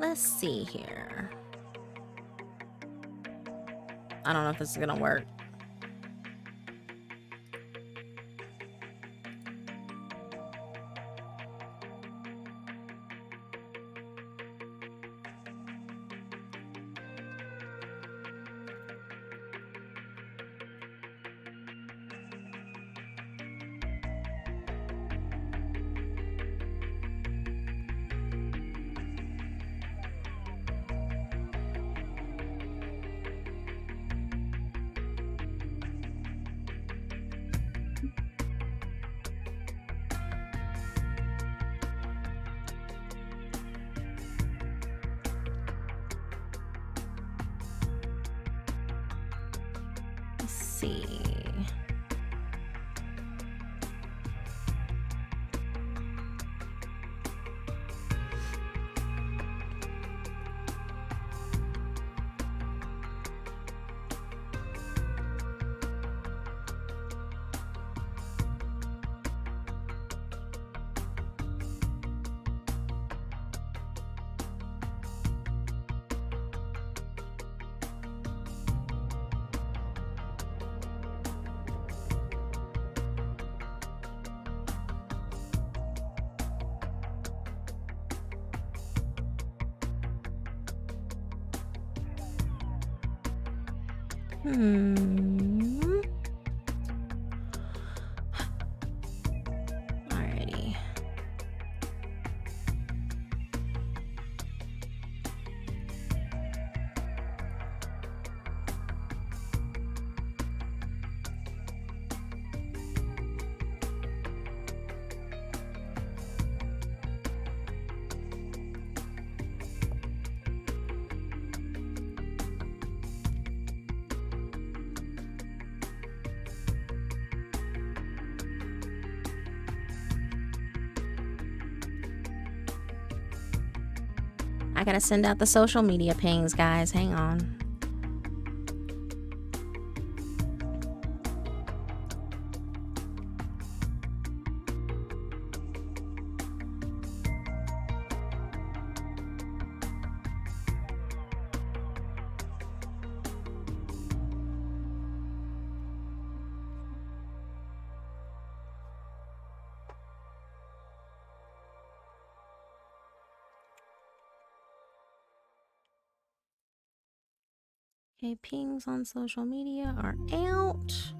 Let's see here. I don't know if this is gonna work. See. Alrighty. I gotta send out the social media pings, guys. Hang on. Okay, pings on social media are out.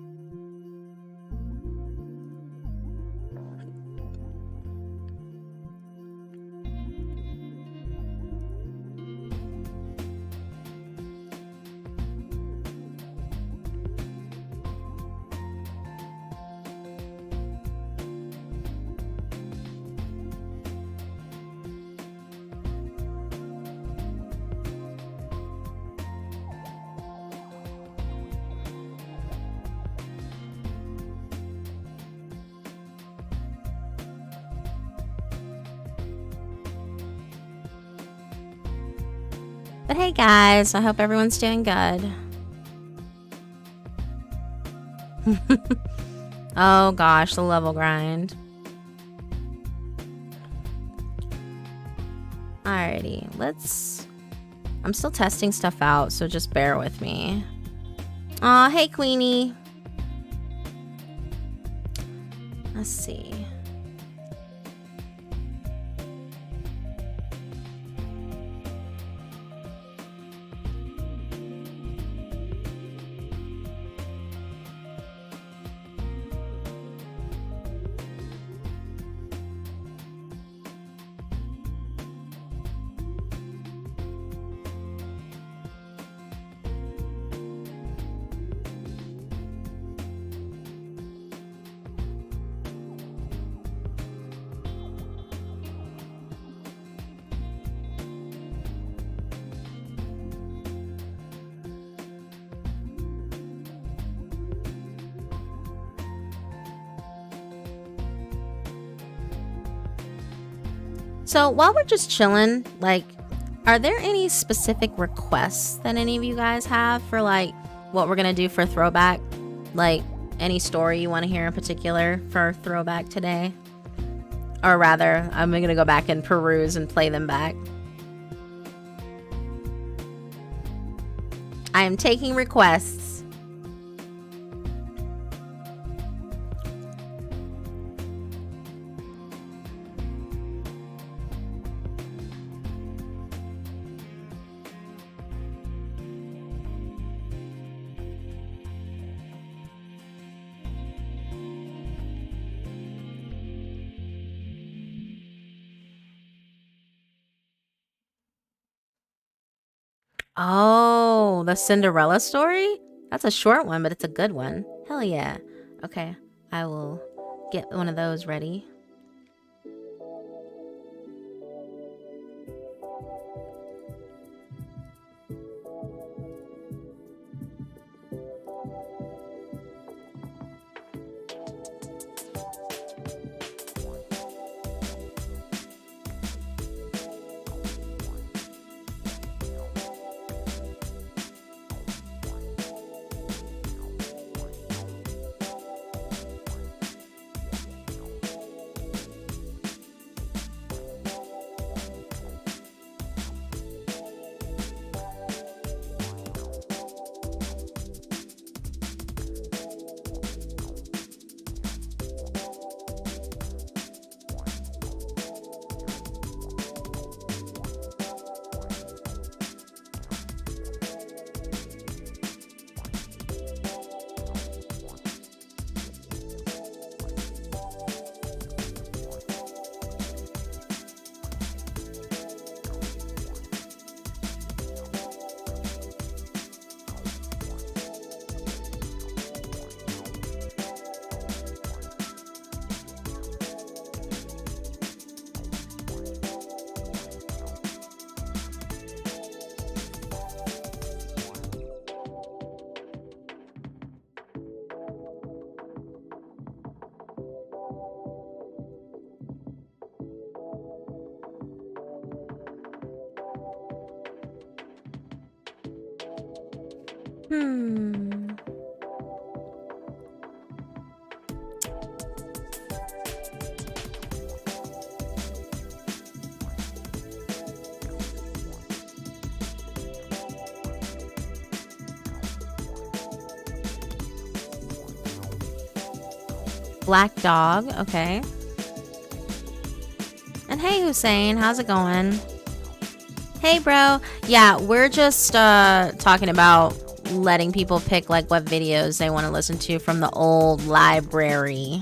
But hey guys, I hope everyone's doing good. Oh gosh, the level grind. Alrighty, I'm still testing stuff out, so just bear with me. Aw, hey Queenie. Let's see. So while we're just chilling, like, are there any specific requests that any of you guys have for like what we're gonna do for throwback? Like any story you want to hear in particular for throwback today? Or rather, I'm gonna go back and peruse and play them back. I am taking requests. Oh, the Cinderella story? That's a short one, but it's a good one. Hell yeah. Okay, I will get one of those ready. Black dog, okay. And hey, Hussein, how's it going? Hey, bro. Yeah, we're just talking about letting people pick like what videos they want to listen to from the old library.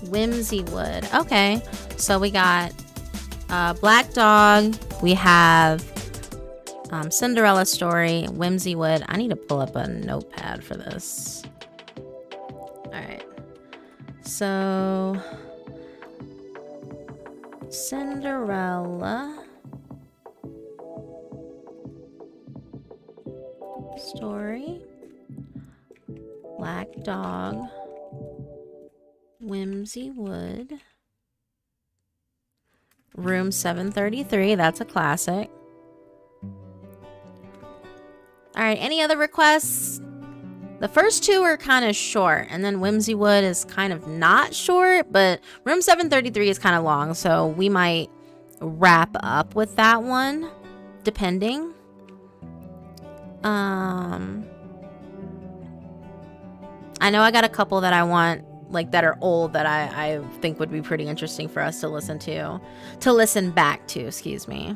Whimsy wood. Okay, so we got Black Dog. We have Cinderella story. Whimsy wood. I need to pull up a notepad for this. All right. So Cinderella story. Black Dog. Whimsy wood. Room 733. That's a classic. All right. Any other requests? The first two are kind of short, and then Whimsy wood is kind of not short, but Room 733 is kind of long, so we might wrap up with that one, depending. I know I got a couple that I want, like, that are old that I think would be pretty interesting for us to listen back to, excuse me.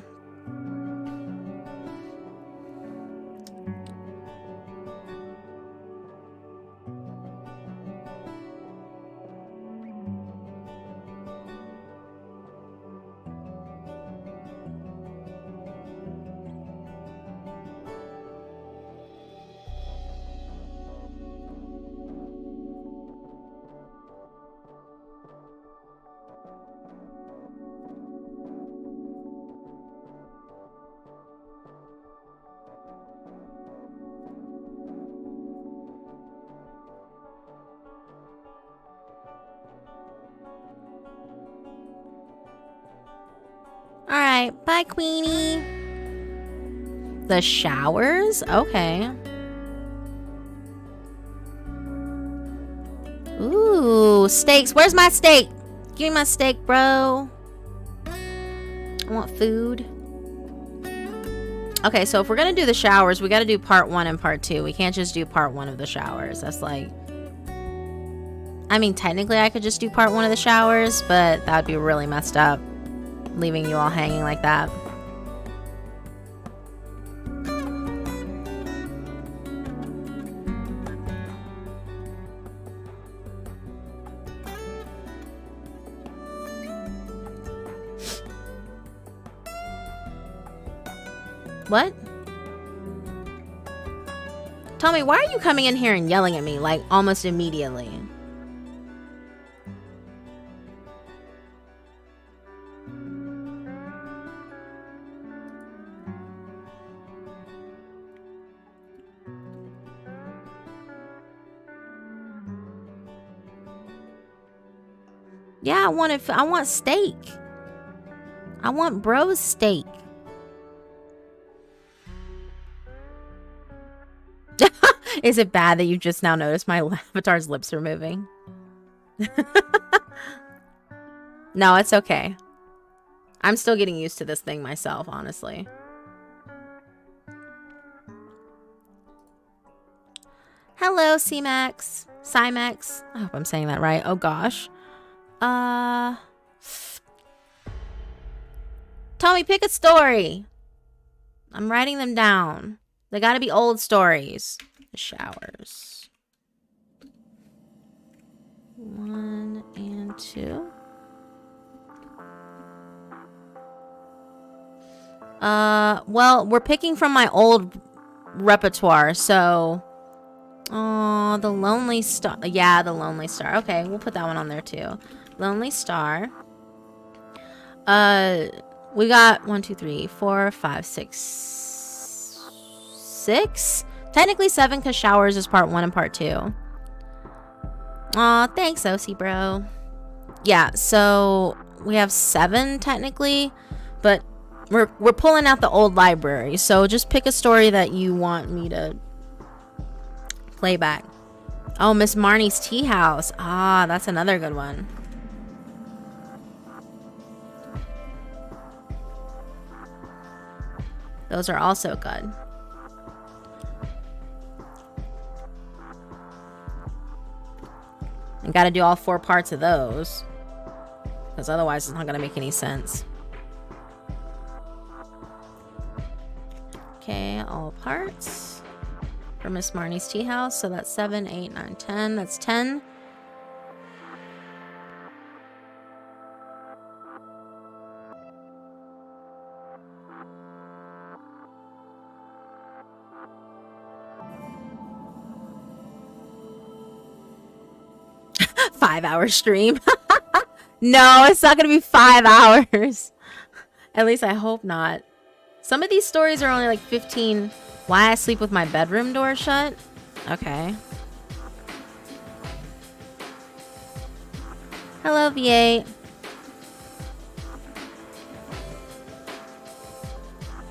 right. Bye, Queenie. The showers? Okay. Ooh, steaks. Where's my steak? Give me my steak, bro. I want food. Okay, so if we're gonna do the showers, we gotta do part 1 and part 2. We can't just do part 1 of the showers. That's like... I mean, technically I could just do part 1 of the showers, but that would be really messed up. Leaving you all hanging like that. What? Tommy, why are you coming in here and yelling at me, like, almost immediately? Yeah, I want steak. I want bro's steak. Is it bad that you just now noticed my avatar's lips are moving? No, it's okay. I'm still getting used to this thing myself, honestly. Hello, C-Max. Cymax. I hope I'm saying that right. Oh, gosh. Tommy, pick a story. I'm writing them down. They gotta be old stories. The showers. 1 and 2. Well, we're picking from my old repertoire, so... Oh, the Lonely Star. Yeah, the Lonely Star. Okay, we'll put that one on there too. Lonely Star. We got 1, 2, 3, 4, 5, 6. 6? Technically 7 because showers is part 1 and part 2. Aw, thanks, OC bro. Yeah, so we have 7 technically, but we're pulling out the old library. So just pick a story that you want me to play back. Oh, Miss Marnie's Tea House. Ah, that's another good one. Those are also good. And gotta do all 4 parts of those, because otherwise it's not gonna make any sense. Okay, all parts for Miss Marnie's Tea House. So that's 7, 8, 9, 10. That's 10. Five-hour stream. No, it's not gonna be 5 hours. At least I hope not. Some of these stories are only like 15. Why I sleep with my bedroom door shut? Okay. Hello, V8.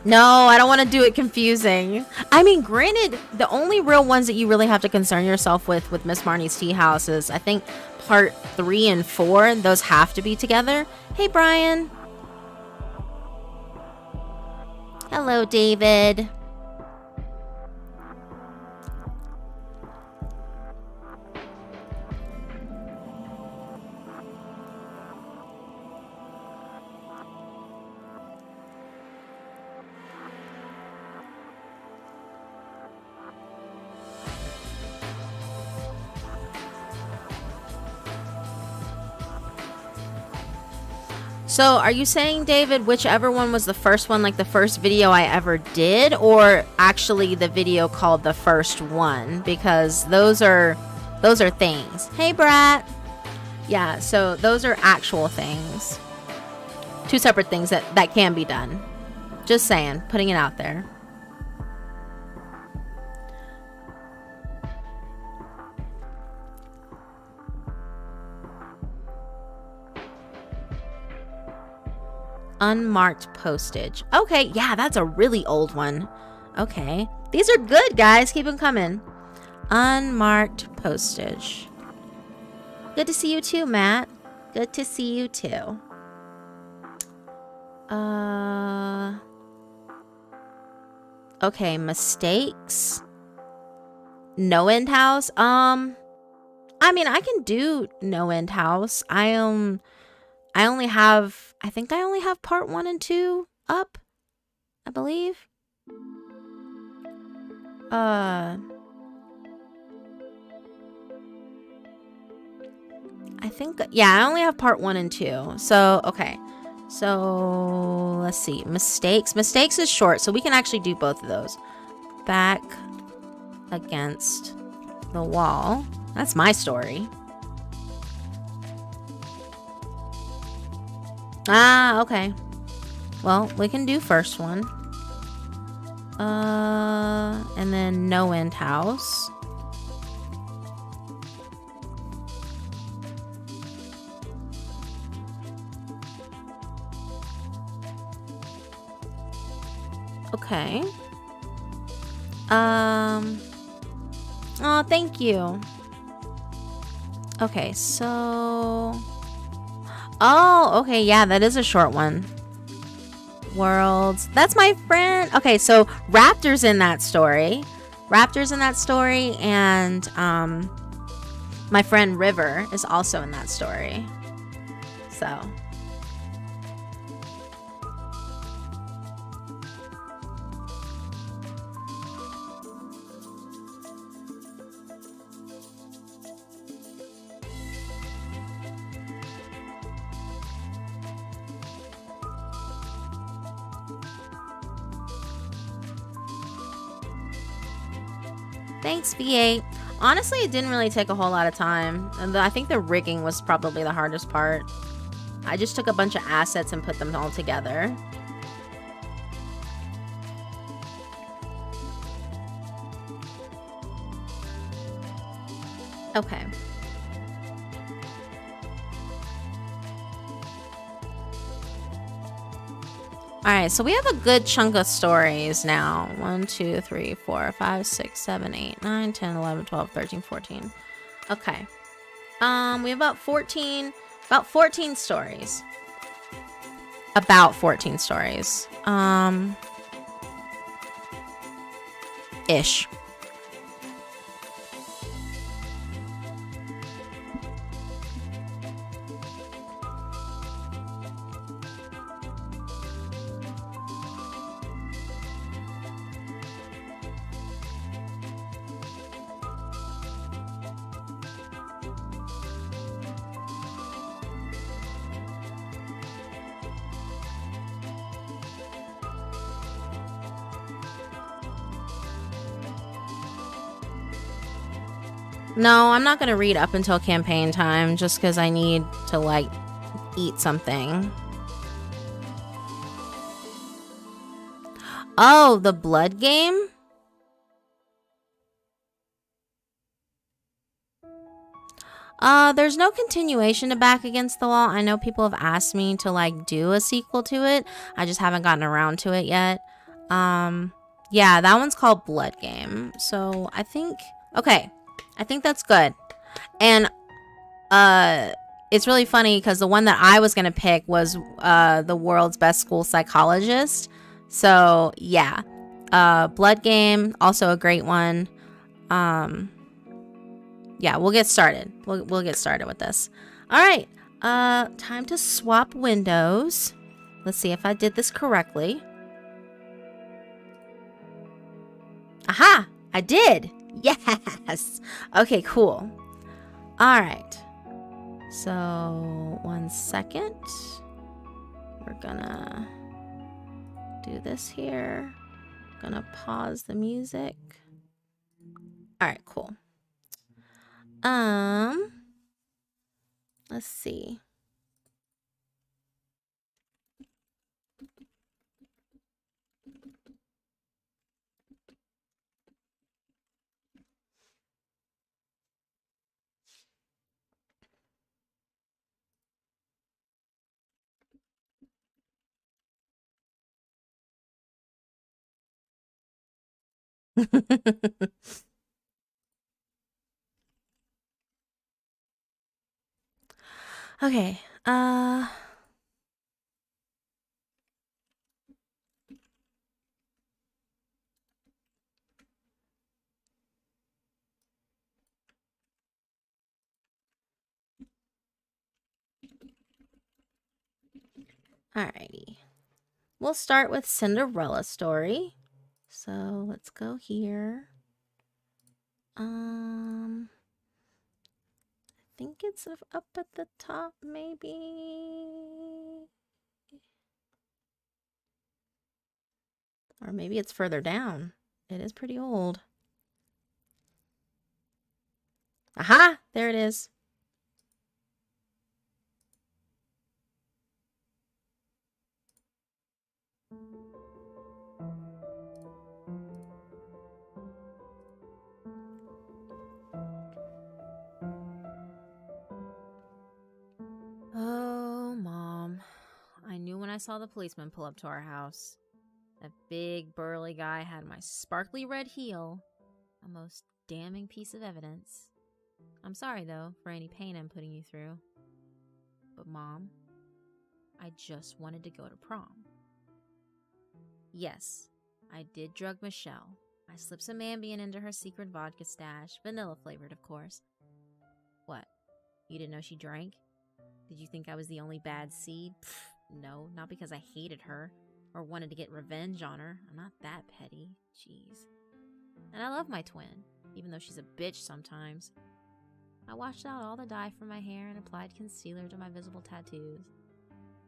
No, I don't want to do it confusing. I mean, granted, the only real ones that you really have to concern yourself with Miss Marnie's Tea House is, I think, part 3 and 4. Those have to be together. Hey, Brian. Hello, David. So are you saying, David, whichever one was the first one, like the first video I ever did, or actually the video called the first one? Because those are things. Hey, Brat. Yeah, so those are actual things. 2 separate things that can be done. Just saying, putting it out there. Unmarked postage. Okay, yeah, that's a really old one. Okay. These are good, guys. Keep them coming. Unmarked postage. Good to see you too, Matt. Good to see you too. Okay, mistakes. No end house. I mean, I can do no end house. I think I only have part 1 and 2 up, I believe. I think, yeah, I only have part 1 and 2. So, okay. So, let's see. Mistakes. Mistakes is short, so we can actually do both of those. Back against the wall. That's my story. Ah, okay. Well, we can do first one. And then no end house. Okay. Oh, thank you. Okay, so... Oh, okay, yeah, that is a short one. Worlds. That's my friend. Okay, so Raptor's in that story. Raptor's in that story, and my friend River is also in that story. So... Thanks, V8. Honestly, it didn't really take a whole lot of time. And I think the rigging was probably the hardest part. I just took a bunch of assets and put them all together. Okay. Alright, so we have a good chunk of stories now. 1, 2, 3, 4, 5, 6, 7, 8, 9, 10, 11, 12, 13, 14. Okay. We have about 14 stories. About 14 stories. Ish. No, I'm not going to read up until campaign time just because I need to, like, eat something. Oh, the blood game? There's no continuation to Back Against the Wall. I know people have asked me to, like, do a sequel to it. I just haven't gotten around to it yet. Yeah, that one's called Blood Game. So, I think... Okay. I think that's good. And it's really funny because the one that I was gonna pick was the world's best school psychologist. So yeah, Blood Game, also a great one. Yeah, we'll get started. We'll get started with this. All right, time to swap windows. Let's see if I did this correctly. Aha! I did. Yes. Okay, cool. All right. So, 1 second. We're gonna do this here. Gonna pause the music. All right, cool. Let's see. Okay. Alrighty. We'll start with Cinderella story. So let's go here. I think it's up at the top, maybe. Or maybe it's further down. It is pretty old. Aha! There it is. Oh, Mom. I knew when I saw the policeman pull up to our house. That big, burly guy had my sparkly red heel. A most damning piece of evidence. I'm sorry, though, for any pain I'm putting you through. But, Mom, I just wanted to go to prom. Yes, I did drug Michelle. I slipped some Ambien into her secret vodka stash, vanilla flavored, of course. What? You didn't know she drank? Did you think I was the only bad seed? Pfft, no, not because I hated her or wanted to get revenge on her. I'm not that petty. Jeez. And I love my twin, even though she's a bitch sometimes. I washed out all the dye from my hair and applied concealer to my visible tattoos.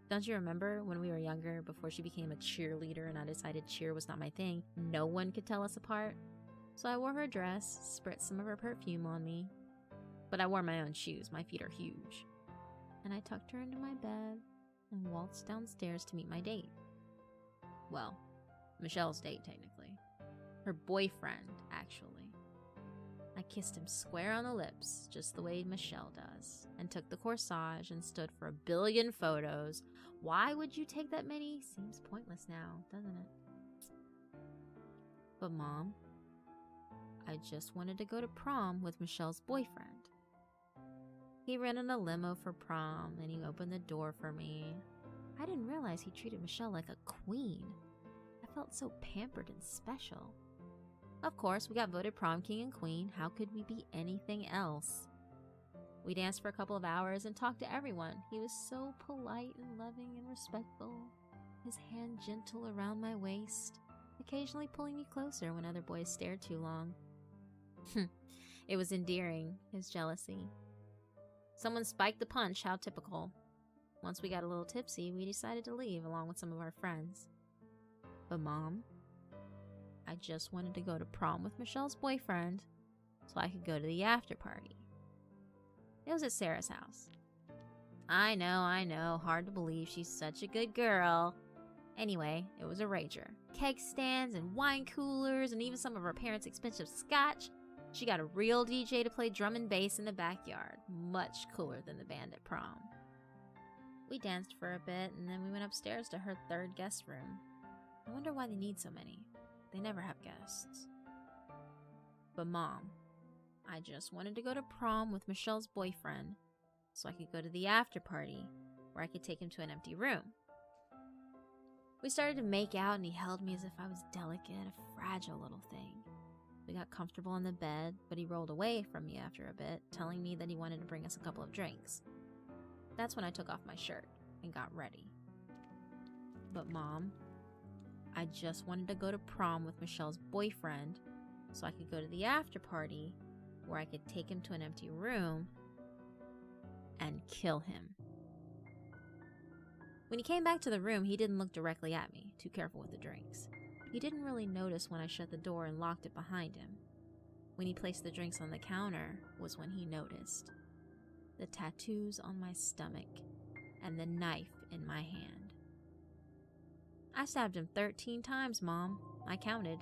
Don't you remember when we were younger, before she became a cheerleader and I decided cheer was not my thing? No one could tell us apart. So I wore her dress, spritzed some of her perfume on me. But I wore my own shoes. My feet are huge. And I tucked her into my bed and waltzed downstairs to meet my date. Well, Michelle's date, technically. Her boyfriend, actually. I kissed him square on the lips, just the way Michelle does, and took the corsage and stood for 1 billion photos. Why would you take that many? Seems pointless now, doesn't it? But Mom, I just wanted to go to prom with Michelle's boyfriend. He rented a limo for prom, and he opened the door for me. I didn't realize he treated Michelle like a queen. I felt so pampered and special. Of course, we got voted prom king and queen. How could we be anything else? We danced for a couple of hours and talked to everyone. He was so polite and loving and respectful. His hand gentle around my waist, occasionally pulling me closer when other boys stared too long. It was endearing, his jealousy. Someone spiked the punch, how typical. Once we got a little tipsy, we decided to leave along with some of our friends. But Mom, I just wanted to go to prom with Michelle's boyfriend so I could go to the after party. It was at Sarah's house. I know, hard to believe she's such a good girl. Anyway, it was a rager. Keg stands and wine coolers and even some of her parents' expensive scotch. She got a real DJ to play drum and bass in the backyard. Much cooler than the band at prom. We danced for a bit and then we went upstairs to her third guest room. I wonder why they need so many. They never have guests. But Mom, I just wanted to go to prom with Michelle's boyfriend so I could go to the after party where I could take him to an empty room. We started to make out and he held me as if I was delicate, a fragile little thing. We got comfortable in the bed, but he rolled away from me after a bit, telling me that he wanted to bring us a couple of drinks. That's when I took off my shirt and got ready. But Mom, I just wanted to go to prom with Michelle's boyfriend so I could go to the after party where I could take him to an empty room and kill him. When he came back to the room, he didn't look directly at me, too careful with the drinks. He didn't really notice when I shut the door and locked it behind him. When he placed the drinks on the counter was when he noticed. The tattoos on my stomach and the knife in my hand. I stabbed him 13 times, Mom. I counted.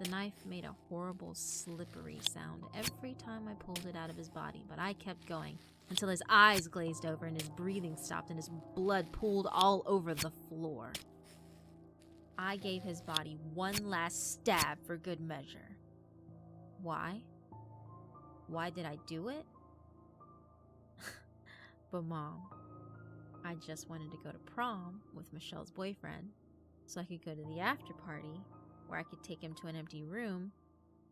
The knife made a horrible, slippery sound every time I pulled it out of his body, but I kept going until his eyes glazed over and his breathing stopped and his blood pooled all over the floor. I gave his body one last stab for good measure. Why? Why did I do it? But Mom, I just wanted to go to prom with Michelle's boyfriend so I could go to the after party where I could take him to an empty room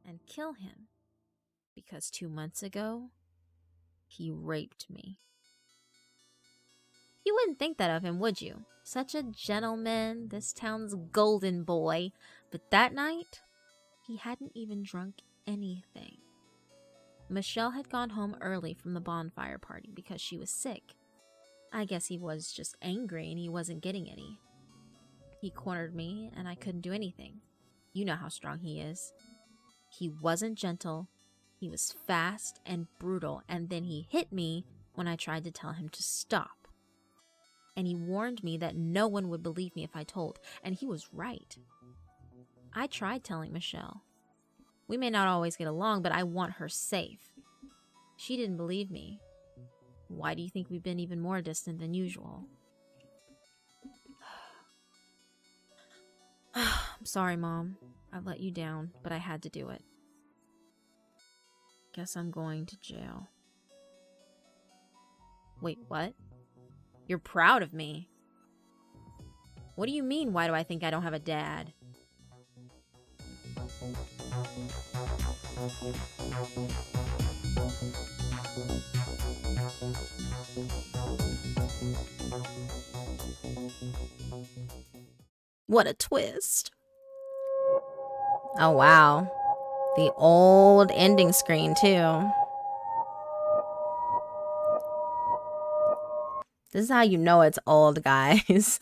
and kill him. Because 2 months ago, he raped me. You wouldn't think that of him, would you? Such a gentleman, this town's golden boy. But that night, he hadn't even drunk anything. Michelle had gone home early from the bonfire party because she was sick. I guess he was just angry and he wasn't getting any. He cornered me and I couldn't do anything. You know how strong he is. He wasn't gentle. He was fast and brutal, and then he hit me when I tried to tell him to stop. And he warned me that no one would believe me if I told, and he was right. I tried telling Michelle. We may not always get along, but I want her safe. She didn't believe me. Why do you think we've been even more distant than usual? I'm sorry, Mom. I've let you down, but I had to do it. Guess I'm going to jail. Wait, what? You're proud of me? What do you mean, why do I think I don't have a dad? What a twist. Oh, wow. The old ending screen, too. This is how you know it's old, guys.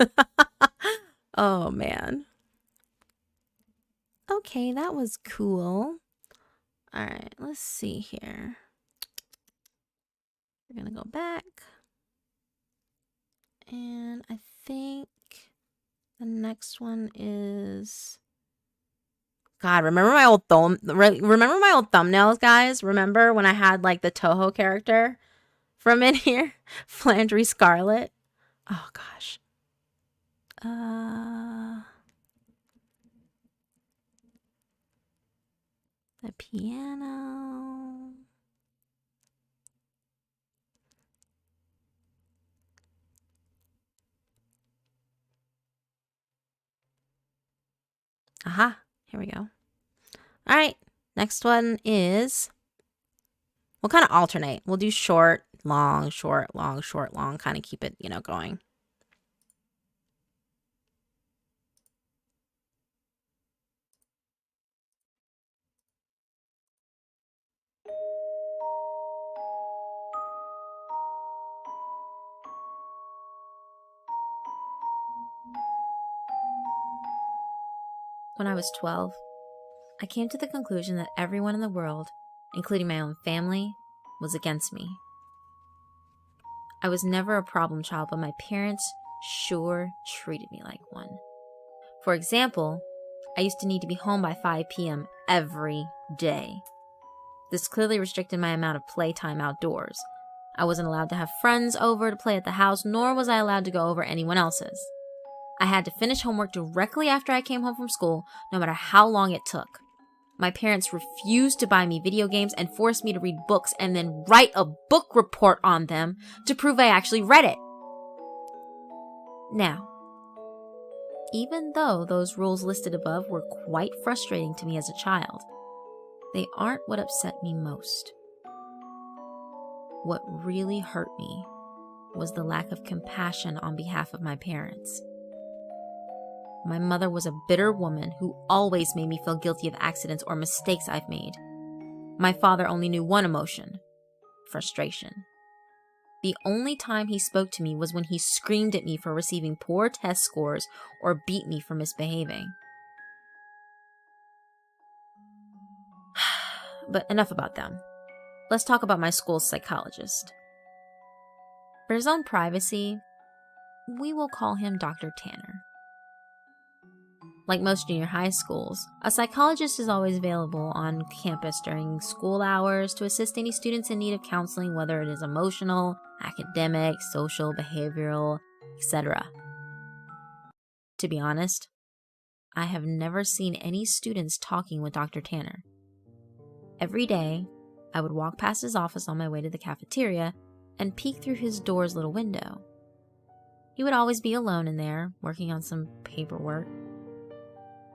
Oh, man. Okay, that was cool. All right, let's see here. We're going to go back. And I think the next one is... God, remember my old thumbnails, guys? Remember when I had like the Toho character from in here? Flandry Scarlet. Oh gosh. The piano. Aha. Here we go. All right. Next one is, we'll kind of alternate. We'll do short, long, short, long, short, long. Kind of keep it, going. When I was 12, I came to the conclusion that everyone in the world, including my own family, was against me. I was never a problem child, but my parents sure treated me like one. For example, I used to need to be home by 5 p.m. every day. This clearly restricted my amount of playtime outdoors. I wasn't allowed to have friends over to play at the house, nor was I allowed to go over anyone else's. I had to finish homework directly after I came home from school, no matter how long it took. My parents refused to buy me video games and forced me to read books and then write a book report on them to prove I actually read it. Now, even though those rules listed above were quite frustrating to me as a child, they aren't what upset me most. What really hurt me was the lack of compassion on behalf of my parents. My mother was a bitter woman who always made me feel guilty of accidents or mistakes I've made. My father only knew one emotion: frustration. The only time he spoke to me was when he screamed at me for receiving poor test scores or beat me for misbehaving. But enough about them. Let's talk about my school's psychologist. For his own privacy, we will call him Dr. Tanner. Like most junior high schools, a psychologist is always available on campus during school hours to assist any students in need of counseling, whether it is emotional, academic, social, behavioral, etc. To be honest, I have never seen any students talking with Dr. Tanner. Every day, I would walk past his office on my way to the cafeteria and peek through his door's little window. He would always be alone in there, working on some paperwork.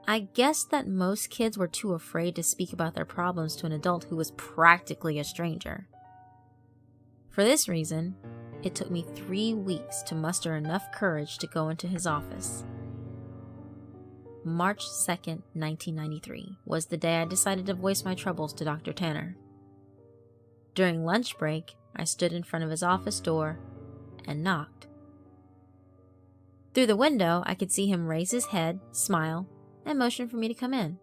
I guessed that most kids were too afraid to speak about their problems to an adult who was practically a stranger. For this reason, it took me 3 weeks to muster enough courage to go into his office. March 2nd, 1993 was the day I decided to voice my troubles to Dr. Tanner. During lunch break, I stood in front of his office door and knocked. Through the window, I could see him raise his head, smile, and motion for me to come in.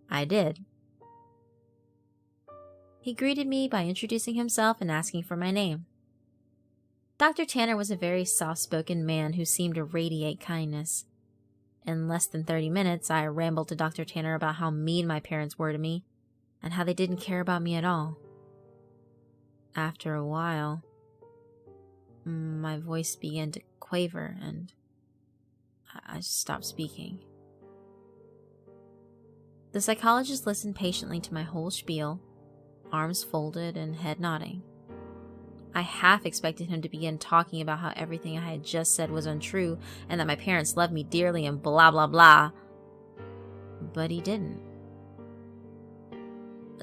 I did. He greeted me by introducing himself and asking for my name. Dr. Tanner was a very soft-spoken man who seemed to radiate kindness. In less than 30 minutes, I rambled to Dr. Tanner about how mean my parents were to me and how they didn't care about me at all. After a while, my voice began to quaver and I stopped speaking. The psychologist listened patiently to my whole spiel, arms folded and head nodding. I half expected him to begin talking about how everything I had just said was untrue and that my parents loved me dearly and blah blah blah. But he didn't.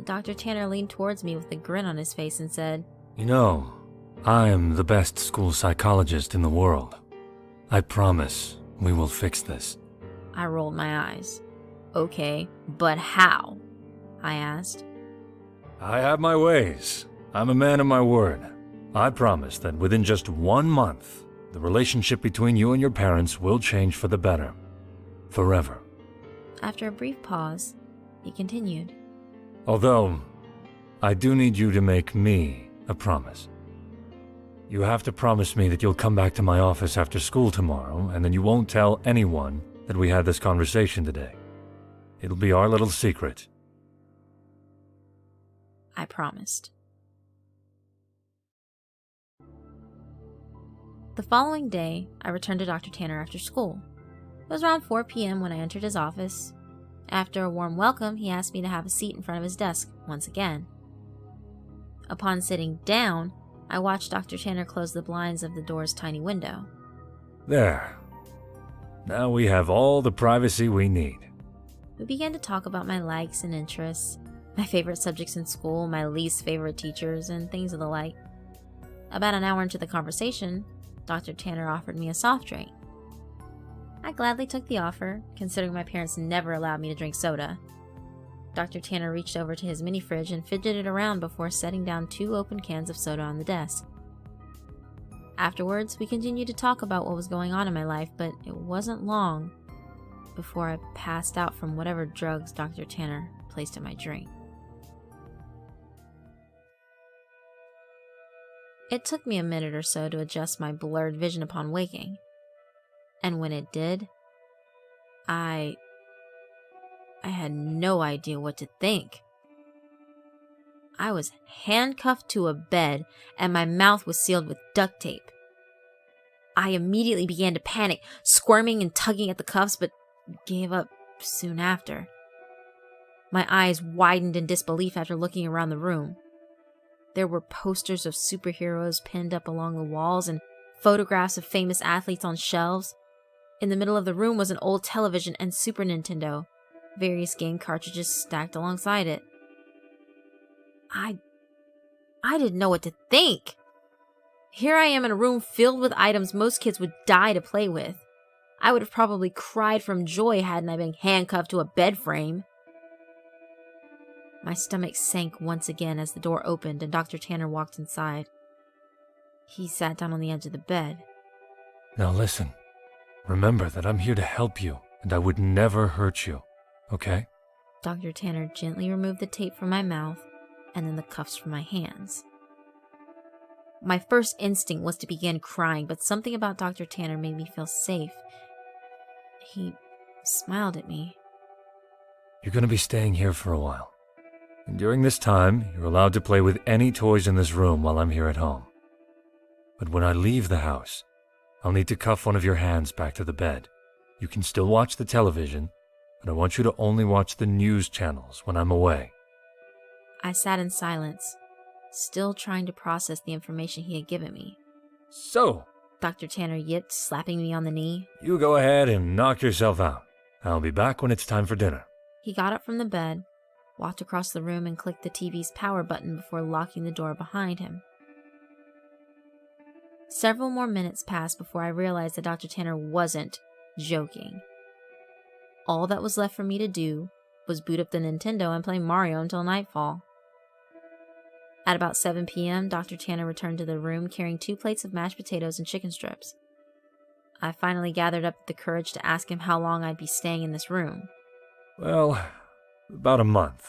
Dr. Tanner leaned towards me with a grin on his face and said, "You know, I am the best school psychologist in the world. I promise we will fix this." I rolled my eyes. "Okay, but how?" I asked. "I have my ways. I'm a man of my word. I promise that within just 1 month, the relationship between you and your parents will change for the better. Forever." After a brief pause, he continued. "Although, I do need you to make me a promise. You have to promise me that you'll come back to my office after school tomorrow, and then you won't tell anyone that we had this conversation today. It'll be our little secret." I promised. The following day, I returned to Dr. Tanner after school. It was around 4 p.m. when I entered his office. After a warm welcome, he asked me to have a seat in front of his desk once again. Upon sitting down, I watched Dr. Tanner close the blinds of the door's tiny window. There. Now we have all the privacy we need. We began to talk about my likes and interests, my favorite subjects in school, my least favorite teachers, and things of the like. About an hour into the conversation, Dr. Tanner offered me a soft drink. I gladly took the offer, considering my parents never allowed me to drink soda. Dr. Tanner reached over to his mini fridge and fidgeted around before setting down 2 open cans of soda on the desk. Afterwards, we continued to talk about what was going on in my life, but it wasn't long before I passed out from whatever drugs Dr. Tanner placed in my drink. It took me a minute or so to adjust my blurred vision upon waking, and when it did, I had no idea what to think. I was handcuffed to a bed, and my mouth was sealed with duct tape. I immediately began to panic, squirming and tugging at the cuffs, but gave up soon after. My eyes widened in disbelief after looking around the room. There were posters of superheroes pinned up along the walls and photographs of famous athletes on shelves. In the middle of the room was an old television and Super Nintendo, various game cartridges stacked alongside it. I didn't know what to think. Here I am in a room filled with items most kids would die to play with. I would have probably cried from joy hadn't I been handcuffed to a bed frame. My stomach sank once again as the door opened and Dr. Tanner walked inside. He sat down on the edge of the bed. "Now listen. Remember that I'm here to help you, and I would never hurt you, okay?" Dr. Tanner gently removed the tape from my mouth and then the cuffs from my hands. My first instinct was to begin crying, but something about Dr. Tanner made me feel safe. He smiled at me. "You're going to be staying here for a while. And during this time, you're allowed to play with any toys in this room while I'm here at home. But when I leave the house, I'll need to cuff one of your hands back to the bed. You can still watch the television, but I want you to only watch the news channels when I'm away. I sat in silence, still trying to process the information he had given me. So, Dr. Tanner yipped, slapping me on the knee. you go ahead and knock yourself out. I'll be back when it's time for dinner. He got up from the bed, walked across the room, and clicked the TV's power button before locking the door behind him. Several more minutes passed before I realized that Dr. Tanner wasn't joking. All that was left for me to do was boot up the Nintendo and play Mario until nightfall. At about 7 p.m., Dr. Tanner returned to the room carrying 2 plates of mashed potatoes and chicken strips. I finally gathered up the courage to ask him how long I'd be staying in this room. Well, about a month.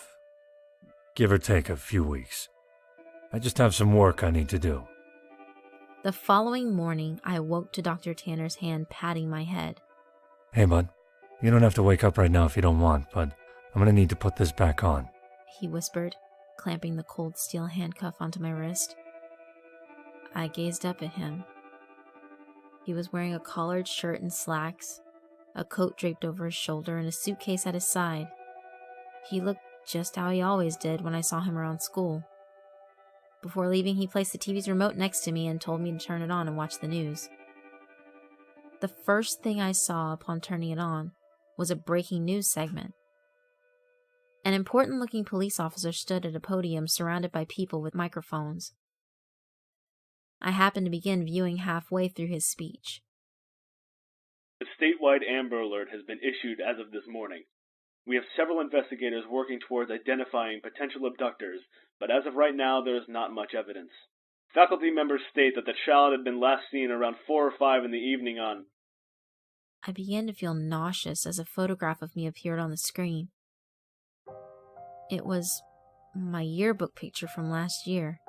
Give or take a few weeks. I just have some work I need to do. The following morning, I awoke to Dr. Tanner's hand patting my head. Hey, bud. You don't have to wake up right now if you don't want, but I'm gonna need to put this back on, He whispered, clamping the cold steel handcuff onto my wrist. I gazed up at him. He was wearing a collared shirt and slacks, a coat draped over his shoulder, and a suitcase at his side. He looked just how he always did when I saw him around school. Before leaving, he placed the TV's remote next to me and told me to turn it on and watch the news. The first thing I saw upon turning it on was a breaking news segment. An important-looking police officer stood at a podium surrounded by people with microphones. I happened to begin viewing halfway through his speech. A statewide Amber Alert has been issued as of this morning. We have several investigators working towards identifying potential abductors, but as of right now, there is not much evidence. Faculty members state that the child had been last seen around 4 or 5 in the evening on... I began to feel nauseous as a photograph of me appeared on the screen. It was my yearbook picture from last year.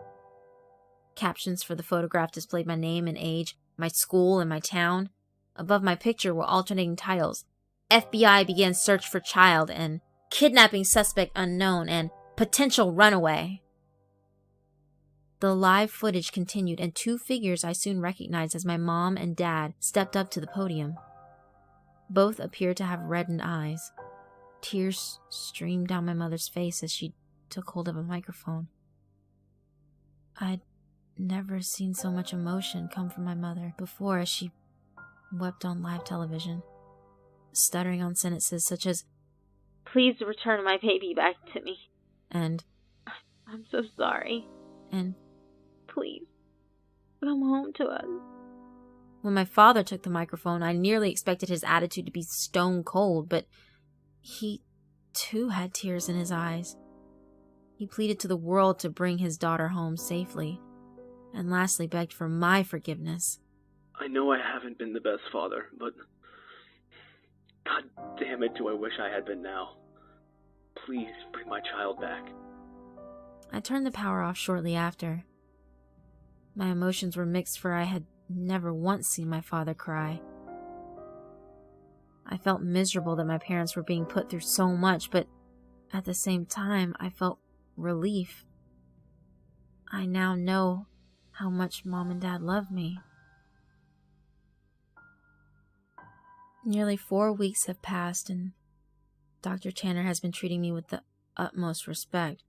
Captions for the photograph displayed my name and age, my school, and my town. Above my picture were alternating titles: FBI begins search for child, and Kidnapping suspect unknown, and Potential runaway. The live footage continued, and 2 figures I soon recognized as my mom and dad stepped up to the podium. Both appeared to have reddened eyes. Tears streamed down my mother's face as she took hold of a microphone. I'd never seen so much emotion come from my mother before as she wept on live television, stuttering on sentences such as, "Please return my baby back to me," and "I'm so sorry," and "Please come home to us." When my father took the microphone, I nearly expected his attitude to be stone cold, but he, too, had tears in his eyes. He pleaded to the world to bring his daughter home safely, and lastly begged for my forgiveness. I know I haven't been the best father, but... God damn it, do I wish I had been now. Please bring my child back. I turned the power off shortly after. My emotions were mixed, for I had never once seen my father cry. I felt miserable that my parents were being put through so much, but at the same time, I felt relief. I now know how much Mom and Dad love me. Nearly 4 weeks have passed, and Dr. Tanner has been treating me with the utmost respect.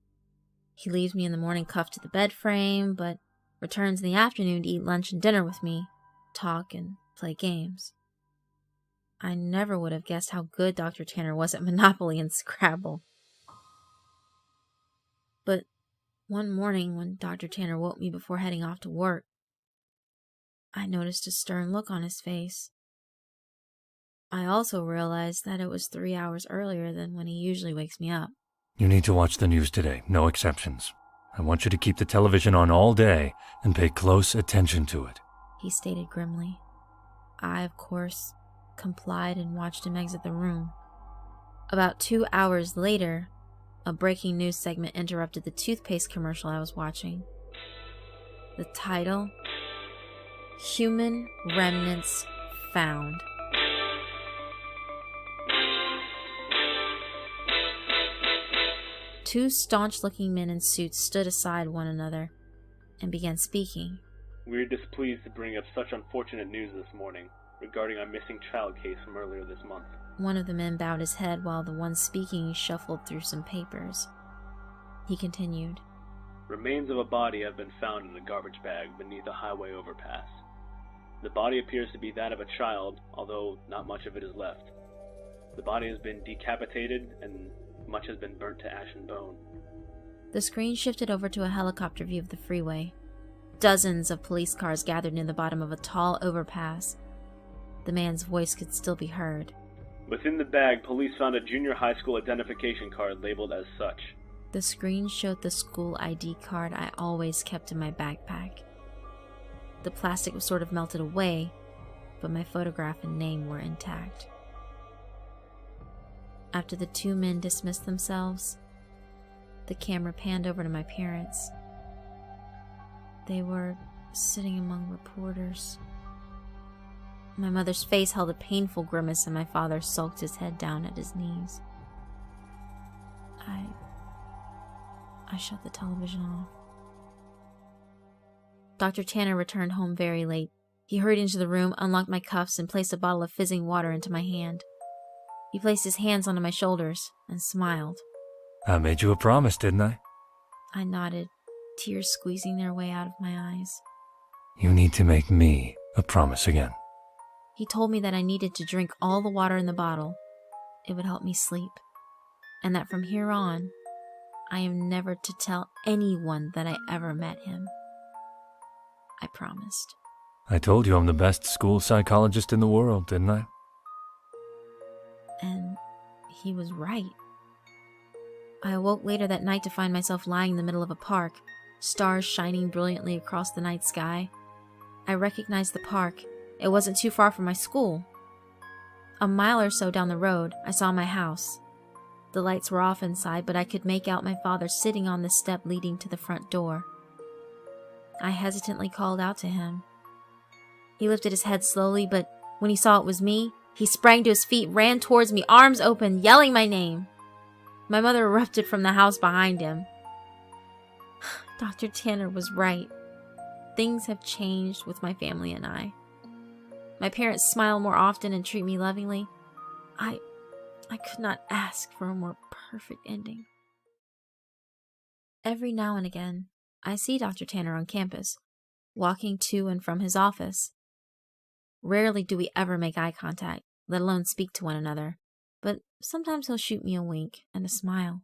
He leaves me in the morning cuffed to the bed frame, but returns in the afternoon to eat lunch and dinner with me, talk, and play games. I never would have guessed how good Dr. Tanner was at Monopoly and Scrabble. But one morning when Dr. Tanner woke me before heading off to work, I noticed a stern look on his face. I also realized that it was 3 hours earlier than when he usually wakes me up. You need to watch the news today, no exceptions. I want you to keep the television on all day and pay close attention to it, he stated grimly. I, of course, complied and watched him exit the room. About 2 hours later, a breaking news segment interrupted the toothpaste commercial I was watching. The title: Human Remnants Found. Two staunch-looking men in suits stood aside one another and began speaking. We are displeased to bring up such unfortunate news this morning. regarding our missing child case from earlier this month. One of the men bowed his head while the one speaking shuffled through some papers. He continued. Remains of a body have been found in a garbage bag beneath a highway overpass. The body appears to be that of a child, although not much of it is left. The body has been decapitated and much has been burnt to ash and bone. The screen shifted over to a helicopter view of the freeway. Dozens of police cars gathered near the bottom of a tall overpass. The man's voice could still be heard. Within the bag, police found a junior high school identification card labeled as such. The screen showed the school ID card I always kept in my backpack. The plastic was sort of melted away, but my photograph and name were intact. After the two men dismissed themselves, the camera panned over to my parents. They were sitting among reporters. My mother's face held a painful grimace and my father sulked his head down at his knees. I shut the television off. Dr. Tanner returned home very late. He hurried into the room, unlocked my cuffs, and placed a bottle of fizzing water into my hand. He placed his hands onto my shoulders and smiled. I made you a promise, didn't I? I nodded, tears squeezing their way out of my eyes. You need to make me a promise again. He told me that I needed to drink all the water in the bottle. It would help me sleep. And that from here on, I am never to tell anyone that I ever met him. I promised. I told you I'm the best school psychologist in the world, didn't I? And he was right. I awoke later that night to find myself lying in the middle of a park, stars shining brilliantly across the night sky. I recognized the park. It wasn't too far from my school. A mile or so down the road, I saw my house. The lights were off inside, but I could make out my father sitting on the step leading to the front door. I hesitantly called out to him. He lifted his head slowly, but when he saw it was me, he sprang to his feet, ran towards me, arms open, yelling my name. My mother erupted from the house behind him. Dr. Tanner was right. Things have changed with my family and I. My parents smile more often and treat me lovingly. I could not ask for a more perfect ending. Every now and again, I see Dr. Tanner on campus, walking to and from his office. Rarely do we ever make eye contact, let alone speak to one another, but sometimes he'll shoot me a wink and a smile.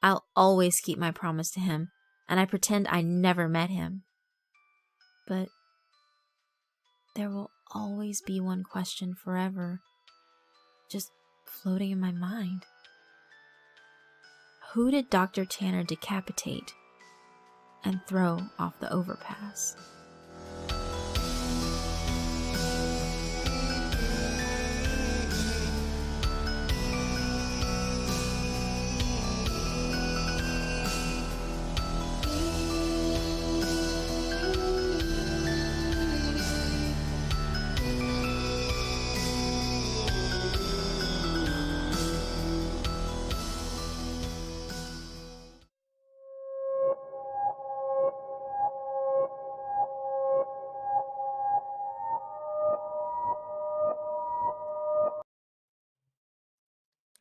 I'll always keep my promise to him, and I pretend I never met him. But there will always be one question forever, just floating in my mind. Who did Dr. Tanner decapitate and throw off the overpass?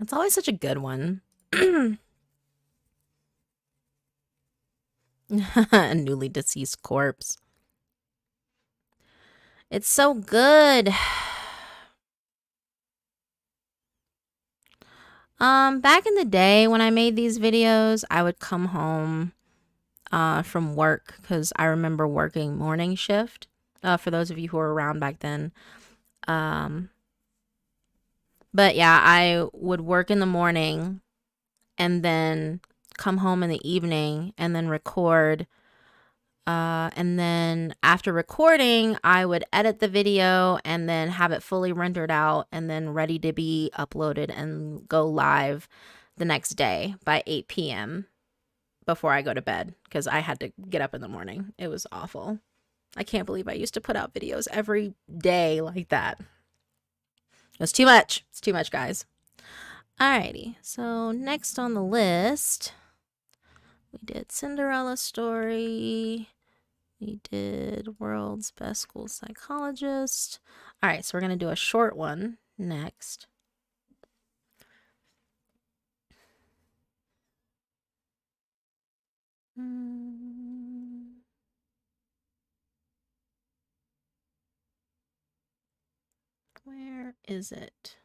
It's always such a good one. A newly deceased corpse. It's so good. Back in the day when I made these videos, I would come home from work because I remember working morning shift. For those of you who were around back then. But yeah, I would work in the morning and then come home in the evening and then record. And then after recording, I would edit the video and then have it fully rendered out and then ready to be uploaded and go live the next day by 8 p.m. before I go to bed because I had to get up in the morning. It was awful. I can't believe I used to put out videos every day like that. It's too much. It's too much, guys. Alrighty. So next on the list, we did Cinderella story. We did world's best school psychologist. All right, so we're going to do a short one next. Where is it?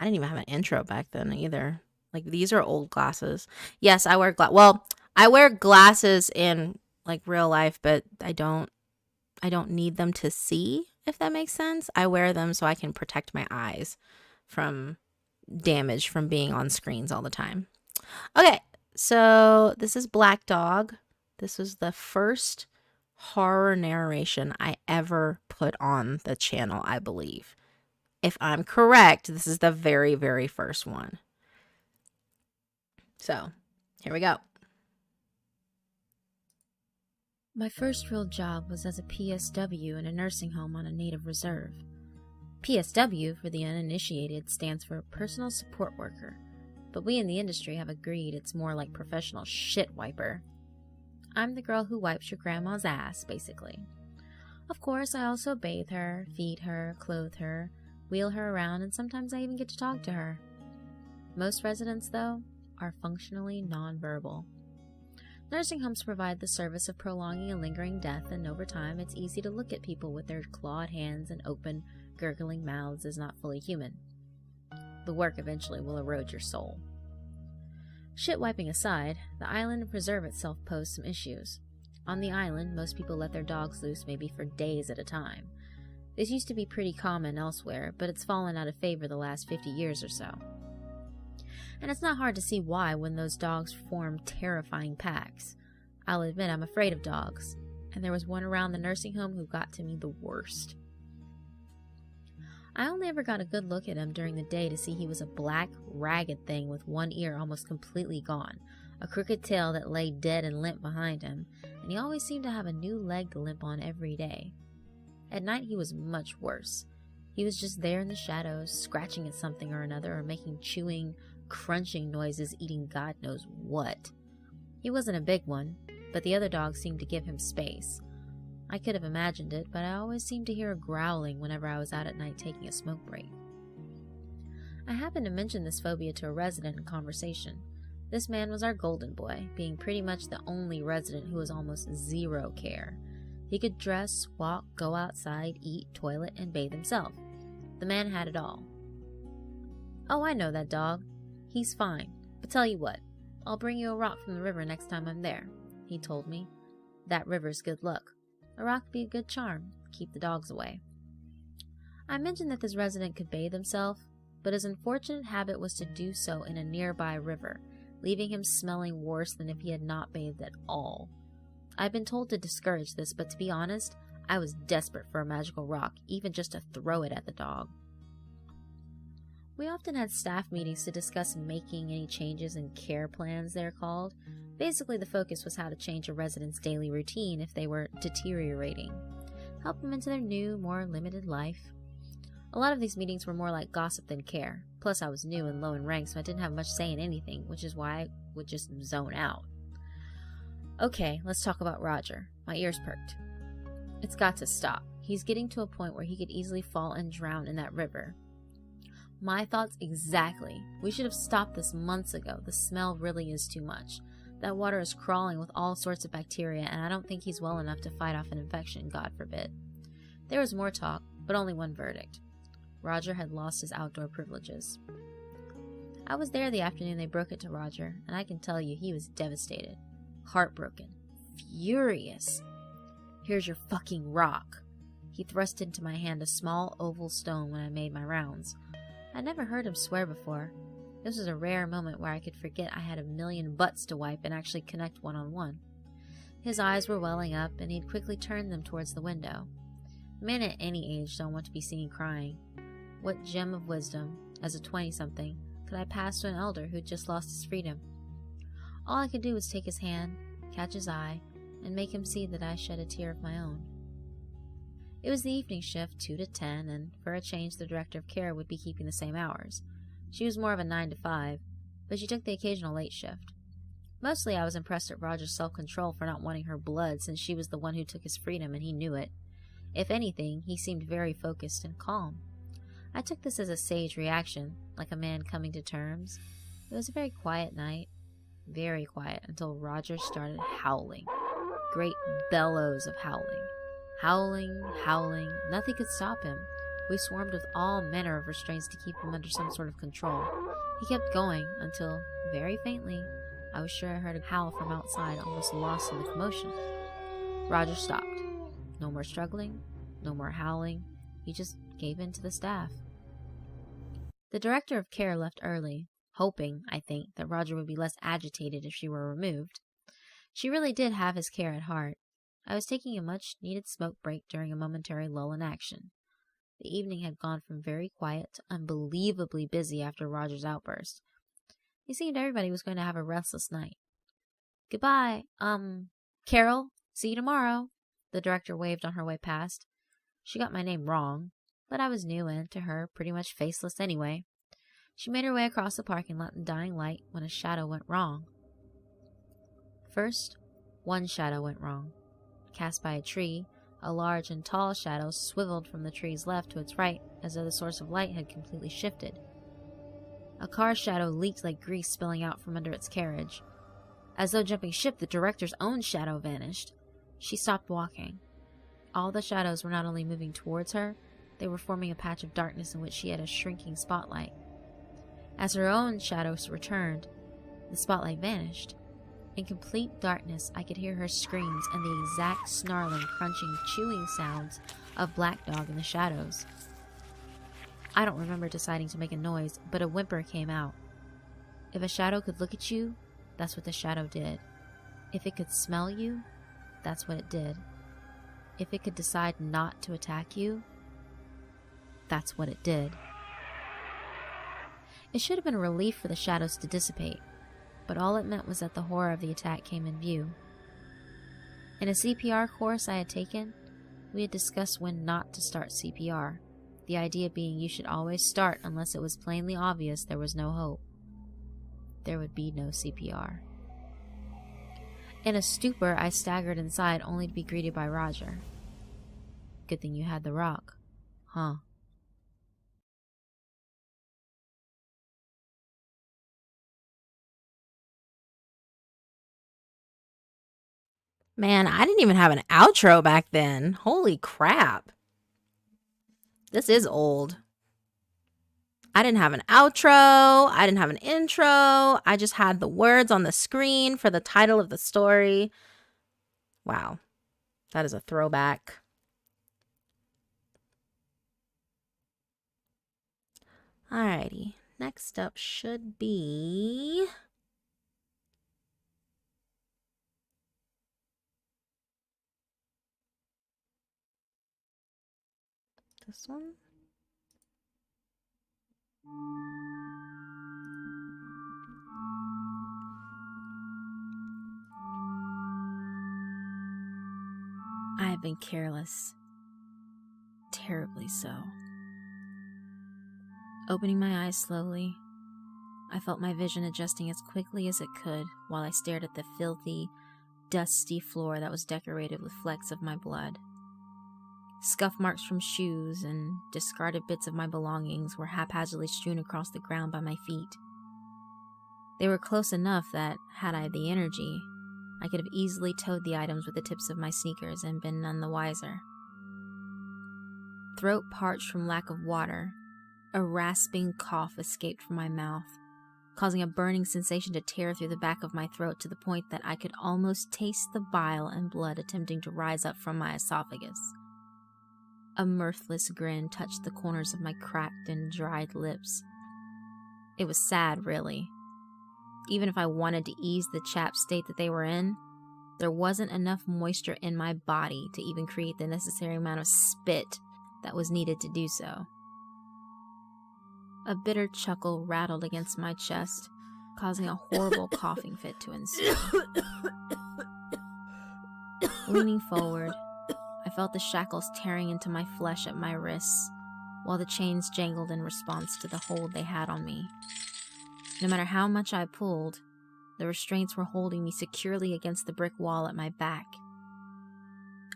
I didn't even have an intro back then either. Like, these are old glasses. Yes, I wear well, I wear glasses in like real life, but I don't need them to see, if that makes sense. I wear them so I can protect my eyes from damage from being on screens all the time. Okay, so this is Black Dog. This was the first horror narration I ever put on the channel, I believe. If I'm correct, this is the very, very first one. So, here we go. My first real job was as a PSW in a nursing home on a native reserve. PSW, for the uninitiated, stands for Personal Support Worker, but we in the industry have agreed it's more like professional shit wiper. I'm the girl who wipes your grandma's ass, basically. Of course, I also bathe her, feed her, clothe her, wheel her around, and sometimes I even get to talk to her. Most residents, though, are functionally nonverbal. Nursing homes provide the service of prolonging a lingering death, and over time it's easy to look at people with their clawed hands and open, gurgling mouths as not fully human. The work eventually will erode your soul. Shit wiping aside, the island reserve itself posed some issues. On the island, most people let their dogs loose maybe for days at a time. This used to be pretty common elsewhere, but it's fallen out of favor the last 50 years or so. And it's not hard to see why when those dogs form terrifying packs. I'll admit I'm afraid of dogs, and there was one around the nursing home who got to me the worst. I only ever got a good look at him during the day to see he was a black, ragged thing with one ear almost completely gone, a crooked tail that lay dead and limp behind him, and he always seemed to have a new leg to limp on every day. At night he was much worse. He was just there in the shadows, scratching at something or another, or making chewing, crunching noises, eating God knows what. He wasn't a big one, but the other dogs seemed to give him space. I could have imagined it, but I always seemed to hear a growling whenever I was out at night taking a smoke break. I happened to mention this phobia to a resident in conversation. This man was our golden boy, being pretty much the only resident who was almost zero care. He could dress, walk, go outside, eat, toilet, and bathe himself. The man had it all. "Oh, I know that dog. He's fine. But tell you what, I'll bring you a rock from the river next time I'm there," he told me. "That river's good luck. A rock be a good charm. Keep the dogs away." I mentioned that this resident could bathe himself, but his unfortunate habit was to do so in a nearby river, leaving him smelling worse than if he had not bathed at all. I've been told to discourage this, but to be honest, I was desperate for a magical rock, even just to throw it at the dog. We often had staff meetings to discuss making any changes in care plans, they're called. Basically, the focus was how to change a resident's daily routine if they were deteriorating. Help them into their new, more limited life. A lot of these meetings were more like gossip than care. Plus, I was new and low in rank, so I didn't have much say in anything, which is why I would just zone out. Okay, let's talk about Roger. My ears perked. It's got to stop. He's getting to a point where he could easily fall and drown in that river. My thoughts exactly. We should have stopped this months ago. The smell really is too much. That water is crawling with all sorts of bacteria, and I don't think he's well enough to fight off an infection, God forbid. There was more talk, but only one verdict. Roger had lost his outdoor privileges. I was there the afternoon they broke it to Roger, and I can tell you he was devastated. Heartbroken. Furious. "Here's your fucking rock." He thrust into my hand a small oval stone when I made my rounds. I'd never heard him swear before. This was a rare moment where I could forget I had a million butts to wipe and actually connect one-on-one. His eyes were welling up, and he'd quickly turned them towards the window. Men at any age don't want to be seen crying. What gem of wisdom, as a 20-something, could I pass to an elder who'd just lost his freedom? All I could do was take his hand, catch his eye, and make him see that I shed a tear of my own. It was the evening shift, 2 to 10, and for a change the director of care would be keeping the same hours. She was more of a 9 to 5, but she took the occasional late shift. Mostly I was impressed at Roger's self-control for not wanting her blood, since she was the one who took his freedom and he knew it. If anything, he seemed very focused and calm. I took this as a sage reaction, like a man coming to terms. It was a very quiet night. Very quiet until Roger started howling. Great bellows of howling. Howling. Nothing could stop him. We swarmed with all manner of restraints to keep him under some sort of control. He kept going until, very faintly, I was sure I heard a howl from outside, almost lost in the commotion. Roger stopped. No more struggling, no more howling. He just gave in to the staff. The director of care left early, hoping, I think, that Roger would be less agitated if she were removed. She really did have his care at heart. I was taking a much-needed smoke break during a momentary lull in action. The evening had gone from very quiet to unbelievably busy after Roger's outburst. It seemed everybody was going to have a restless night. "Goodbye, Carol, see you tomorrow," the director waved on her way past. She got my name wrong, but I was new and, to her, pretty much faceless anyway. She made her way across the parking lot in dying light when a shadow went wrong. First, one shadow went wrong. Cast by a tree, a large and tall shadow swiveled from the tree's left to its right, as though the source of light had completely shifted. A car shadow leaked like grease spilling out from under its carriage. As though jumping ship, the director's own shadow vanished. She stopped walking. All the shadows were not only moving towards her, they were forming a patch of darkness in which she had a shrinking spotlight. As her own shadows returned, the spotlight vanished. In complete darkness, I could hear her screams and the exact snarling, crunching, chewing sounds of Black Dog in the shadows. I don't remember deciding to make a noise, but a whimper came out. If a shadow could look at you, that's what the shadow did. If it could smell you, that's what it did. If it could decide not to attack you, that's what it did. It should have been a relief for the shadows to dissipate, but all it meant was that the horror of the attack came in view. In a CPR course I had taken, we had discussed when not to start CPR, the idea being you should always start unless it was plainly obvious there was no hope. There would be no CPR. In a stupor, I staggered inside only to be greeted by Roger. "Good thing you had the rock, huh?" Man, I didn't even have an outro back then. Holy crap. This is old. I didn't have an outro. I didn't have an intro. I just had the words on the screen for the title of the story. Wow. That is a throwback. Alrighty. Next up should be... this one? I have been careless. Terribly so. Opening my eyes slowly, I felt my vision adjusting as quickly as it could while I stared at the filthy, dusty floor that was decorated with flecks of my blood. Scuff marks from shoes and discarded bits of my belongings were haphazardly strewn across the ground by my feet. They were close enough that, had I the energy, I could have easily towed the items with the tips of my sneakers and been none the wiser. Throat parched from lack of water, a rasping cough escaped from my mouth, causing a burning sensation to tear through the back of my throat to the point that I could almost taste the bile and blood attempting to rise up from my esophagus. A mirthless grin touched the corners of my cracked and dried lips. It was sad, really. Even if I wanted to ease the chapped state that they were in, there wasn't enough moisture in my body to even create the necessary amount of spit that was needed to do so. A bitter chuckle rattled against my chest, causing a horrible coughing fit to ensue. Leaning forward, I felt the shackles tearing into my flesh at my wrists, while the chains jangled in response to the hold they had on me. No matter how much I pulled, the restraints were holding me securely against the brick wall at my back.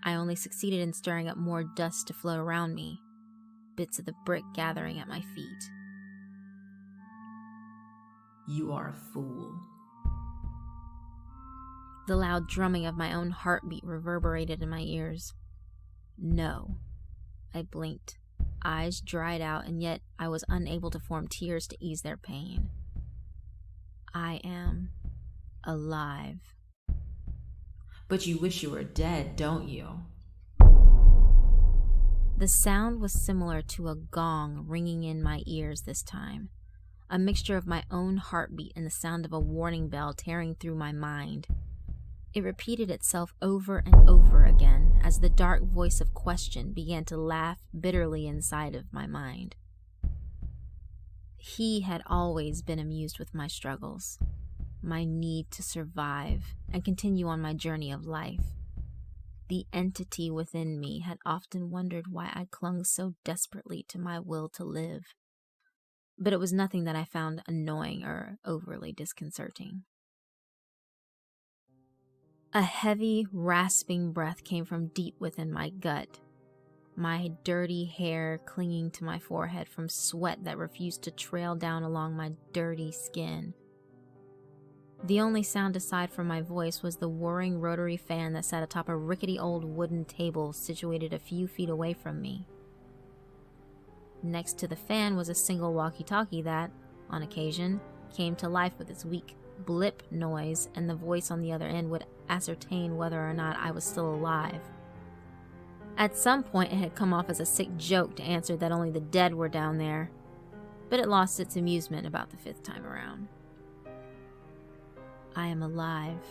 I only succeeded in stirring up more dust to float around me, bits of the brick gathering at my feet. You are a fool. The loud drumming of my own heartbeat reverberated in my ears. No. I blinked, eyes dried out, and yet I was unable to form tears to ease their pain. I am alive. But you wish you were dead, don't you? The sound was similar to a gong ringing in my ears this time, a mixture of my own heartbeat and the sound of a warning bell tearing through my mind. It repeated itself over and over again as the dark voice of question began to laugh bitterly inside of my mind. He had always been amused with my struggles, my need to survive and continue on my journey of life. The entity within me had often wondered why I clung so desperately to my will to live, but it was nothing that I found annoying or overly disconcerting. A heavy, rasping breath came from deep within my gut, my dirty hair clinging to my forehead from sweat that refused to trail down along my dirty skin. The only sound aside from my voice was the whirring rotary fan that sat atop a rickety old wooden table situated a few feet away from me. Next to the fan was a single walkie-talkie that, on occasion, came to life with its weak blip noise, and the voice on the other end would ascertain whether or not I was still alive. At some point it had come off as a sick joke to answer that only the dead were down there, but it lost its amusement about the 5th time around. I am alive.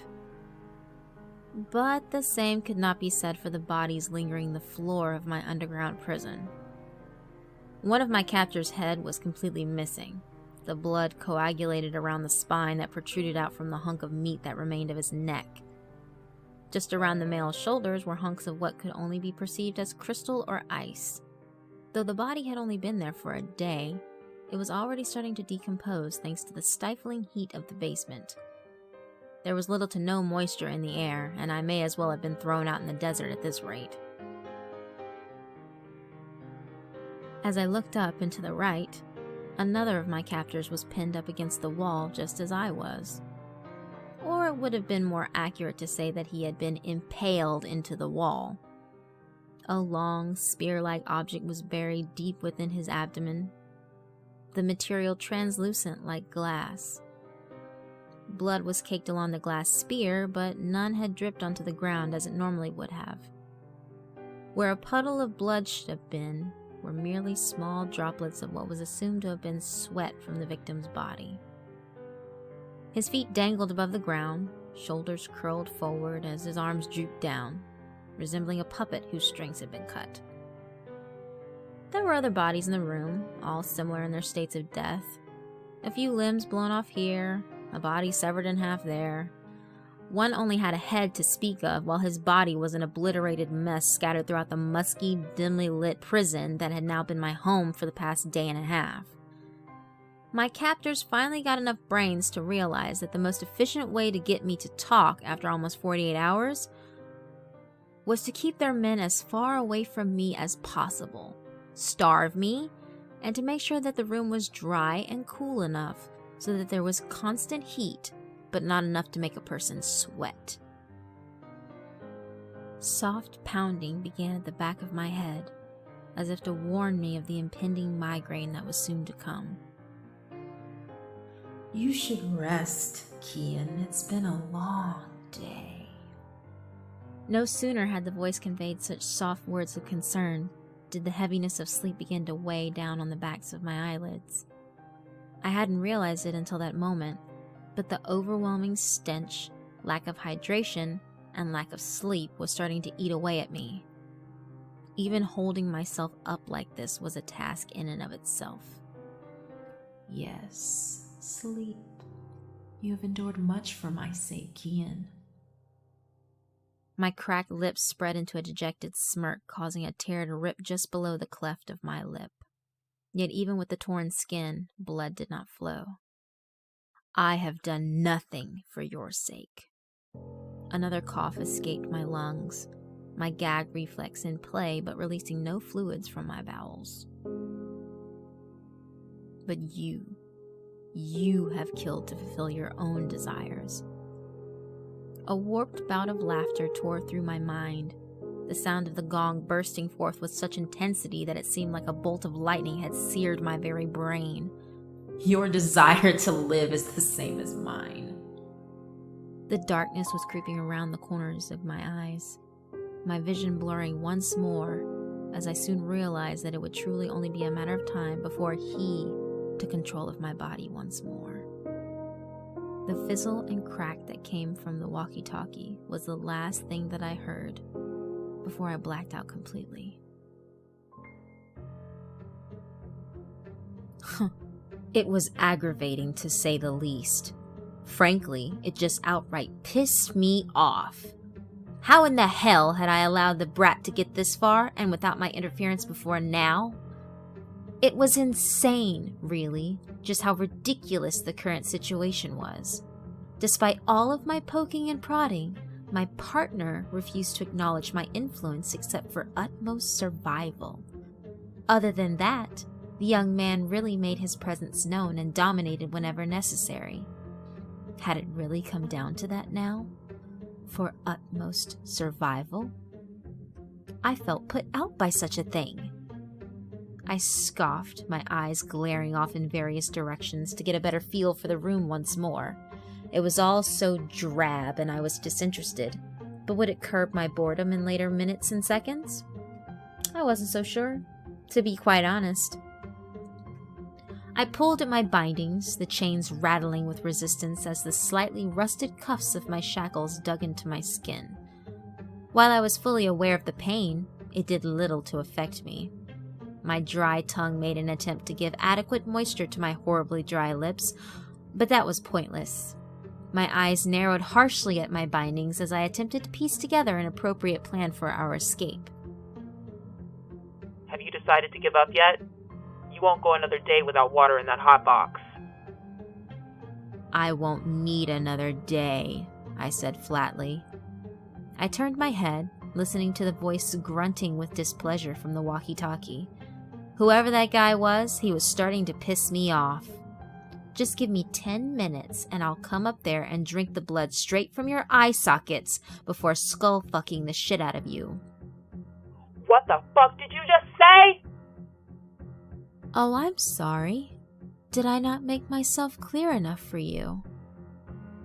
But the same could not be said for the bodies lingering the floor of my underground prison. One of my captor's head was completely missing. The blood coagulated around the spine that protruded out from the hunk of meat that remained of his neck. Just around the male's shoulders were hunks of what could only be perceived as crystal or ice. Though the body had only been there for a day, it was already starting to decompose thanks to the stifling heat of the basement. There was little to no moisture in the air, and I may as well have been thrown out in the desert at this rate. As I looked up and to the right, another of my captors was pinned up against the wall just as I was. Or it would have been more accurate to say that he had been impaled into the wall. A long, spear-like object was buried deep within his abdomen, the material translucent like glass. Blood was caked along the glass spear, but none had dripped onto the ground as it normally would have. Where a puddle of blood should have been were merely small droplets of what was assumed to have been sweat from the victim's body. His feet dangled above the ground, shoulders curled forward as his arms drooped down, resembling a puppet whose strings had been cut. There were other bodies in the room, all similar in their states of death. A few limbs blown off here, a body severed in half there. One only had a head to speak of, while his body was an obliterated mess scattered throughout the musky, dimly lit prison that had now been my home for the past day and a half. My captors finally got enough brains to realize that the most efficient way to get me to talk after almost 48 hours was to keep their men as far away from me as possible, starve me, and to make sure that the room was dry and cool enough so that there was constant heat, but not enough to make a person sweat. Soft pounding began at the back of my head, as if to warn me of the impending migraine that was soon to come. You should rest, Kian. It's been a long day. No sooner had the voice conveyed such soft words of concern did the heaviness of sleep begin to weigh down on the backs of my eyelids. I hadn't realized it until that moment, but the overwhelming stench, lack of hydration, and lack of sleep was starting to eat away at me. Even holding myself up like this was a task in and of itself. Yes, sleep. You have endured much for my sake, Kian. My cracked lips spread into a dejected smirk, causing a tear to rip just below the cleft of my lip. Yet even with the torn skin, blood did not flow. I have done nothing for your sake. Another cough escaped my lungs, my gag reflex in play but releasing no fluids from my bowels. But you have killed to fulfill your own desires. A warped bout of laughter tore through my mind, the sound of the gong bursting forth with such intensity that it seemed like a bolt of lightning had seared my very brain. Your desire to live is the same as mine. The darkness was creeping around the corners of my eyes, my vision blurring once more, as I soon realized that it would truly only be a matter of time before he took control of my body once more. The fizzle and crack that came from the walkie-talkie was the last thing that I heard before I blacked out completely. It was aggravating, to say the least. Frankly, it just outright pissed me off. How in the hell had I allowed the brat to get this far and without my interference before now? It was insane, really, just how ridiculous the current situation was. Despite all of my poking and prodding, my partner refused to acknowledge my influence except for utmost survival. Other than that, the young man really made his presence known and dominated whenever necessary. Had it really come down to that now? For utmost survival? I felt put out by such a thing. I scoffed, my eyes glaring off in various directions to get a better feel for the room once more. It was all so drab and I was disinterested, but would it curb my boredom in later minutes and seconds? I wasn't so sure, to be quite honest. I pulled at my bindings, the chains rattling with resistance as the slightly rusted cuffs of my shackles dug into my skin. While I was fully aware of the pain, it did little to affect me. My dry tongue made an attempt to give adequate moisture to my horribly dry lips, but that was pointless. My eyes narrowed harshly at my bindings as I attempted to piece together an appropriate plan for our escape. Have you decided to give up yet? You won't go another day without water in that hot box. I won't need another day, I said flatly. I turned my head, listening to the voice grunting with displeasure from the walkie-talkie. Whoever that guy was, he was starting to piss me off. Just give me 10 minutes and I'll come up there and drink the blood straight from your eye sockets before skull-fucking the shit out of you. What the fuck did you just say? Oh, I'm sorry. Did I not make myself clear enough for you?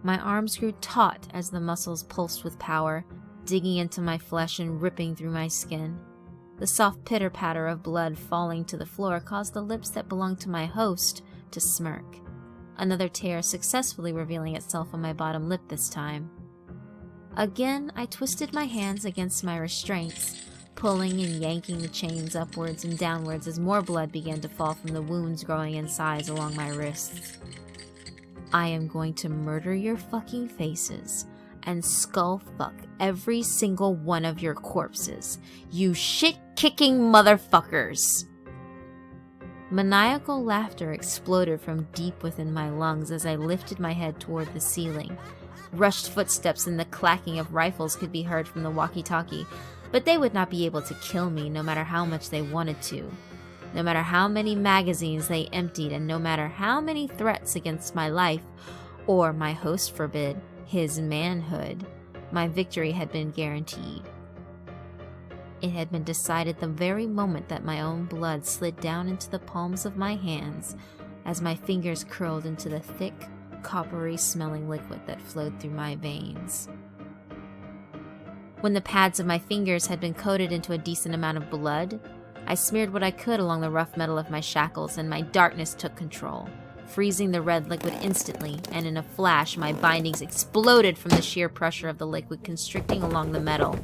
My arms grew taut as the muscles pulsed with power, digging into my flesh and ripping through my skin. The soft pitter-patter of blood falling to the floor caused the lips that belonged to my host to smirk, another tear successfully revealing itself on my bottom lip this time. Again, I twisted my hands against my restraints, pulling and yanking the chains upwards and downwards as more blood began to fall from the wounds growing in size along my wrists. I am going to murder your fucking faces and skull fuck every single one of your corpses, you shit-kicking motherfuckers! Maniacal laughter exploded from deep within my lungs as I lifted my head toward the ceiling. Rushed footsteps and the clacking of rifles could be heard from the walkie-talkie, but they would not be able to kill me no matter how much they wanted to. No matter how many magazines they emptied and no matter how many threats against my life, or my host forbid, his manhood, my victory had been guaranteed. It had been decided the very moment that my own blood slid down into the palms of my hands as my fingers curled into the thick, coppery-smelling liquid that flowed through my veins. When the pads of my fingers had been coated into a decent amount of blood, I smeared what I could along the rough metal of my shackles and my darkness took control, freezing the red liquid instantly, and in a flash my bindings exploded from the sheer pressure of the liquid constricting along the metal.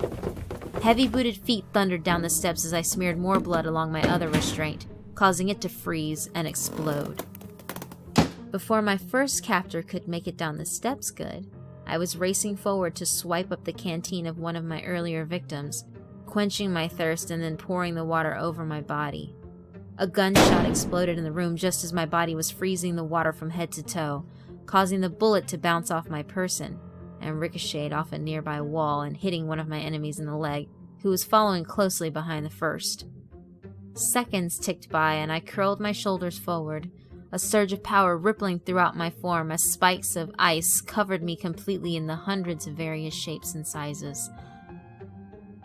Heavy-booted feet thundered down the steps as I smeared more blood along my other restraint, causing it to freeze and explode. Before my first captor could make it down the steps good, I was racing forward to swipe up the canteen of one of my earlier victims, quenching my thirst and then pouring the water over my body. A gunshot exploded in the room just as my body was freezing the water from head to toe, causing the bullet to bounce off my person and ricochet off a nearby wall and hitting one of my enemies in the leg, who was following closely behind the first. Seconds ticked by and I curled my shoulders forward, a surge of power rippling throughout my form as spikes of ice covered me completely in the hundreds of various shapes and sizes.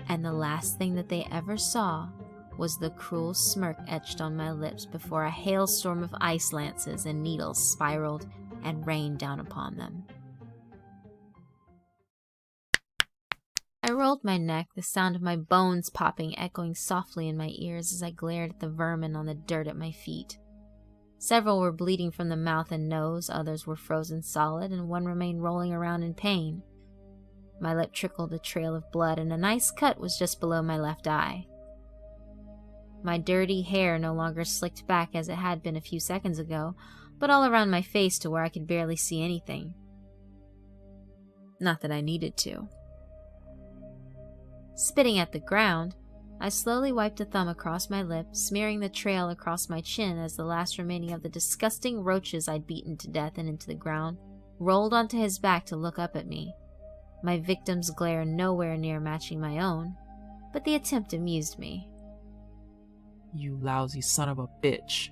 And the last thing that they ever saw was the cruel smirk etched on my lips before a hailstorm of ice lances and needles spiraled and rained down upon them. I rolled my neck, the sound of my bones popping echoing softly in my ears as I glared at the vermin on the dirt at my feet. Several were bleeding from the mouth and nose, others were frozen solid, and one remained rolling around in pain. My lip trickled a trail of blood, and a nice cut was just below my left eye. My dirty hair no longer slicked back as it had been a few seconds ago, but all around my face to where I could barely see anything. Not that I needed to. Spitting at the ground, I slowly wiped a thumb across my lip, smearing the trail across my chin as the last remaining of the disgusting roaches I'd beaten to death and into the ground rolled onto his back to look up at me, my victim's glare nowhere near matching my own, but the attempt amused me. You lousy son of a bitch.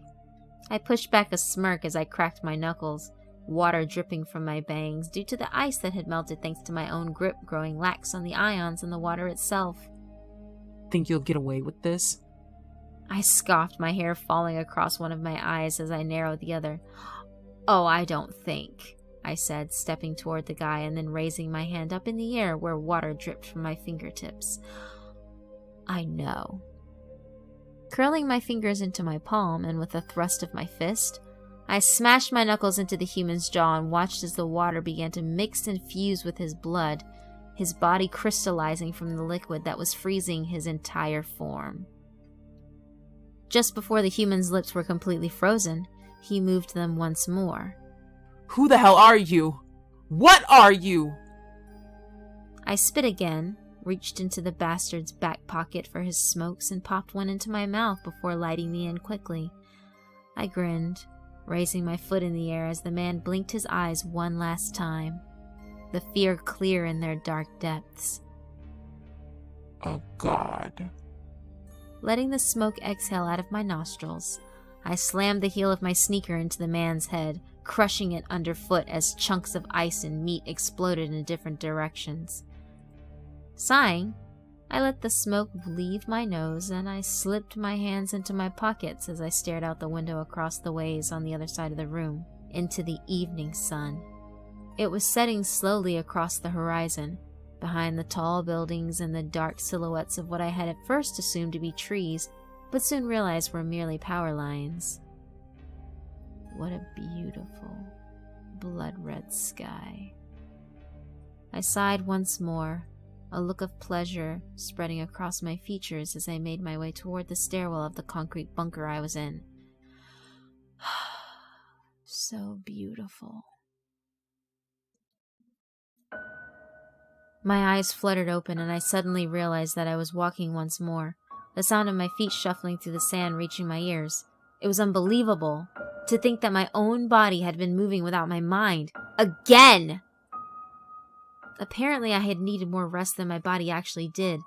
I pushed back a smirk as I cracked my knuckles, water dripping from my bangs due to the ice that had melted thanks to my own grip growing lax on the ions in the water itself. Think you'll get away with this? I scoffed, my hair falling across one of my eyes as I narrowed the other. Oh, I don't think, I said, stepping toward the guy and then raising my hand up in the air where water dripped from my fingertips. I know. Curling my fingers into my palm and with a thrust of my fist, I smashed my knuckles into the human's jaw and watched as the water began to mix and fuse with his blood, his body crystallizing from the liquid that was freezing his entire form. Just before the human's lips were completely frozen, he moved them once more. Who the hell are you? What are you? I spit again, reached into the bastard's back pocket for his smokes and popped one into my mouth before lighting the end quickly. I grinned, raising my foot in the air as the man blinked his eyes one last time, the fear clear in their dark depths. Oh, God. Letting the smoke exhale out of my nostrils, I slammed the heel of my sneaker into the man's head, crushing it underfoot as chunks of ice and meat exploded in different directions. Sighing, I let the smoke leave my nose and I slipped my hands into my pockets as I stared out the window across the ways on the other side of the room, into the evening sun. It was setting slowly across the horizon, behind the tall buildings and the dark silhouettes of what I had at first assumed to be trees, but soon realized were merely power lines. What a beautiful, blood-red sky. I sighed once more, a look of pleasure spreading across my features as I made my way toward the stairwell of the concrete bunker I was in. So beautiful. My eyes fluttered open and I suddenly realized that I was walking once more, the sound of my feet shuffling through the sand reaching my ears. It was unbelievable to think that my own body had been moving without my mind. Again! Apparently I had needed more rest than my body actually did.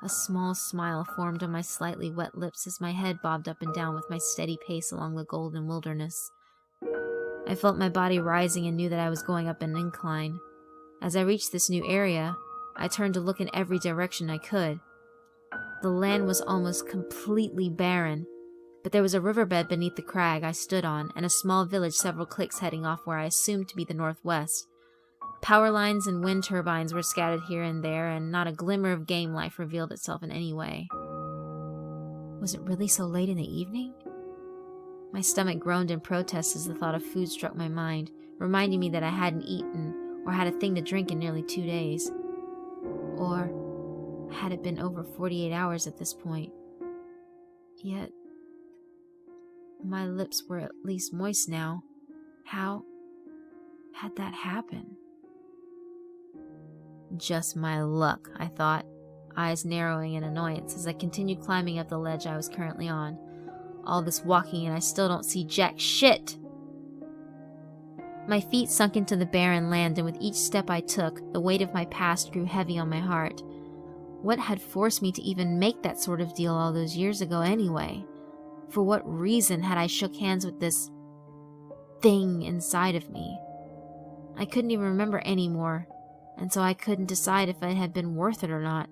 A small smile formed on my slightly wet lips as my head bobbed up and down with my steady pace along the golden wilderness. I felt my body rising and knew that I was going up an incline. As I reached this new area, I turned to look in every direction I could. The land was almost completely barren, but there was a riverbed beneath the crag I stood on and a small village several clicks heading off where I assumed to be the northwest. Power lines and wind turbines were scattered here and there, and not a glimmer of game life revealed itself in any way. Was it really so late in the evening? My stomach groaned in protest as the thought of food struck my mind, reminding me that I hadn't eaten or had a thing to drink in nearly 2 days. Or had it been over 48 hours at this point? Yet, my lips were at least moist now. How had that happened? Just my luck, I thought, eyes narrowing in annoyance as I continued climbing up the ledge I was currently on. All this walking and I still don't see jack shit! My feet sunk into the barren land, and with each step I took, the weight of my past grew heavy on my heart. What had forced me to even make that sort of deal all those years ago anyway? For what reason had I shook hands with this thing inside of me? I couldn't even remember anymore, and so I couldn't decide if it had been worth it or not.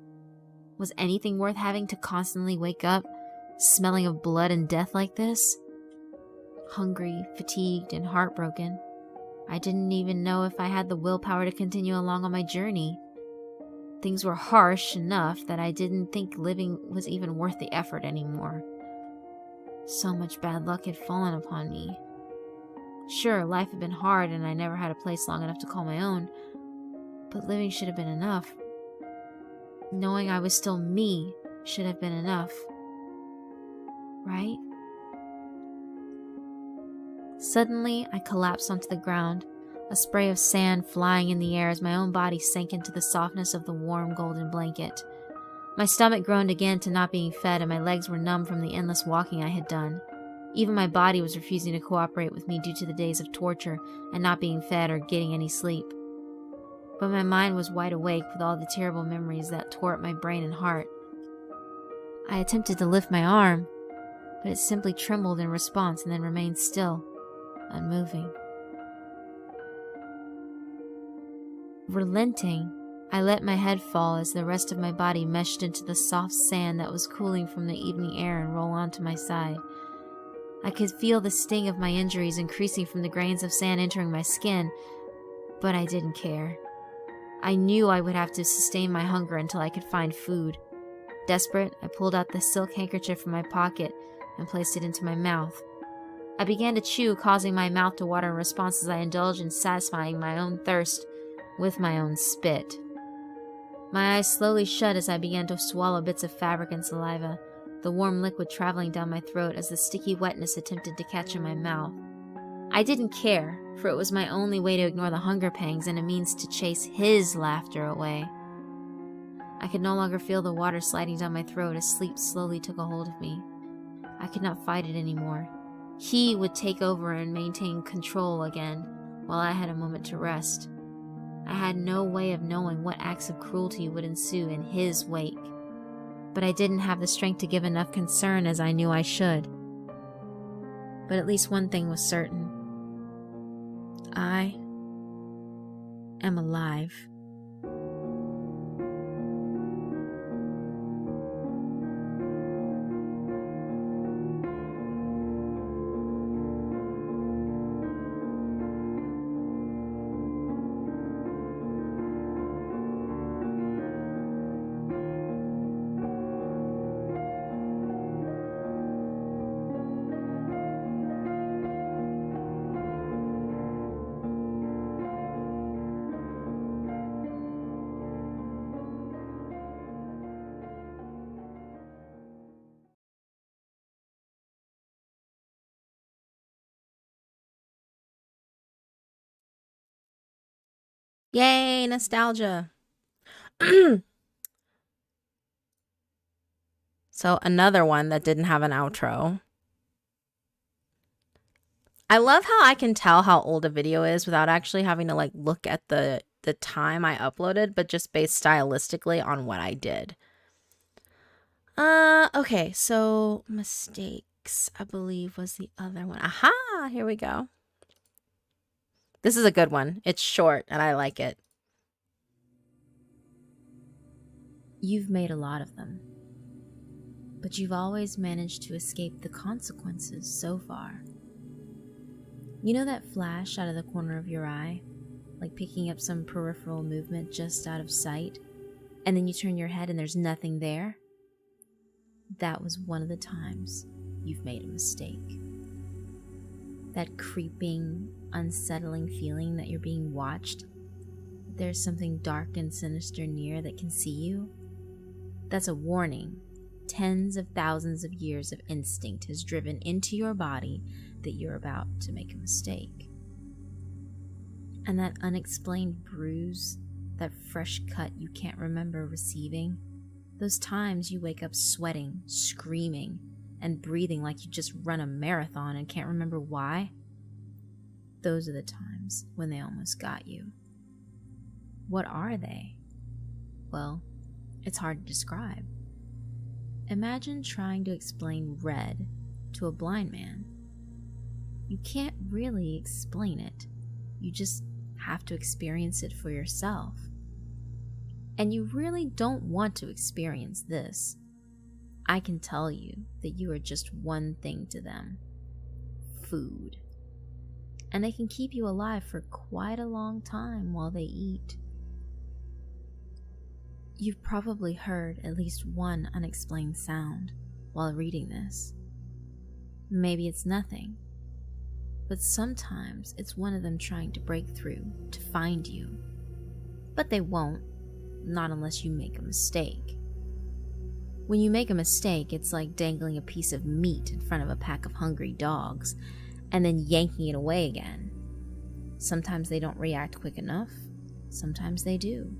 Was anything worth having to constantly wake up, smelling of blood and death like this? Hungry, fatigued, and heartbroken, I didn't even know if I had the willpower to continue along on my journey. Things were harsh enough that I didn't think living was even worth the effort anymore. So much bad luck had fallen upon me. Sure, life had been hard and I never had a place long enough to call my own, but living should have been enough. Knowing I was still me should have been enough. Right? Suddenly, I collapsed onto the ground, a spray of sand flying in the air as my own body sank into the softness of the warm golden blanket. My stomach groaned again to not being fed, and my legs were numb from the endless walking I had done. Even my body was refusing to cooperate with me due to the days of torture and not being fed or getting any sleep. But my mind was wide awake with all the terrible memories that tore at my brain and heart. I attempted to lift my arm, but it simply trembled in response and then remained still, unmoving. Relenting, I let my head fall as the rest of my body meshed into the soft sand that was cooling from the evening air and roll onto my side. I could feel the sting of my injuries increasing from the grains of sand entering my skin, but I didn't care. I knew I would have to sustain my hunger until I could find food. Desperate, I pulled out the silk handkerchief from my pocket and placed it into my mouth. I began to chew, causing my mouth to water in response as I indulged in satisfying my own thirst with my own spit. My eyes slowly shut as I began to swallow bits of fabric and saliva, the warm liquid traveling down my throat as the sticky wetness attempted to catch in my mouth. I didn't care, for it was my only way to ignore the hunger pangs and a means to chase his laughter away. I could no longer feel the water sliding down my throat as sleep slowly took a hold of me. I could not fight it anymore. He would take over and maintain control again, while I had a moment to rest. I had no way of knowing what acts of cruelty would ensue in his wake, but I didn't have the strength to give enough concern as I knew I should. But at least one thing was certain. I am alive. Yay, nostalgia. So another one that didn't have an outro. I love how I can tell how old a video is without actually having to look at the time I uploaded, but just based stylistically on what I did. Okay, so mistakes, I believe, was the other one. Aha, here we go. This is a good one. It's short, and I like it. You've made a lot of them, but you've always managed to escape the consequences so far. You know that flash out of the corner of your eye? Like picking up some peripheral movement just out of sight, and then you turn your head and there's nothing there? That was one of the times you've made a mistake. That creeping, unsettling feeling that you're being watched, that there's something dark and sinister near that can see you. That's a warning. Tens of thousands of years of instinct has driven into your body that you're about to make a mistake. And that unexplained bruise That fresh cut you can't remember receiving. Those times you wake up sweating, screaming, and breathing like you just run a marathon and can't remember why. Those are the times when they almost got you. What are they? Well, it's hard to describe. Imagine trying to explain red to a blind man. You can't really explain it. You just have to experience it for yourself. And you really don't want to experience this. I can tell you that you are just one thing to them: food. And they can keep you alive for quite a long time while they eat. You've probably heard at least one unexplained sound while reading this. Maybe it's nothing, but sometimes it's one of them trying to break through to find you. But they won't, not unless you make a mistake. When you make a mistake, it's like dangling a piece of meat in front of a pack of hungry dogs and then yanking it away again. Sometimes they don't react quick enough, sometimes they do.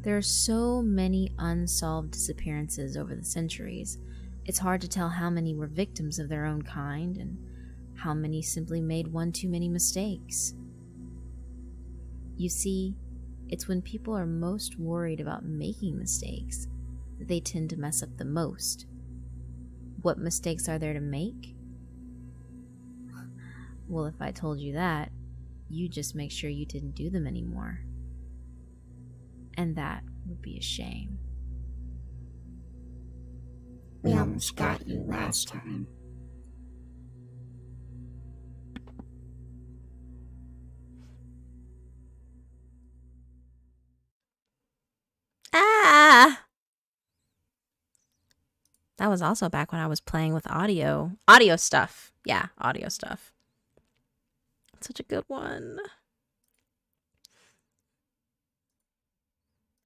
There are so many unsolved disappearances over the centuries, it's hard to tell how many were victims of their own kind and how many simply made one too many mistakes. You see, it's when people are most worried about making mistakes that they tend to mess up the most. What mistakes are there to make? Well, if I told you that, you just make sure you didn't do them anymore. And that would be a shame. We almost got you last time. Ah! That was also back when I was playing with audio stuff. Yeah, audio stuff. Such a good one.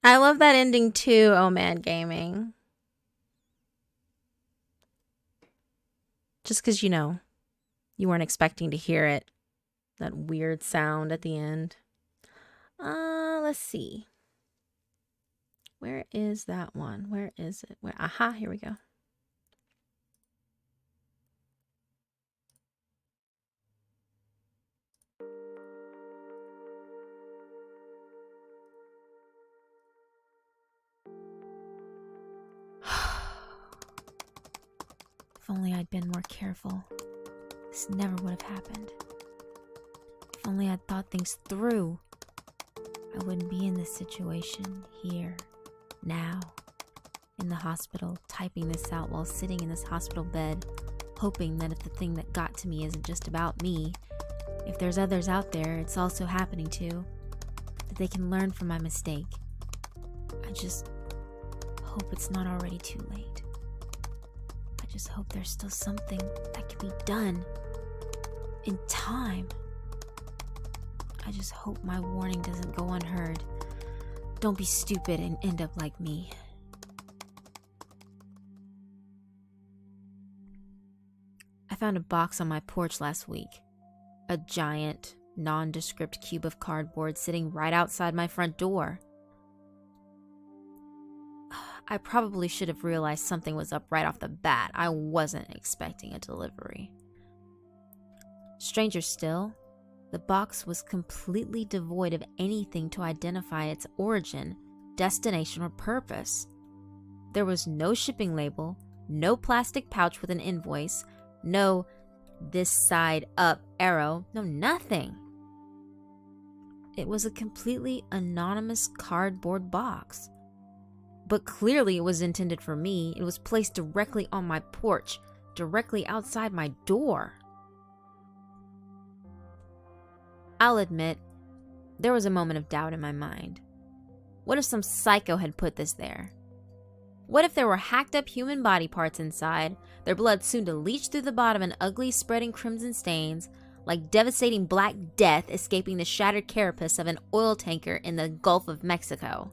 I love that ending too, Oh Man Gaming. Just because, you weren't expecting to hear it. That weird sound at the end. Let's see. Where is that one? Where is it? Aha, here we go. If only I'd been more careful, this never would have happened. If only I'd thought things through, I wouldn't be in this situation here, now, in the hospital, typing this out while sitting in this hospital bed, hoping that if the thing that got to me isn't just about me, if there's others out there it's also happening to, that they can learn from my mistake. I just hope it's not already too late. I just hope there's still something that can be done in time. I just hope my warning doesn't go unheard. Don't be stupid and end up like me. I found a box on my porch last week. A giant, nondescript cube of cardboard sitting right outside my front door. I probably should have realized something was up right off the bat. I wasn't expecting a delivery. Stranger still, the box was completely devoid of anything to identify its origin, destination, or purpose. There was no shipping label, no plastic pouch with an invoice, no "this side up" arrow, no nothing. It was a completely anonymous cardboard box. But clearly it was intended for me. It was placed directly on my porch, directly outside my door. I'll admit, there was a moment of doubt in my mind. What if some psycho had put this there? What if there were hacked up human body parts inside, their blood soon to leach through the bottom in ugly spreading crimson stains, like devastating black death escaping the shattered carapace of an oil tanker in the Gulf of Mexico?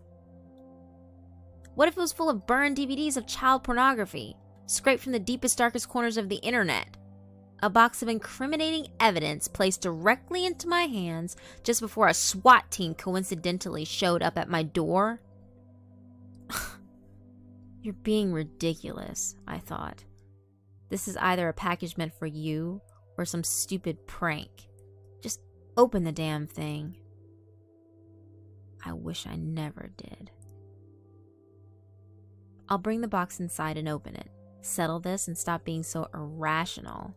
What if it was full of burned DVDs of child pornography, scraped from the deepest, darkest corners of the internet? A box of incriminating evidence placed directly into my hands just before a SWAT team coincidentally showed up at my door. You're being ridiculous, I thought. This is either a package meant for you or some stupid prank. Just open the damn thing. I wish I never did. I'll bring the box inside and open it. Settle this and stop being so irrational.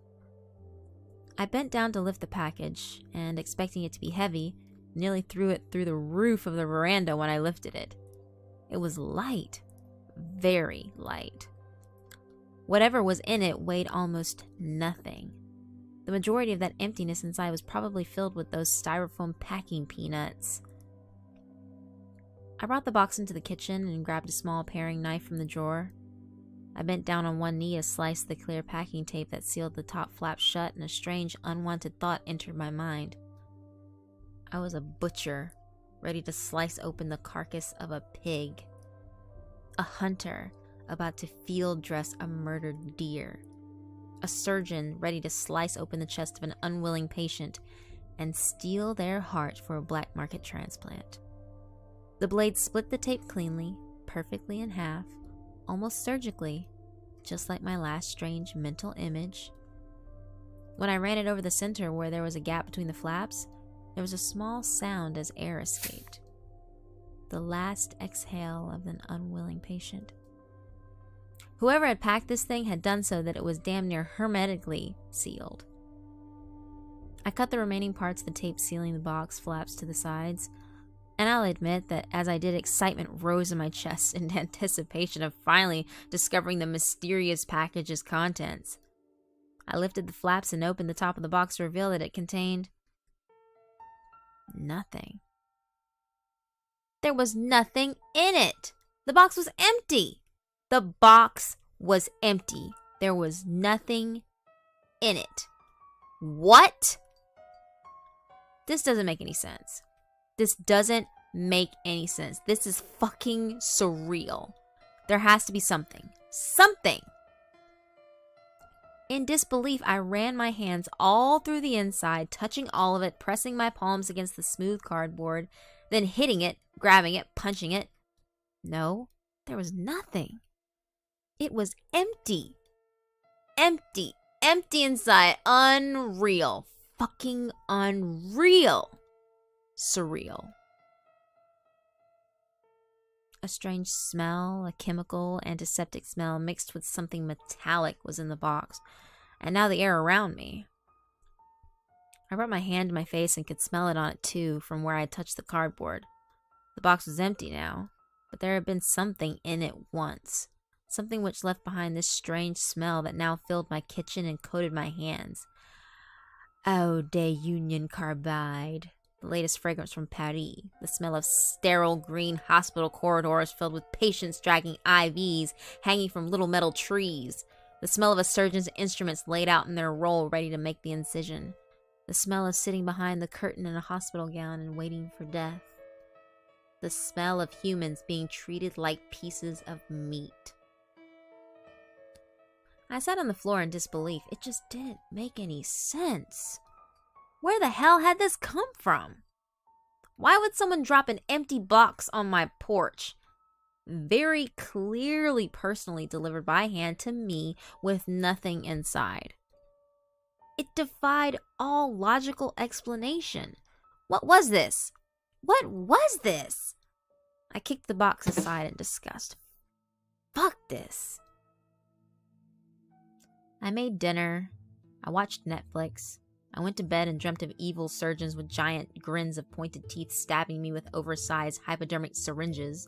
I bent down to lift the package, and expecting it to be heavy, nearly threw it through the roof of the veranda when I lifted it. It was light. Very light. Whatever was in it weighed almost nothing. The majority of that emptiness inside was probably filled with those styrofoam packing peanuts. I brought the box into the kitchen and grabbed a small paring knife from the drawer. I bent down on one knee to slice the clear packing tape that sealed the top flap shut, and a strange, unwanted thought entered my mind. I was a butcher, ready to slice open the carcass of a pig. A hunter, about to field dress a murdered deer. A surgeon, ready to slice open the chest of an unwilling patient and steal their heart for a black market transplant. The blade split the tape cleanly, perfectly in half, almost surgically, just like my last strange mental image. When I ran it over the center where there was a gap between the flaps, there was a small sound as air escaped. The last exhale of an unwilling patient. Whoever had packed this thing had done so that it was damn near hermetically sealed. I cut the remaining parts of the tape sealing the box flaps to the sides, and I'll admit that as I did, excitement rose in my chest in anticipation of finally discovering the mysterious package's contents. I lifted the flaps and opened the top of the box to reveal that it contained nothing. There was nothing in it. The box was empty. The box was empty. There was nothing in it. What? This doesn't make any sense. This doesn't make any sense. This is fucking surreal. There has to be something. Something! In disbelief, I ran my hands all through the inside, touching all of it, pressing my palms against the smooth cardboard, then hitting it, grabbing it, punching it. No, there was nothing. It was empty. Empty. Empty inside. Unreal. Fucking unreal. Surreal. A strange smell, a chemical, antiseptic smell mixed with something metallic was in the box, and now the air around me. I brought my hand to my face and could smell it on it too from where I had touched the cardboard. The box was empty now, but there had been something in it once. Something which left behind this strange smell that now filled my kitchen and coated my hands. Eau de Union Carbide. The latest fragrance from Paris. The smell of sterile green hospital corridors filled with patients dragging IVs hanging from little metal trees. The smell of a surgeon's instruments laid out in their roll ready to make the incision. The smell of sitting behind the curtain in a hospital gown and waiting for death. The smell of humans being treated like pieces of meat. I sat on the floor in disbelief. It just didn't make any sense. Where the hell had this come from? Why would someone drop an empty box on my porch? Very clearly personally delivered by hand to me with nothing inside. It defied all logical explanation. What was this? What was this? I kicked the box aside in disgust. Fuck this. I made dinner. I watched Netflix. I went to bed and dreamt of evil surgeons with giant grins of pointed teeth stabbing me with oversized hypodermic syringes.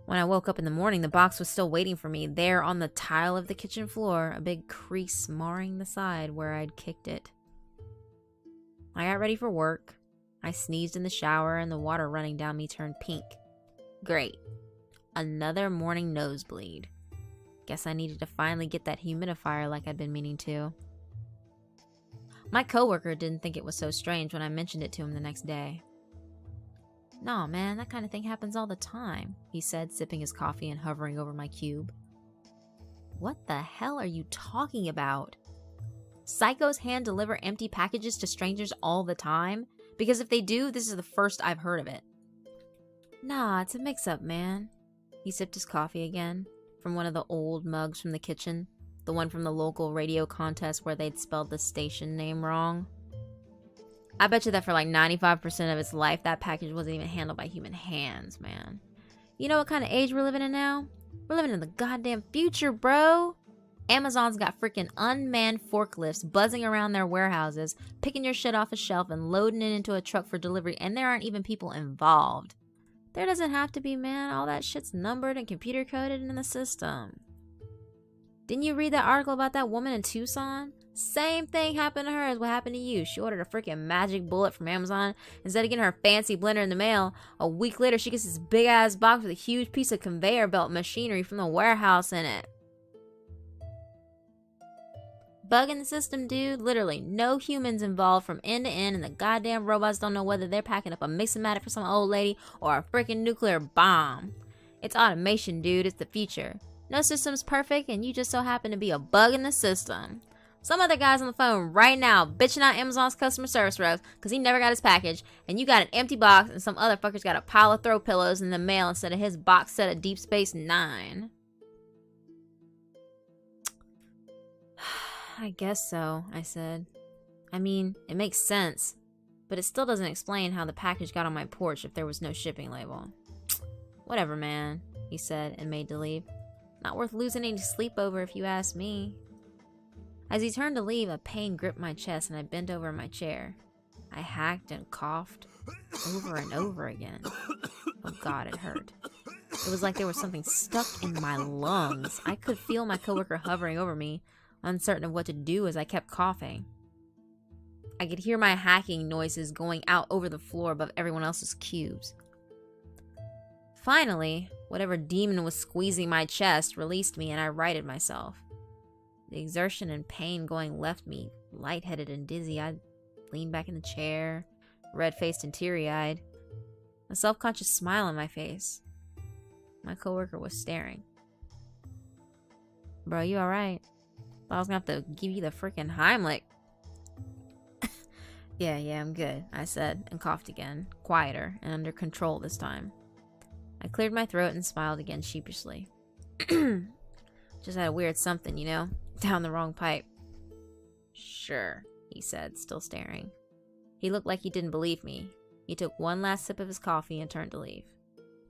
When I woke up in the morning, the box was still waiting for me, there on the tile of the kitchen floor, a big crease marring the side where I'd kicked it. I got ready for work. I sneezed in the shower and the water running down me turned pink. Great. Another morning nosebleed. Guess I needed to finally get that humidifier like I'd been meaning to. My coworker didn't think it was so strange when I mentioned it to him the next day. "Nah, man, that kind of thing happens all the time," he said, sipping his coffee and hovering over my cube. "What the hell are you talking about?" Psychos hand deliver empty packages to strangers all the time? Because if they do, this is the first I've heard of it. Nah, it's a mix-up, man. He sipped his coffee again, from one of the old mugs from the kitchen. The one from the local radio contest where they'd spelled the station name wrong. I bet you that for like 95% of its life, that package wasn't even handled by human hands, man. You know what kind of age we're living in now? We're living in the goddamn future, bro. Amazon's got freaking unmanned forklifts buzzing around their warehouses, picking your shit off a shelf and loading it into a truck for delivery, and there aren't even people involved. There doesn't have to be, man. All that shit's numbered and computer coded in the system. Didn't you read that article about that woman in Tucson? Same thing happened to her as what happened to you. She ordered a freaking magic bullet from Amazon. Instead of getting her fancy blender in the mail, a week later she gets this big ass box with a huge piece of conveyor belt machinery from the warehouse in it. Bug in the system, dude. Literally no humans involved from end to end, and the goddamn robots don't know whether they're packing up a Mix-O-Matic for some old lady or a freaking nuclear bomb. It's automation, dude. It's the future. No system's perfect, and you just so happen to be a bug in the system. Some other guy's on the phone right now bitching out Amazon's customer service reps because he never got his package, and you got an empty box, and some other fucker's got a pile of throw pillows in the mail instead of his box set of Deep Space Nine. I guess so, I said. I mean, it makes sense, but it still doesn't explain how the package got on my porch if there was no shipping label. Whatever, man, he said and made to leave. Not worth losing any sleep over if you ask me. As he turned to leave, a pain gripped my chest and I bent over in my chair. I hacked and coughed over and over again. Oh God, it hurt. It was like there was something stuck in my lungs. I could feel my coworker hovering over me, uncertain of what to do as I kept coughing. I could hear my hacking noises going out over the floor above everyone else's cubes. Finally, whatever demon was squeezing my chest released me and I righted myself. The exertion and pain going left me lightheaded and dizzy. I leaned back in the chair, red-faced and teary-eyed, a self-conscious smile on my face. My coworker was staring. Bro, you alright? Thought I was gonna have to give you the freaking Heimlich. Yeah, I'm good, I said, and coughed again, quieter and under control this time. I cleared my throat and smiled again sheepishly. Just had a weird something, you know? Down the wrong pipe. Sure, he said, still staring. He looked like he didn't believe me. He took one last sip of his coffee and turned to leave.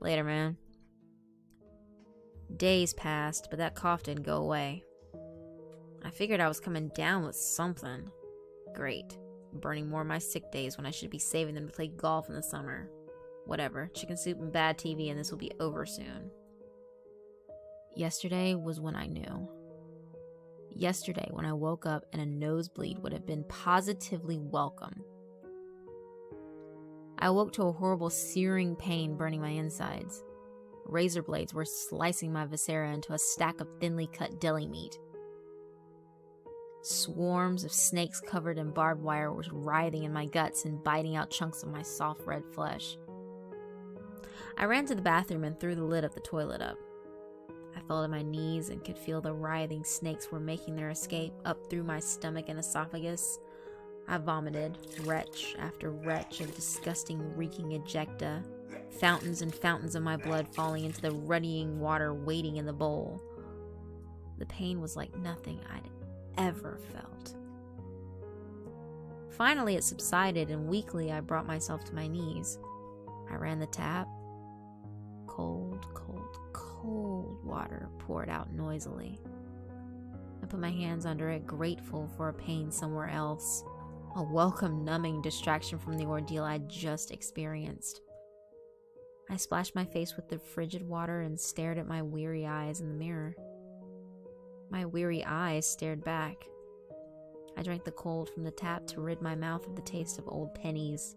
Later, man. Days passed, but that cough didn't go away. I figured I was coming down with something. Great. Burning more of my sick days when I should be saving them to play golf in the summer. Whatever. Chicken soup and bad TV and this will be over soon. Yesterday was when I knew. Yesterday when I woke up and a nosebleed would have been positively welcome. I woke to a horrible searing pain burning my insides. Razor blades were slicing my viscera into a stack of thinly cut deli meat. Swarms of snakes covered in barbed wire were writhing in my guts and biting out chunks of my soft red flesh. I ran to the bathroom and threw the lid of the toilet up. I fell to my knees and could feel the writhing snakes were making their escape up through my stomach and esophagus. I vomited, wretch after wretch of disgusting reeking ejecta, fountains and fountains of my blood falling into the ruddying water waiting in the bowl. The pain was like nothing I'd ever felt. Finally it subsided and weakly I brought myself to my knees. I ran the tap. Cold, cold, cold water poured out noisily. I put my hands under it, grateful for a pain somewhere else, a welcome numbing distraction from the ordeal I'd just experienced. I splashed my face with the frigid water and stared at my weary eyes in the mirror. My weary eyes stared back. I drank the cold from the tap to rid my mouth of the taste of old pennies.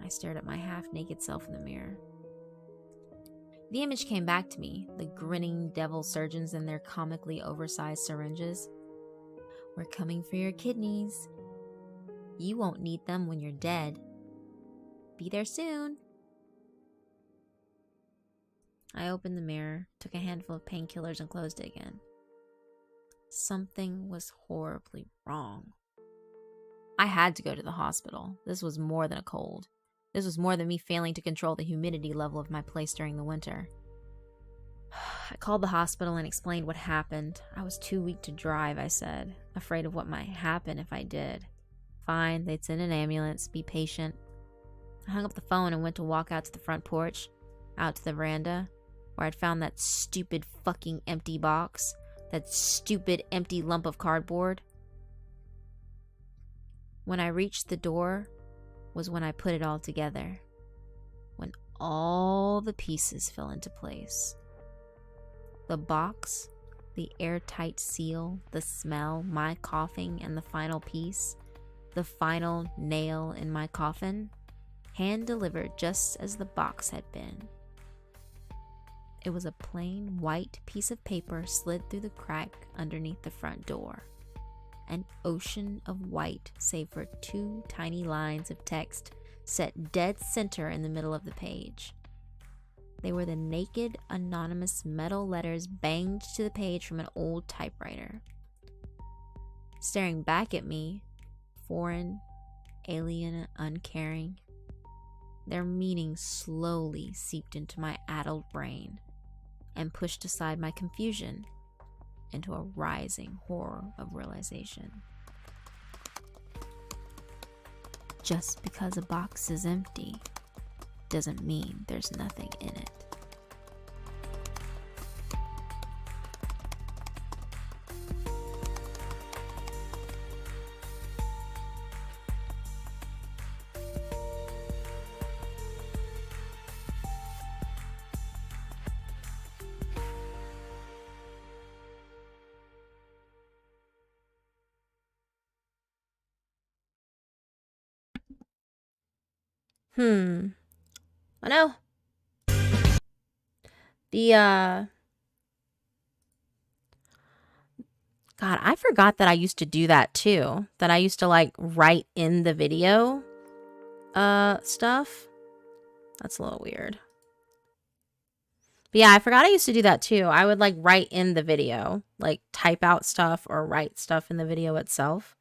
I stared at my half-naked self in the mirror. The image came back to me, the grinning devil surgeons and their comically oversized syringes. We're coming for your kidneys. You won't need them when you're dead. Be there soon. I opened the mirror, took a handful of painkillers and closed it again. Something was horribly wrong. I had to go to the hospital. This was more than a cold. This was more than me failing to control the humidity level of my place during the winter. I called the hospital and explained what happened. I was too weak to drive, I said, afraid of what might happen if I did. Fine, they'd send an ambulance, be patient. I hung up the phone and went to walk out to the front porch, out to the veranda, where I'd found that stupid fucking empty box, that stupid empty lump of cardboard. When I reached the door was when I put it all together, when all the pieces fell into place. The box, the airtight seal, the smell, my coughing, and the final piece, the final nail in my coffin, hand-delivered just as the box had been. It was a plain white piece of paper slid through the crack underneath the front door. An ocean of white save for 2 tiny lines of text set dead center in the middle of the page. They were the naked, anonymous metal letters banged to the page from an old typewriter. Staring back at me, foreign, alien, uncaring, their meaning slowly seeped into my addled brain and pushed aside my confusion into a rising horror of realization. Just because a box is empty doesn't mean there's nothing in it. I know. God, I forgot that I used to do that too. That I used to like write in the video stuff. That's a little weird. But yeah, I forgot I used to do that too. I would like write in the video, like type out stuff or write stuff in the video itself.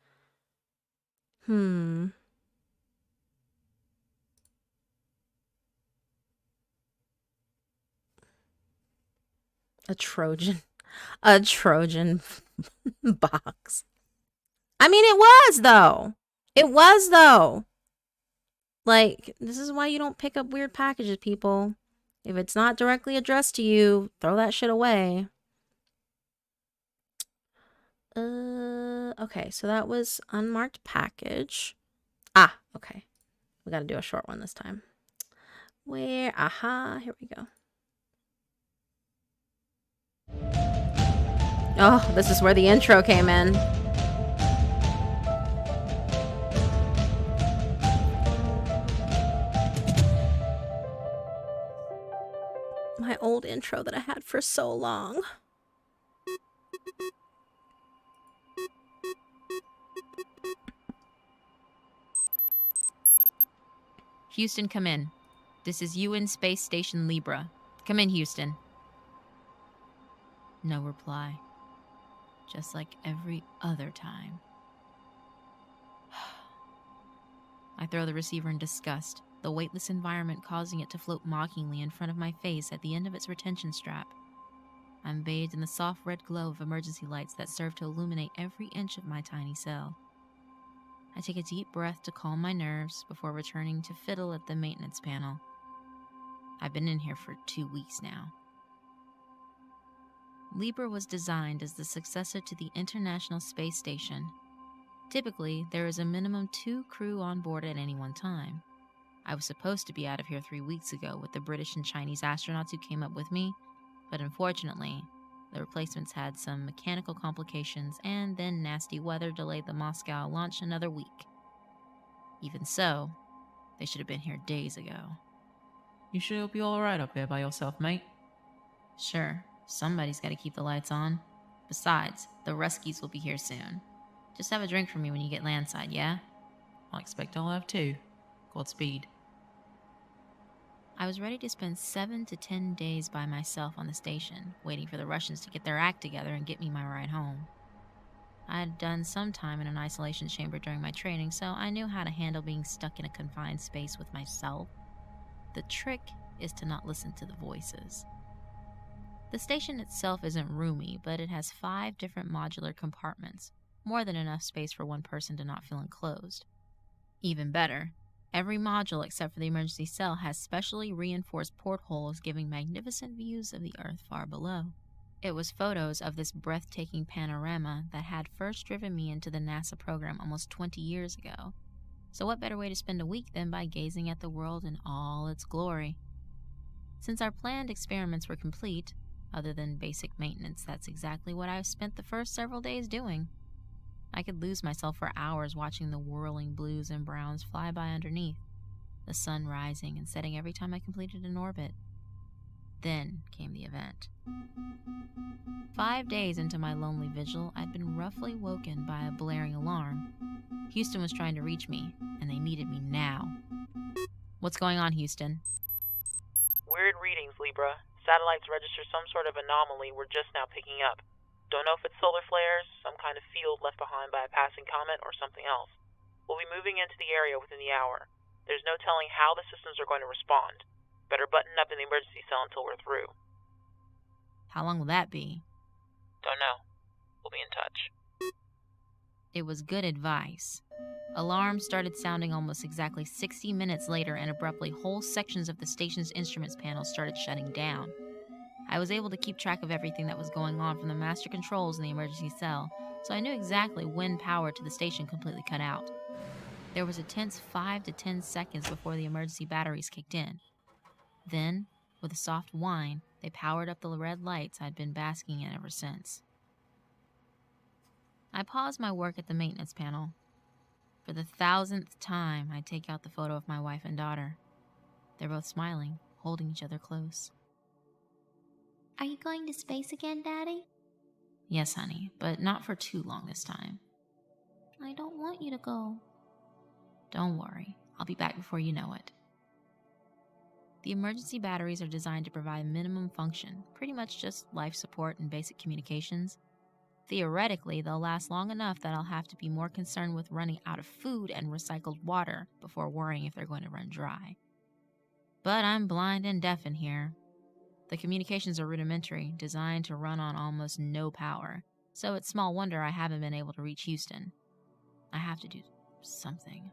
A Trojan box. I mean, it was though. It was though. Like, this is why you don't pick up weird packages, people. If it's not directly addressed to you, throw that shit away. Okay, so that was unmarked package. Ah, okay. We gotta do a short one this time. Here we go. Oh, this is where the intro came in. My old intro that I had for so long. Houston, come in. This is UN Space Station Libra. Come in, Houston. No reply. Just like every other time. I throw the receiver in disgust, the weightless environment causing it to float mockingly in front of my face at the end of its retention strap. I'm bathed in the soft red glow of emergency lights that serve to illuminate every inch of my tiny cell. I take a deep breath to calm my nerves before returning to fiddle at the maintenance panel. I've been in here for 2 weeks now. Libra was designed as the successor to the International Space Station. Typically, there is a minimum 2 crew on board at any one time. I was supposed to be out of here 3 weeks ago with the British and Chinese astronauts who came up with me, but unfortunately, the replacements had some mechanical complications and then nasty weather delayed the Moscow launch another week. Even so, they should have been here days ago. You sure you'll be alright up there by yourself, mate? Sure, somebody's gotta keep the lights on. Besides, the rescues will be here soon. Just have a drink for me when you get landside, yeah? I expect I'll have 2. Godspeed. I was ready to spend 7 to 10 days by myself on the station, waiting for the Russians to get their act together and get me my ride home. I'd done some time in an isolation chamber during my training, so I knew how to handle being stuck in a confined space with myself. The trick is to not listen to the voices. The station itself isn't roomy, but it has 5 different modular compartments, more than enough space for one person to not feel enclosed. Even better, every module except for the emergency cell has specially reinforced portholes giving magnificent views of the earth far below. It was photos of this breathtaking panorama that had first driven me into the NASA program almost 20 years ago. So what better way to spend a week than by gazing at the world in all its glory? Since our planned experiments were complete, other than basic maintenance, that's exactly what I've spent the first several days doing. I could lose myself for hours watching the whirling blues and browns fly by underneath, the sun rising and setting every time I completed an orbit. Then came the event. 5 days into my lonely vigil, I'd been roughly woken by a blaring alarm. Houston was trying to reach me, and they needed me now. What's going on, Houston? Weird readings, Libra. Satellites register some sort of anomaly we're just now picking up. Don't know if it's solar flares, some kind of field left behind by a passing comet, or something else. We'll be moving into the area within the hour. There's no telling how the systems are going to respond. Better button up in the emergency cell until we're through. How long will that be? Don't know. We'll be in touch. It was good advice. Alarms started sounding almost exactly 60 minutes later, and abruptly whole sections of the station's instruments panel started shutting down. I was able to keep track of everything that was going on from the master controls in the emergency cell, so I knew exactly when power to the station completely cut out. There was a tense 5 to 10 seconds before the emergency batteries kicked in. Then, with a soft whine, they powered up the red lights I'd been basking in ever since. I paused my work at the maintenance panel. For the 1000th time, I take out the photo of my wife and daughter. They're both smiling, holding each other close. Are you going to space again, Daddy? Yes, honey, but not for too long this time. I don't want you to go. Don't worry, I'll be back before you know it. The emergency batteries are designed to provide minimum function, pretty much just life support and basic communications. Theoretically, they'll last long enough that I'll have to be more concerned with running out of food and recycled water before worrying if they're going to run dry. But I'm blind and deaf in here. The communications are rudimentary, designed to run on almost no power, so it's small wonder I haven't been able to reach Houston. I have to do something.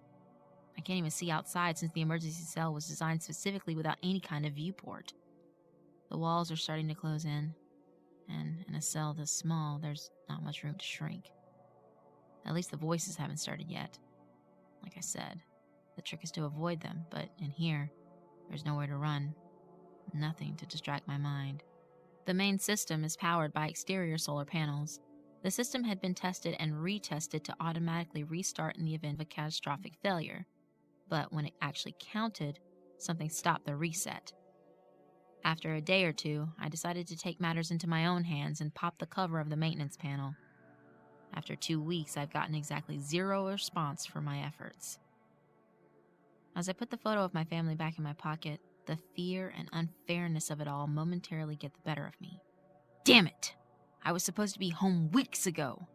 I can't even see outside since the emergency cell was designed specifically without any kind of viewport. The walls are starting to close in, and in a cell this small, there's not much room to shrink. At least the voices haven't started yet. Like I said, the trick is to avoid them, but in here, there's nowhere to run. Nothing to distract my mind. The main system is powered by exterior solar panels. The system had been tested and retested to automatically restart in the event of a catastrophic failure. But when it actually counted, something stopped the reset. After a day or two, I decided to take matters into my own hands and pop the cover of the maintenance panel. After 2 weeks, I've gotten exactly 0 response for my efforts. As I put the photo of my family back in my pocket, the fear and unfairness of it all momentarily get the better of me. Damn it! I was supposed to be home weeks ago!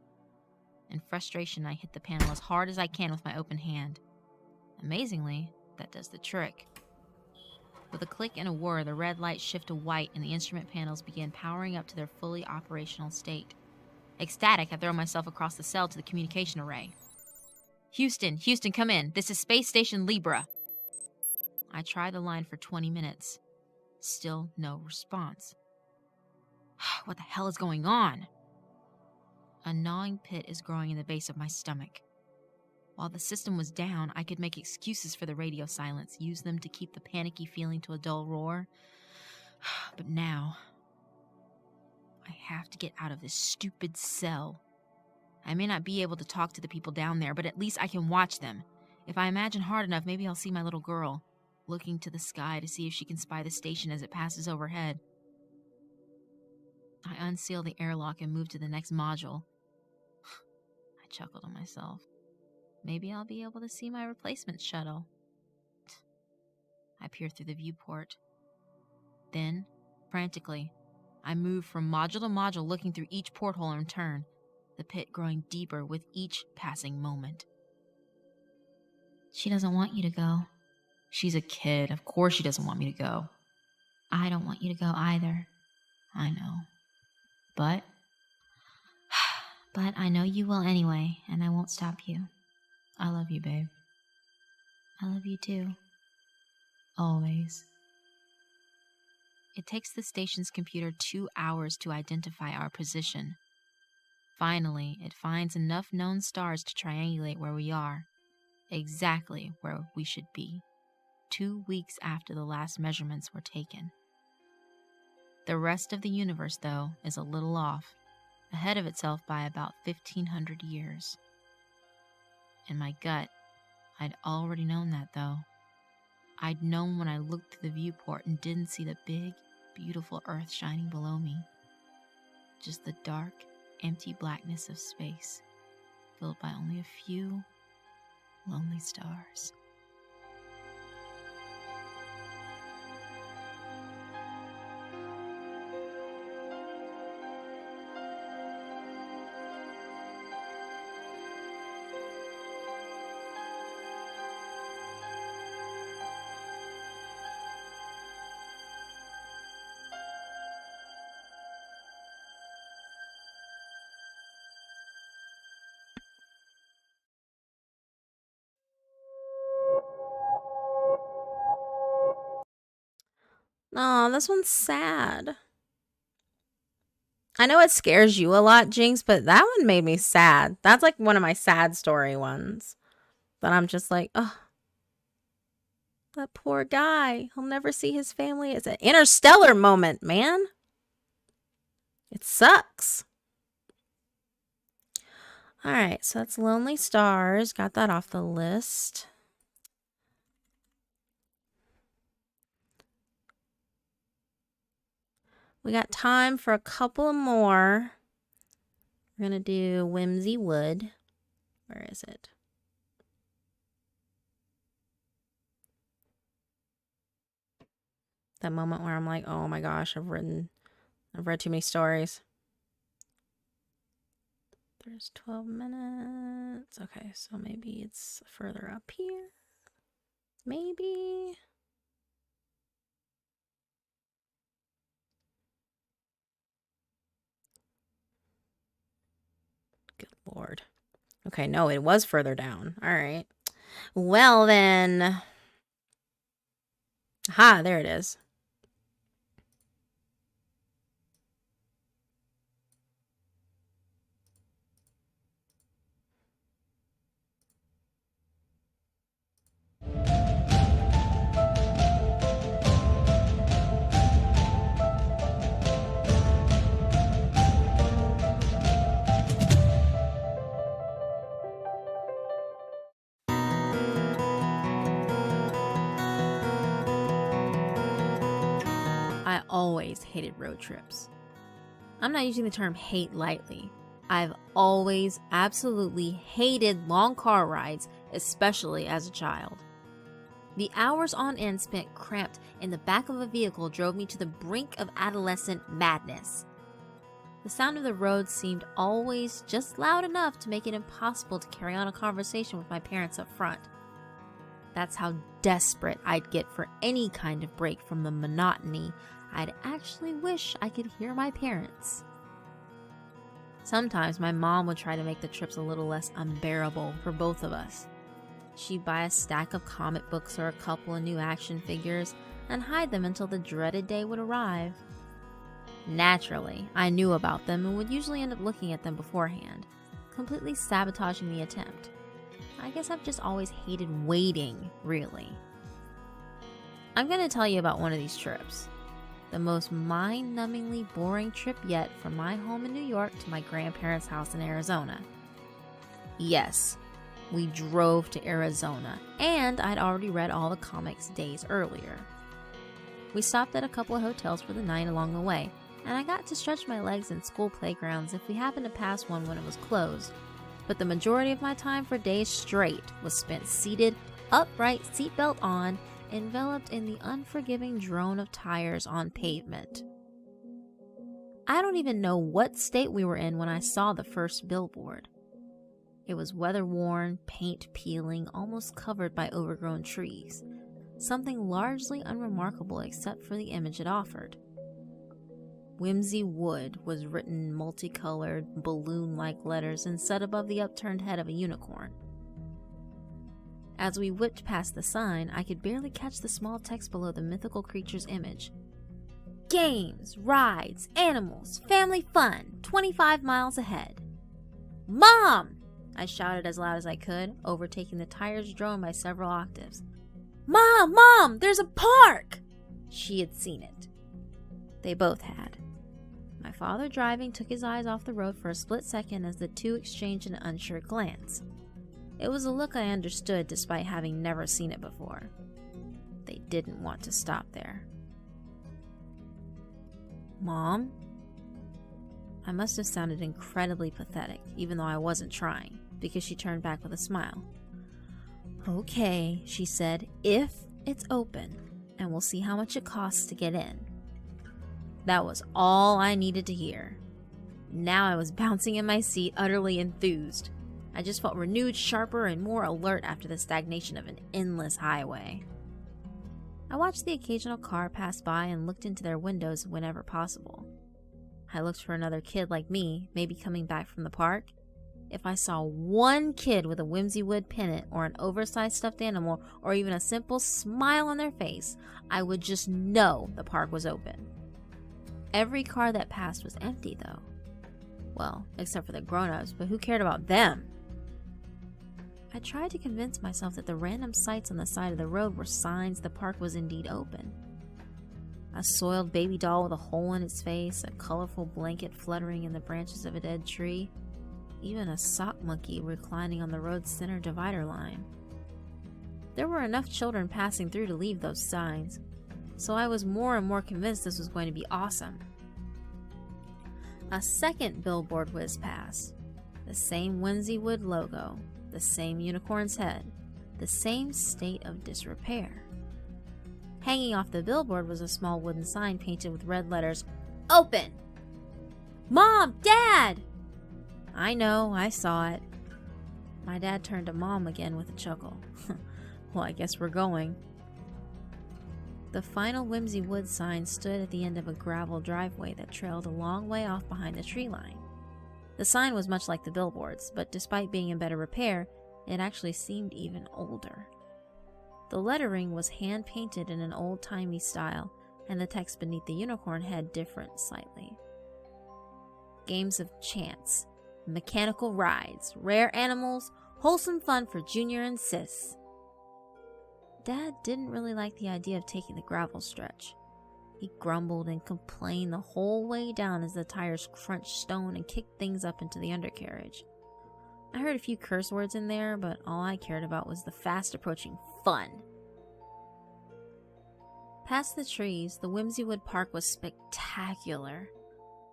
In frustration, I hit the panel as hard as I can with my open hand. Amazingly, that does the trick. With a click and a whir, the red lights shift to white and the instrument panels begin powering up to their fully operational state. Ecstatic, I throw myself across the cell to the communication array. Houston, come in. This is Space Station Libra. I try the line for 20 minutes. Still no response. What the hell is going on? A gnawing pit is growing in the base of my stomach. While the system was down, I could make excuses for the radio silence, use them to keep the panicky feeling to a dull roar. But now, I have to get out of this stupid cell. I may not be able to talk to the people down there, but at least I can watch them. If I imagine hard enough, maybe I'll see my little girl, looking to the sky to see if she can spy the station as it passes overhead. I unseal the airlock and move to the next module. I chuckled to myself. Maybe I'll be able to see my replacement shuttle. I peer through the viewport. Then, frantically, I move from module to module, looking through each porthole in turn. the pit growing deeper with each passing moment. She doesn't want you to go. She's a kid. Of course she doesn't want me to go. I don't want you to go either. I know. But I know you will anyway, and I won't stop you. I love you, babe. I love you too. Always. It takes the station's computer 2 hours to identify our position. Finally, it finds enough known stars to triangulate where we are. Exactly where we should be. 2 weeks after the last measurements were taken. The rest of the universe, though, is a little off, ahead of itself by about 1,500 years. In my gut, I'd already known that, though. I'd known when I looked through the viewport and didn't see the big, beautiful Earth shining below me. Just the dark, empty blackness of space, filled by only a few lonely stars. No, this one's sad. I know it scares you a lot, Jinx, but that one made me sad. That's like one of my sad story ones. That I'm just like, oh, that poor guy. He'll never see his family. It's an interstellar moment, man. It sucks. All right, so that's Lonely Stars. Got that off the list. We got time for a couple more. We're going to do Whimsy Wood. Where is it? That moment where I'm like, oh my gosh, I've read too many stories. There's 12 minutes. Okay, so maybe it's further up here. Maybe. Good Lord. Okay, no, it was further down. All right. Well, then. Aha, there it is. I always hated road trips. I'm not using the term hate lightly. I've always absolutely hated long car rides, especially as a child. The hours on end spent cramped in the back of a vehicle drove me to the brink of adolescent madness. The sound of the road seemed always just loud enough to make it impossible to carry on a conversation with my parents up front. That's how desperate I'd get for any kind of break from the monotony. I'd actually wish I could hear my parents. Sometimes my mom would try to make the trips a little less unbearable for both of us. She'd buy a stack of comic books or a couple of new action figures and hide them until the dreaded day would arrive. Naturally, I knew about them and would usually end up looking at them beforehand, completely sabotaging the attempt. I guess I've just always hated waiting, really. I'm going to tell you about one of these trips. The most mind-numbingly boring trip yet from my home in New York to my grandparents' house in Arizona. Yes, we drove to Arizona, and I'd already read all the comics days earlier. We stopped at a couple of hotels for the night along the way, and I got to stretch my legs in school playgrounds if we happened to pass one when it was closed. But the majority of my time for days straight was spent seated, upright, seatbelt on, enveloped in the unforgiving drone of tires on pavement. I don't even know what state we were in when I saw the first billboard. It was weather-worn, paint peeling, almost covered by overgrown trees. Something largely unremarkable except for the image it offered. Whimsy Wood was written in multicolored, balloon-like letters and set above the upturned head of a unicorn. As we whipped past the sign, I could barely catch the small text below the mythical creature's image. Games, rides, animals, family fun, 25 miles ahead. Mom! I shouted as loud as I could, overtaking the tire's drone by several octaves. Mom, there's a park! She had seen it. They both had. My father driving took his eyes off the road for a split second as the two exchanged an unsure glance. It was a look I understood despite having never seen it before. They didn't want to stop there. Mom? I must have sounded incredibly pathetic, even though I wasn't trying, because she turned back with a smile. Okay, she said, if it's open, and we'll see how much it costs to get in. That was all I needed to hear. Now I was bouncing in my seat, utterly enthused. I just felt renewed, sharper, and more alert after the stagnation of an endless highway. I watched the occasional car pass by and looked into their windows whenever possible. I looked for another kid like me, maybe coming back from the park. If I saw one kid with a Whimsy Wood pennant or an oversized stuffed animal or even a simple smile on their face, I would just know the park was open. Every car that passed was empty, though. Well, except for the grown-ups, but who cared about them? I tried to convince myself that the random sights on the side of the road were signs the park was indeed open. A soiled baby doll with a hole in its face, a colorful blanket fluttering in the branches of a dead tree, even a sock monkey reclining on the road's center divider line. There were enough children passing through to leave those signs, so I was more and more convinced this was going to be awesome. A second billboard whizzed past. The same Whimsy Wood logo, the same unicorn's head, the same state of disrepair. Hanging off the billboard was a small wooden sign painted with red letters, "Open!" Mom! Dad! I know, I saw it. My dad turned to Mom again with a chuckle. Well, I guess we're going. The final Whimsy Wood sign stood at the end of a gravel driveway that trailed a long way off behind the tree line. The sign was much like the billboards, but despite being in better repair, it actually seemed even older. The lettering was hand-painted in an old-timey style, and the text beneath the unicorn head differed slightly. Games of chance, mechanical rides, rare animals, wholesome fun for Junior and Sis. Dad didn't really like the idea of taking the gravel stretch. He grumbled and complained the whole way down as the tires crunched stone and kicked things up into the undercarriage. I heard a few curse words in there, but all I cared about was the fast-approaching fun. Past the trees, the Whimsy Wood Park was spectacular.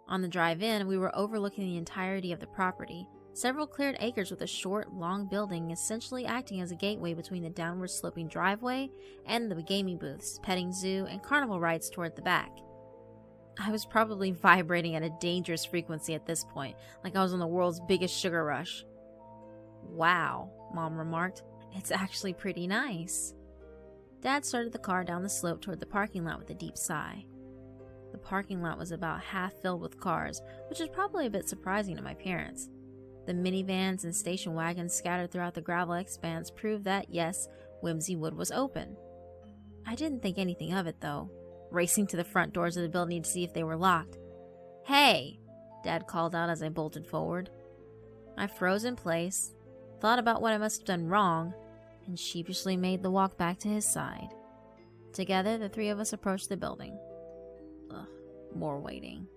On the drive in, we were overlooking the entirety of the property, several cleared acres with a short, long building essentially acting as a gateway between the downward-sloping driveway and the gaming booths, petting zoo, and carnival rides toward the back. I was probably vibrating at a dangerous frequency at this point, like I was on the world's biggest sugar rush. Wow, Mom remarked. It's actually pretty nice. Dad started the car down the slope toward the parking lot with a deep sigh. The parking lot was about half filled with cars, which is probably a bit surprising to my parents. The minivans and station wagons scattered throughout the gravel expanse proved that, yes, Whimsy Wood was open. I didn't think anything of it, though, racing to the front doors of the building to see if they were locked. "Hey!" Dad called out as I bolted forward. I froze in place, thought about what I must have done wrong, and sheepishly made the walk back to his side. Together, the three of us approached the building. More waiting.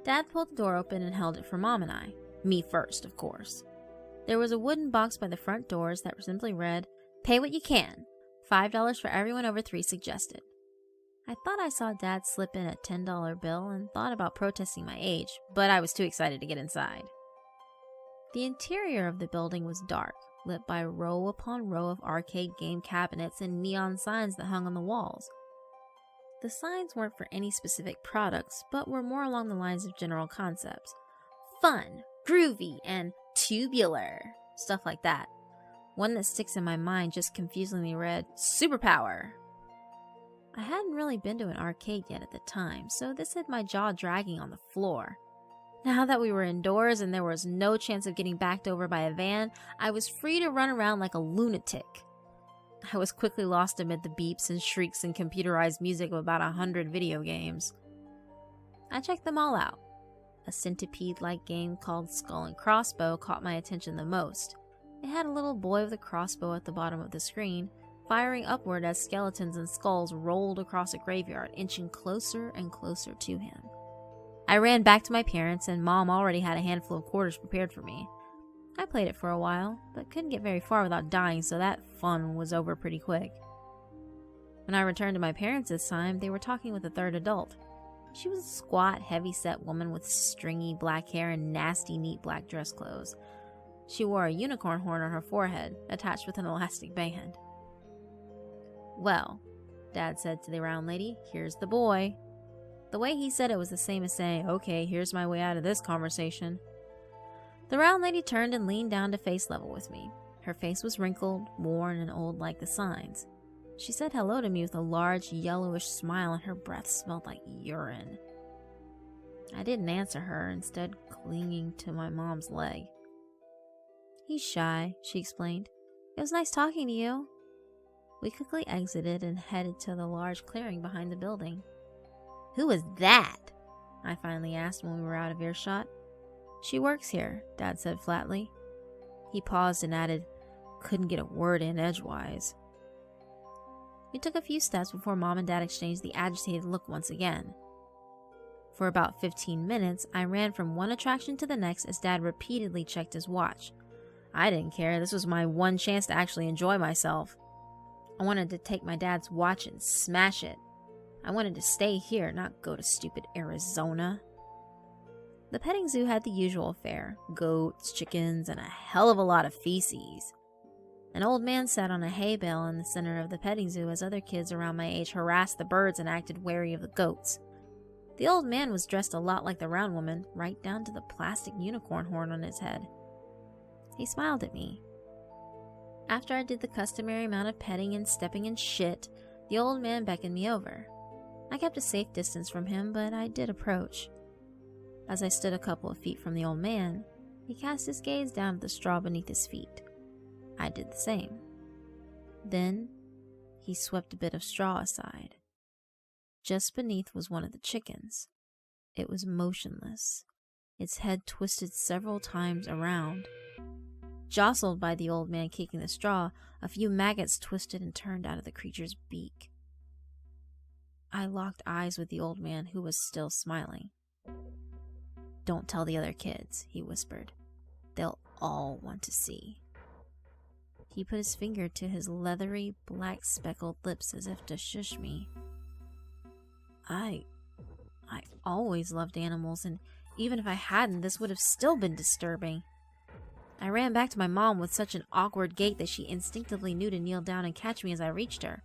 Dad pulled the door open and held it for Mom and I. Me first, of course. There was a wooden box by the front doors that simply read, "Pay what you can. $5 for everyone over 3 suggested." I thought I saw Dad slip in a $10 bill and thought about protesting my age, but I was too excited to get inside. The interior of the building was dark, lit by row upon row of arcade game cabinets and neon signs that hung on the walls. The signs weren't for any specific products, but were more along the lines of general concepts. Fun, groovy, and tubular. Stuff like that. One that sticks in my mind just confusingly read, Superpower. I hadn't really been to an arcade yet at the time, so this had my jaw dragging on the floor. Now that we were indoors and there was no chance of getting backed over by a van, I was free to run around like a lunatic. I was quickly lost amid the beeps and shrieks and computerized music of about 100 video games. I checked them all out. A centipede-like game called Skull and Crossbow caught my attention the most. It had a little boy with a crossbow at the bottom of the screen, firing upward as skeletons and skulls rolled across a graveyard, inching closer and closer to him. I ran back to my parents, and Mom already had a handful of quarters prepared for me. I played it for a while, but couldn't get very far without dying, so that fun was over pretty quick. When I returned to my parents this time, they were talking with a third adult. She was a squat, heavy-set woman with stringy black hair and nasty, neat black dress clothes. She wore a unicorn horn on her forehead, attached with an elastic band. "Well," Dad said to the round lady, "here's the boy." The way he said it was the same as saying, "Okay, here's my way out of this conversation." The round lady turned and leaned down to face level with me. Her face was wrinkled, worn, and old like the signs. She said hello to me with a large, yellowish smile, and her breath smelled like urine. I didn't answer her, instead clinging to my mom's leg. "He's shy," she explained. "It was nice talking to you." We quickly exited and headed to the large clearing behind the building. "Who was that?" I finally asked when we were out of earshot. "She works here," Dad said flatly. He paused and added, "Couldn't get a word in edgewise." We took a few steps before Mom and Dad exchanged the agitated look once again. For about 15 minutes, I ran from one attraction to the next as Dad repeatedly checked his watch. I didn't care. This was my one chance to actually enjoy myself. I wanted to take my dad's watch and smash it. I wanted to stay here, not go to stupid Arizona. The petting zoo had the usual fare: goats, chickens, and a hell of a lot of feces. An old man sat on a hay bale in the center of the petting zoo as other kids around my age harassed the birds and acted wary of the goats. The old man was dressed a lot like the round woman, right down to the plastic unicorn horn on his head. He smiled at me. After I did the customary amount of petting and stepping in shit, the old man beckoned me over. I kept a safe distance from him, but I did approach. As I stood a couple of feet from the old man, he cast his gaze down at the straw beneath his feet. I did the same. Then, he swept a bit of straw aside. Just beneath was one of the chickens. It was motionless, its head twisted several times around. Jostled by the old man kicking the straw, a few maggots twisted and turned out of the creature's beak. I locked eyes with the old man, who was still smiling. "Don't tell the other kids," he whispered. "They'll all want to see." He put his finger to his leathery, black speckled lips as if to shush me. I always loved animals, and even if I hadn't, this would have still been disturbing. I ran back to my mom with such an awkward gait that she instinctively knew to kneel down and catch me as I reached her.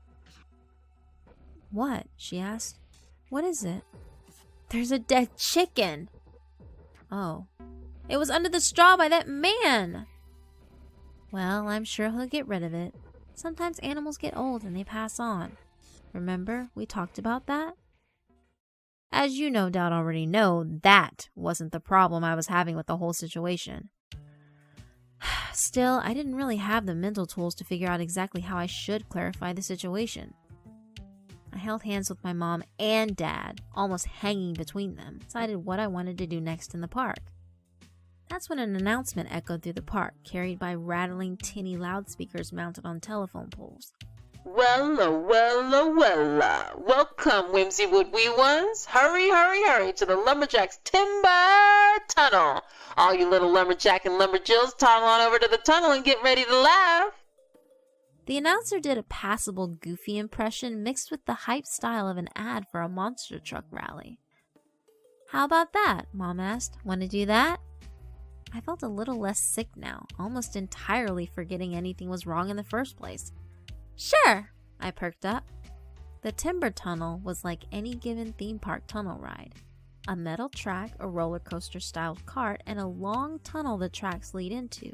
"What?" she asked. "What is it?" "There's a dead chicken." "Oh. It was under the straw by that man." "Well, I'm sure he'll get rid of it. Sometimes animals get old and they pass on. Remember, we talked about that?" As you no doubt already know, that wasn't the problem I was having with the whole situation. Still, I didn't really have the mental tools to figure out exactly how I should clarify the situation. I held hands with my mom and dad, almost hanging between them, decided what I wanted to do next in the park. That's when an announcement echoed through the park, carried by rattling tinny loudspeakers mounted on telephone poles. Wella, welcome, Whimsy would we ones. Hurry to the Lumberjacks Timber Tunnel. All you little lumberjack and lumberjills, toddle on over to the tunnel and get ready to laugh. The announcer did a passable goofy impression mixed with the hype style of an ad for a monster truck rally. "How about that?" Mom asked. "Want to do that?" I felt a little less sick now, almost entirely forgetting anything was wrong in the first place. "Sure," I perked up. The timber tunnel was like any given theme park tunnel ride. A metal track, a roller coaster styled cart, and a long tunnel the tracks lead into.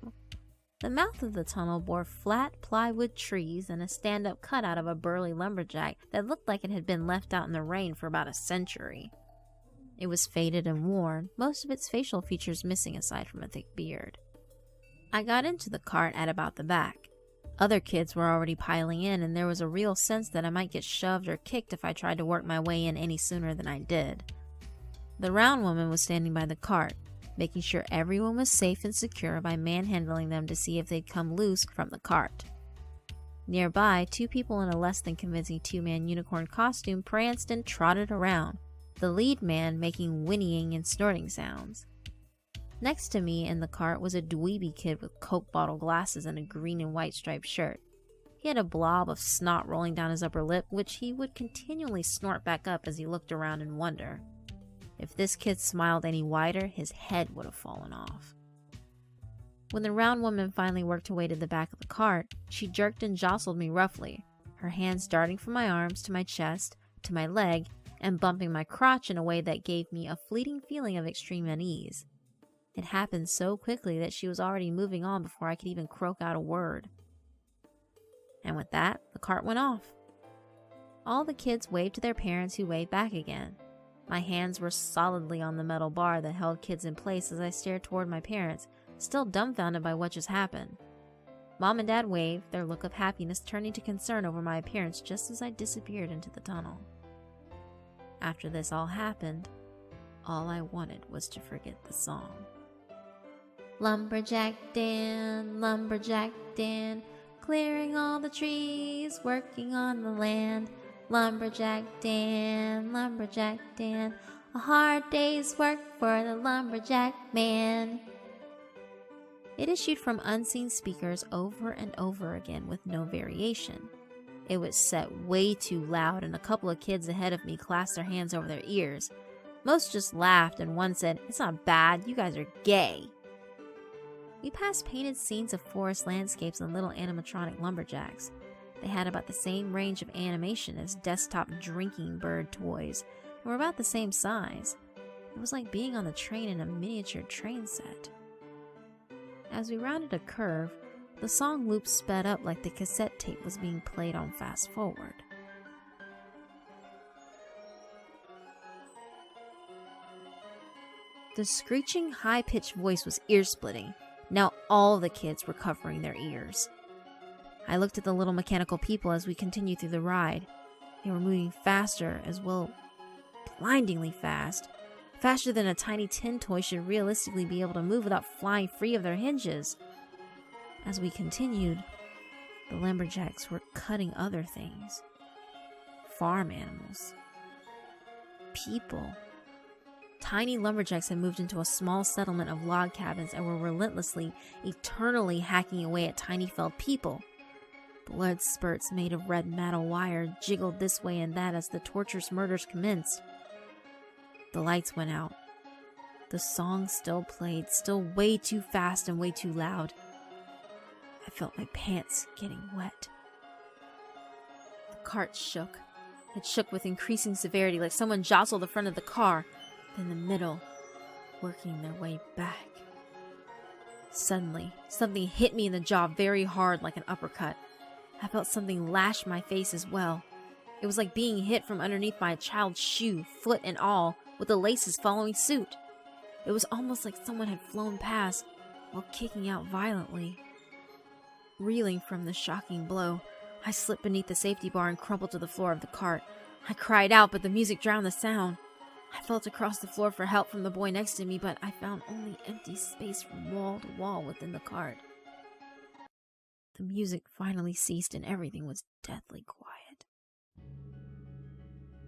The mouth of the tunnel bore flat plywood trees and a stand-up cutout of a burly lumberjack that looked like it had been left out in the rain for about a century. It was faded and worn, most of its facial features missing aside from a thick beard. I got into the cart at about the back. Other kids were already piling in, and there was a real sense that I might get shoved or kicked if I tried to work my way in any sooner than I did. The round woman was standing by the cart, making sure everyone was safe and secure by manhandling them to see if they'd come loose from the cart. Nearby, 2 people in a less than convincing 2-man unicorn costume pranced and trotted around, the lead man making whinnying and snorting sounds. Next to me in the cart was a dweeby kid with Coke bottle glasses and a green and white striped shirt. He had a blob of snot rolling down his upper lip, which he would continually snort back up as he looked around in wonder. If this kid smiled any wider, his head would have fallen off. When the round woman finally worked her way to the back of the cart, she jerked and jostled me roughly, her hands darting from my arms to my chest, to my leg, and bumping my crotch in a way that gave me a fleeting feeling of extreme unease. It happened so quickly that she was already moving on before I could even croak out a word. And with that, the cart went off. All the kids waved to their parents, who waved back again. My hands were solidly on the metal bar that held kids in place as I stared toward my parents, still dumbfounded by what just happened. Mom and Dad waved, their look of happiness turning to concern over my appearance just as I disappeared into the tunnel. After this all happened, all I wanted was to forget the song. Lumberjack Dan, clearing all the trees, working on the land. Lumberjack Dan, a hard day's work for the lumberjack man. It issued from unseen speakers over and over again with no variation. It was set way too loud, and a couple of kids ahead of me clasped their hands over their ears. Most just laughed, and one said, "It's not bad, you guys are gay." We passed painted scenes of forest landscapes and little animatronic lumberjacks. They had about the same range of animation as desktop drinking bird toys, and were about the same size. It was like being on the train in a miniature train set. As we rounded a curve, the song loop sped up like the cassette tape was being played on fast forward. The screeching, high-pitched voice was ear-splitting. Now all the kids were covering their ears. I looked at the little mechanical people as we continued through the ride. They were moving faster, as well, blindingly fast. Faster than a tiny tin toy should realistically be able to move without flying free of their hinges. As we continued, the lumberjacks were cutting other things. Farm animals. People. Tiny lumberjacks had moved into a small settlement of log cabins and were relentlessly, eternally hacking away at tiny felled people. Blood spurts made of red metal wire jiggled this way and that as the torturous murders commenced. The lights went out. The song still played, still way too fast and way too loud. I felt my pants getting wet. The cart shook. It shook with increasing severity, like someone jostled the front of the car, then the middle, working their way back. Suddenly, something hit me in the jaw very hard like an uppercut. I felt something lash my face as well. It was like being hit from underneath by a child's shoe, foot and all, with the laces following suit. It was almost like someone had flown past while kicking out violently. Reeling from the shocking blow, I slipped beneath the safety bar and crumpled to the floor of the cart. I cried out, but the music drowned the sound. I felt across the floor for help from the boy next to me, but I found only empty space from wall to wall within the cart. The music finally ceased and everything was deathly quiet.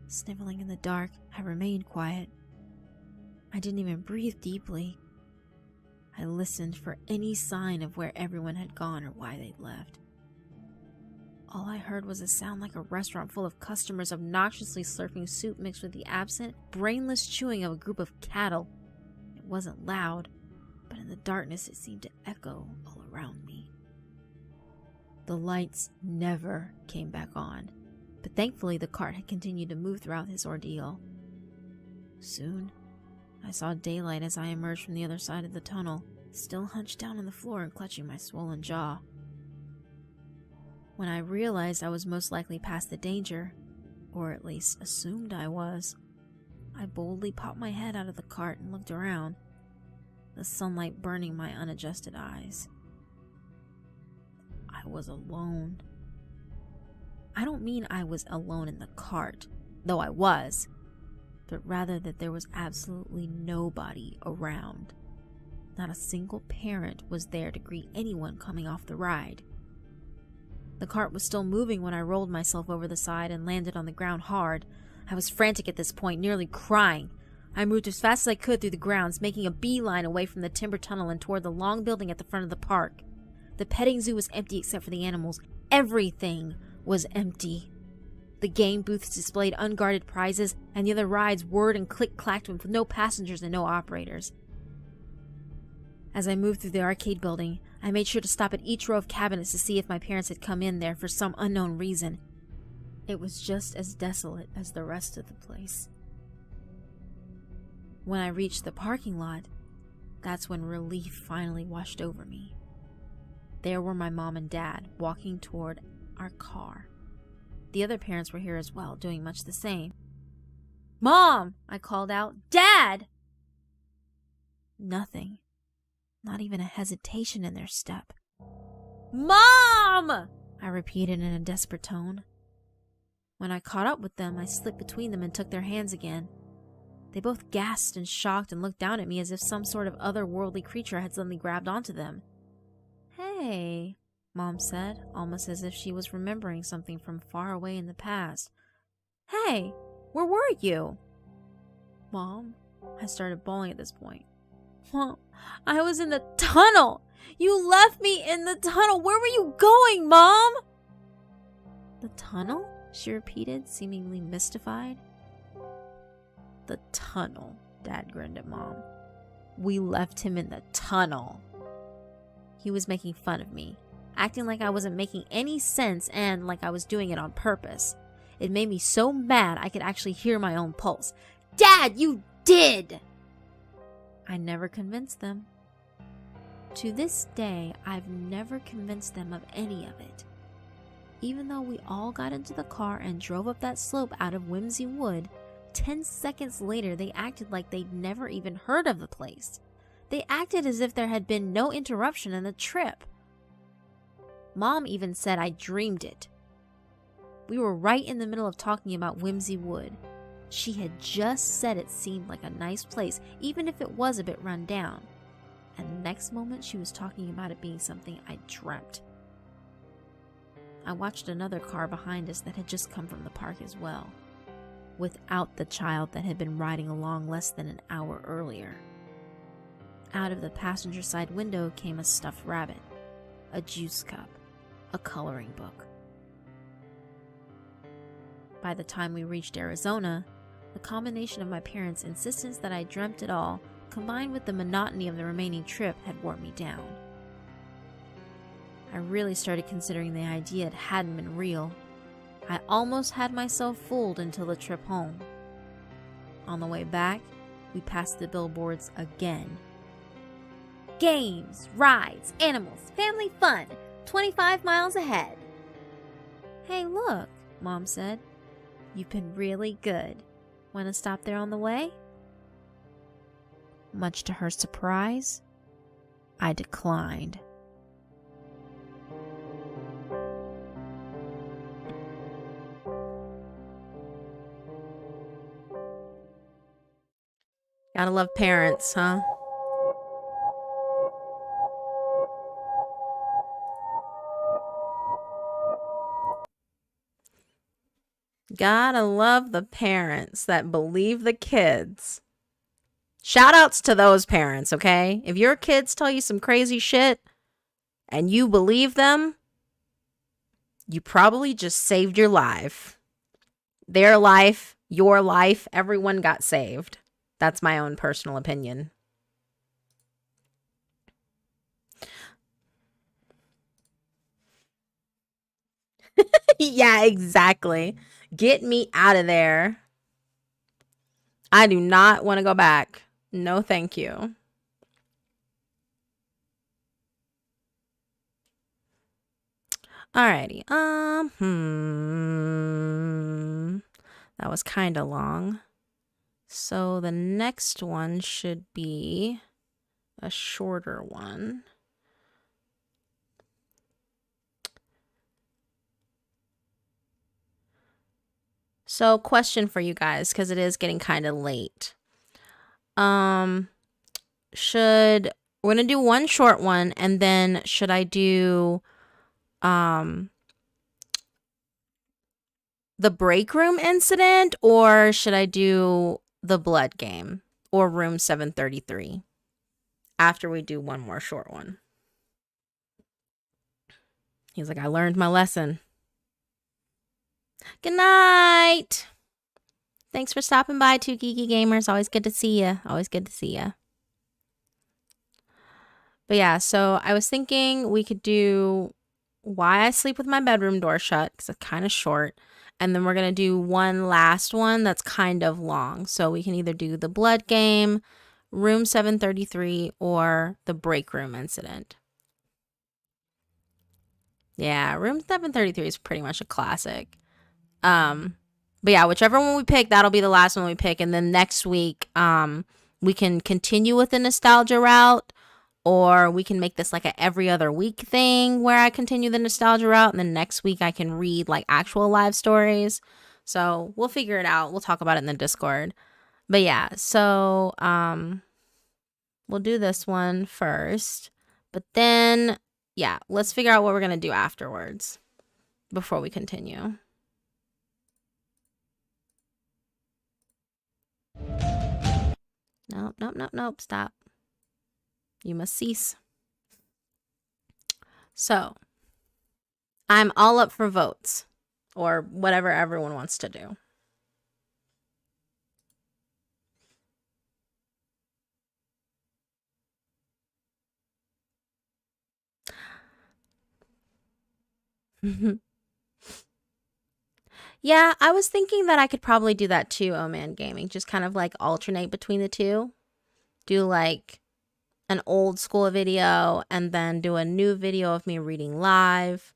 Sniveling in the dark, I remained quiet. I didn't even breathe deeply. I listened for any sign of where everyone had gone or why they'd left. All I heard was a sound like a restaurant full of customers obnoxiously slurping soup mixed with the absent, brainless chewing of a group of cattle. It wasn't loud, but in the darkness it seemed to echo all around me. The lights never came back on. But thankfully, the cart had continued to move throughout his ordeal. Soon, I saw daylight as I emerged from the other side of the tunnel, still hunched down on the floor and clutching my swollen jaw. When I realized I was most likely past the danger, or at least assumed I was, I boldly popped my head out of the cart and looked around, the sunlight burning my unadjusted eyes. I was alone. I don't mean I was alone in the cart, though I was, but rather that there was absolutely nobody around. Not a single parent was there to greet anyone coming off the ride. The cart was still moving when I rolled myself over the side and landed on the ground hard. I was frantic at this point, nearly crying. I moved as fast as I could through the grounds, making a beeline away from the timber tunnel and toward the long building at the front of the park. The petting zoo was empty except for the animals. Everything was empty. The game booths displayed unguarded prizes, and the other rides whirred and click-clacked with no passengers and no operators. As I moved through the arcade building, I made sure to stop at each row of cabinets to see if my parents had come in there for some unknown reason. It was just as desolate as the rest of the place. When I reached the parking lot, that's when relief finally washed over me. There were my mom and dad walking toward our car. The other parents were here as well, doing much the same. "Mom!" I called out. "Dad!" Nothing. Not even a hesitation in their step. "Mom!" I repeated in a desperate tone. When I caught up with them, I slipped between them and took their hands again. They both gasped and shocked and looked down at me as if some sort of otherworldly creature had suddenly grabbed onto them. "Hey," Mom said, almost as if she was remembering something from far away in the past. "Hey, where were you?" "Mom," I started bawling at this point. "Mom, I was in the tunnel! You left me in the tunnel! Where were you going, Mom?" "The tunnel?" she repeated, seemingly mystified. "The tunnel," Dad grinned at Mom. "We left him in the tunnel." He was making fun of me, acting like I wasn't making any sense and like I was doing it on purpose. It made me so mad I could actually hear my own pulse. "Dad, you did!" I never convinced them. To this day, I've never convinced them of any of it. Even though we all got into the car and drove up that slope out of Whimsy Wood, 10 seconds later they acted like they'd never even heard of the place. They acted as if there had been no interruption in the trip. Mom even said I dreamed it. We were right in the middle of talking about Whimsy Wood. She had just said it seemed like a nice place, even if it was a bit run down. And the next moment she was talking about it being something I dreamt. I watched another car behind us that had just come from the park as well, without the child that had been riding along less than an hour earlier. Out of the passenger side window came a stuffed rabbit, a juice cup, a coloring book. By the time we reached Arizona, the combination of my parents' insistence that I dreamt it all, combined with the monotony of the remaining trip, had worn me down. I really started considering the idea it hadn't been real. I almost had myself fooled until the trip home. On the way back, we passed the billboards again. "Games, rides, animals, family fun, 25 miles ahead." "Hey, look," Mom said. "You've been really good. Want to stop there on the way?" Much to her surprise, I declined. Gotta love parents, huh? Gotta love the parents that believe the kids. Shout outs to those parents, okay? If your kids tell you some crazy shit and you believe them, you probably just saved your life. Their life, your life, everyone got saved. That's my own personal opinion. Yeah, exactly. Get me out of there. I do not want to go back. No, thank you. Alrighty. That was kind of long. So the next one should be a shorter one. So question for you guys, because it is getting kind of late. We're gonna do one short one, and then should I do the break room incident, or should I do the blood game or room 733 after we do one more short one? He's like, I learned my lesson. Good night. Thanks for stopping by, Two Geeky Gamers. Always good to see you. Always good to see you. But yeah, so I was thinking we could do Why I Sleep with My Bedroom Door Shut, because it's kind of short. And then we're going to do one last one that's kind of long. So we can either do the blood game, room 733, or the break room incident. Yeah, room 733 is pretty much a classic. But yeah, whichever one we pick, that'll be the last one we pick. And then next week, we can continue with the nostalgia route, or we can make this like a every other week thing where I continue the nostalgia route. And then next week I can read like actual live stories. So we'll figure it out. We'll talk about it in the Discord. But yeah, so we'll do this one first. But then, yeah, let's figure out what we're going to do afterwards before we continue. Nope. Stop. You must cease. So, I'm all up for votes, or whatever everyone wants to do. Yeah, I was thinking that I could probably do that too, Oh Man Gaming. Just kind of like alternate between the two. Do like an old school video and then do a new video of me reading live.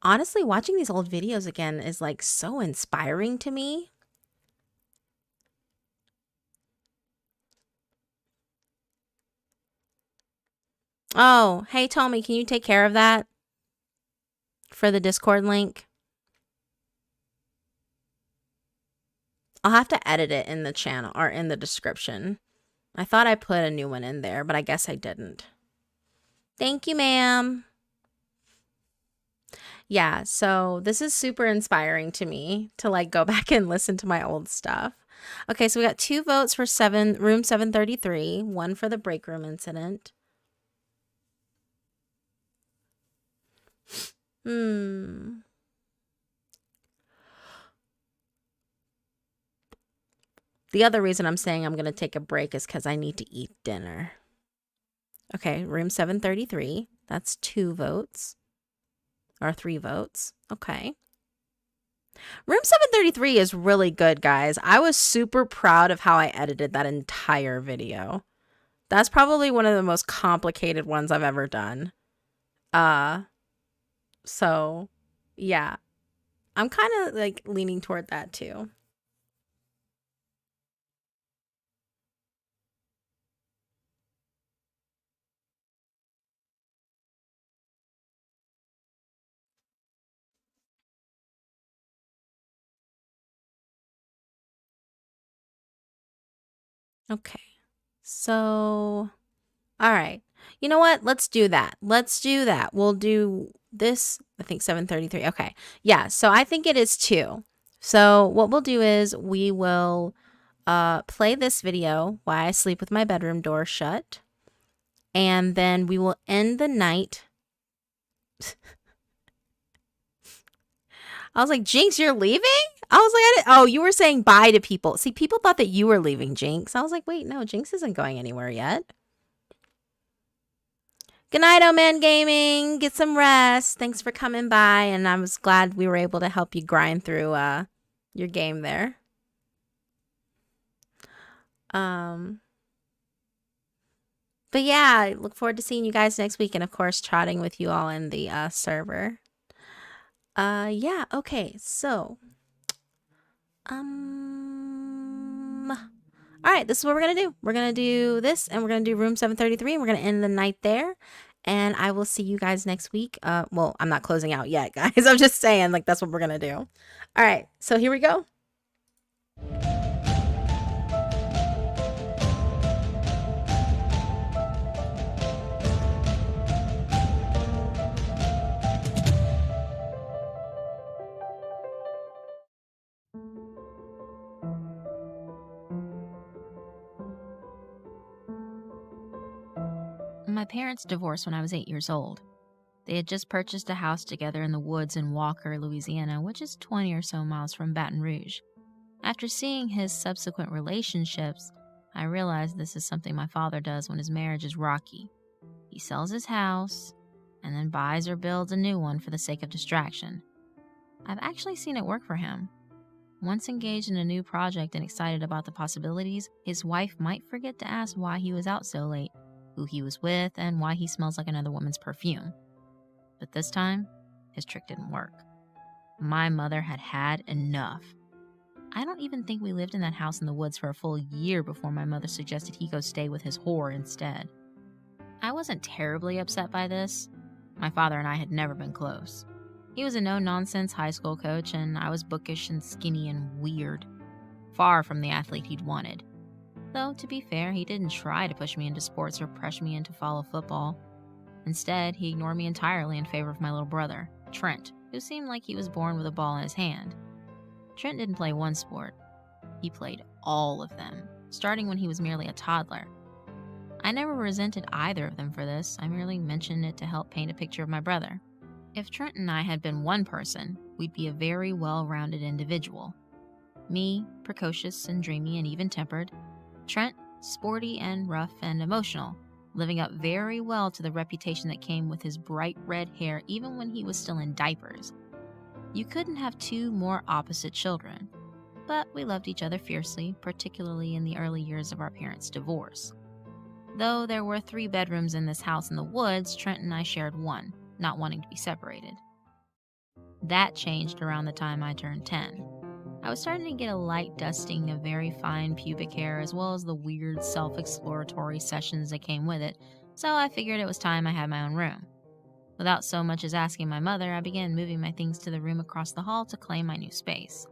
Honestly, watching these old videos again is like so inspiring to me. Oh, hey Tommy, can you take care of that for the Discord link? I'll have to edit it in the channel or in the description. I thought I put a new one in there, but I guess I didn't. Thank you, ma'am. Yeah, so this is super inspiring to me to like go back and listen to my old stuff. Okay, so we got 2 votes for room 733, 1 for the break room incident. The other reason I'm saying I'm going to take a break is because I need to eat dinner. Okay, room 733. That's 2 votes. Or 3 votes. Okay. Room 733 is really good, guys. I was super proud of how I edited that entire video. That's probably one of the most complicated ones I've ever done. So, yeah. I'm kind of like leaning toward that too. Okay. So, all right. You know what? Let's do that. Let's do that. We'll do this, I think 733. Okay. Yeah, so I think it is 2. So what we'll do is we will play this video, Why I Sleep with My Bedroom Door Shut. And then we will end the night. I was like, Jinx, you're leaving? I was like, oh, you were saying bye to people. See, people thought that you were leaving, Jinx. I was like, wait, no, Jinx isn't going anywhere yet. Good night, Oman Gaming. Get some rest. Thanks for coming by, and I was glad we were able to help you grind through your game there. But yeah, I look forward to seeing you guys next week, and of course, chatting with you all in the server. Yeah, okay, so all right, this is what we're gonna do. We're gonna do this, and we're gonna do room 733, and we're gonna end the night there. And I will see you guys next week. Well, I'm not closing out yet, guys. I'm just saying, like, that's what we're gonna do. All right, so here we go. My parents divorced when I was 8 years old. They had just purchased a house together in the woods in Walker, Louisiana, which is 20 or so miles from Baton Rouge. After seeing his subsequent relationships, I realized this is something my father does when his marriage is rocky. He sells his house and then buys or builds a new one for the sake of distraction. I've actually seen it work for him. Once engaged in a new project and excited about the possibilities, his wife might forget to ask why he was out so late, who he was with, and why he smells like another woman's perfume. But this time, his trick didn't work. My mother had had enough. I don't even think we lived in that house in the woods for a full year before my mother suggested he go stay with his whore instead. I wasn't terribly upset by this. My father and I had never been close. He was a no-nonsense high school coach, and I was bookish and skinny and weird. Far from the athlete he'd wanted. Though, to be fair, he didn't try to push me into sports or pressure me in to follow football. Instead, he ignored me entirely in favor of my little brother, Trent, who seemed like he was born with a ball in his hand. Trent didn't play one sport. He played all of them, starting when he was merely a toddler. I never resented either of them for this. I merely mentioned it to help paint a picture of my brother. If Trent and I had been one person, we'd be a very well-rounded individual. Me, precocious and dreamy and even-tempered. Trent, sporty and rough and emotional, living up very well to the reputation that came with his bright red hair even when he was still in diapers. You couldn't have two more opposite children, but we loved each other fiercely, particularly in the early years of our parents' divorce. Though there were 3 bedrooms in this house in the woods, Trent and I shared one, not wanting to be separated. That changed around the time I turned 10. I was starting to get a light dusting of very fine pubic hair as well as the weird self-exploratory sessions that came with it, so I figured it was time I had my own room. Without so much as asking my mother, I began moving my things to the room across the hall to claim my new space.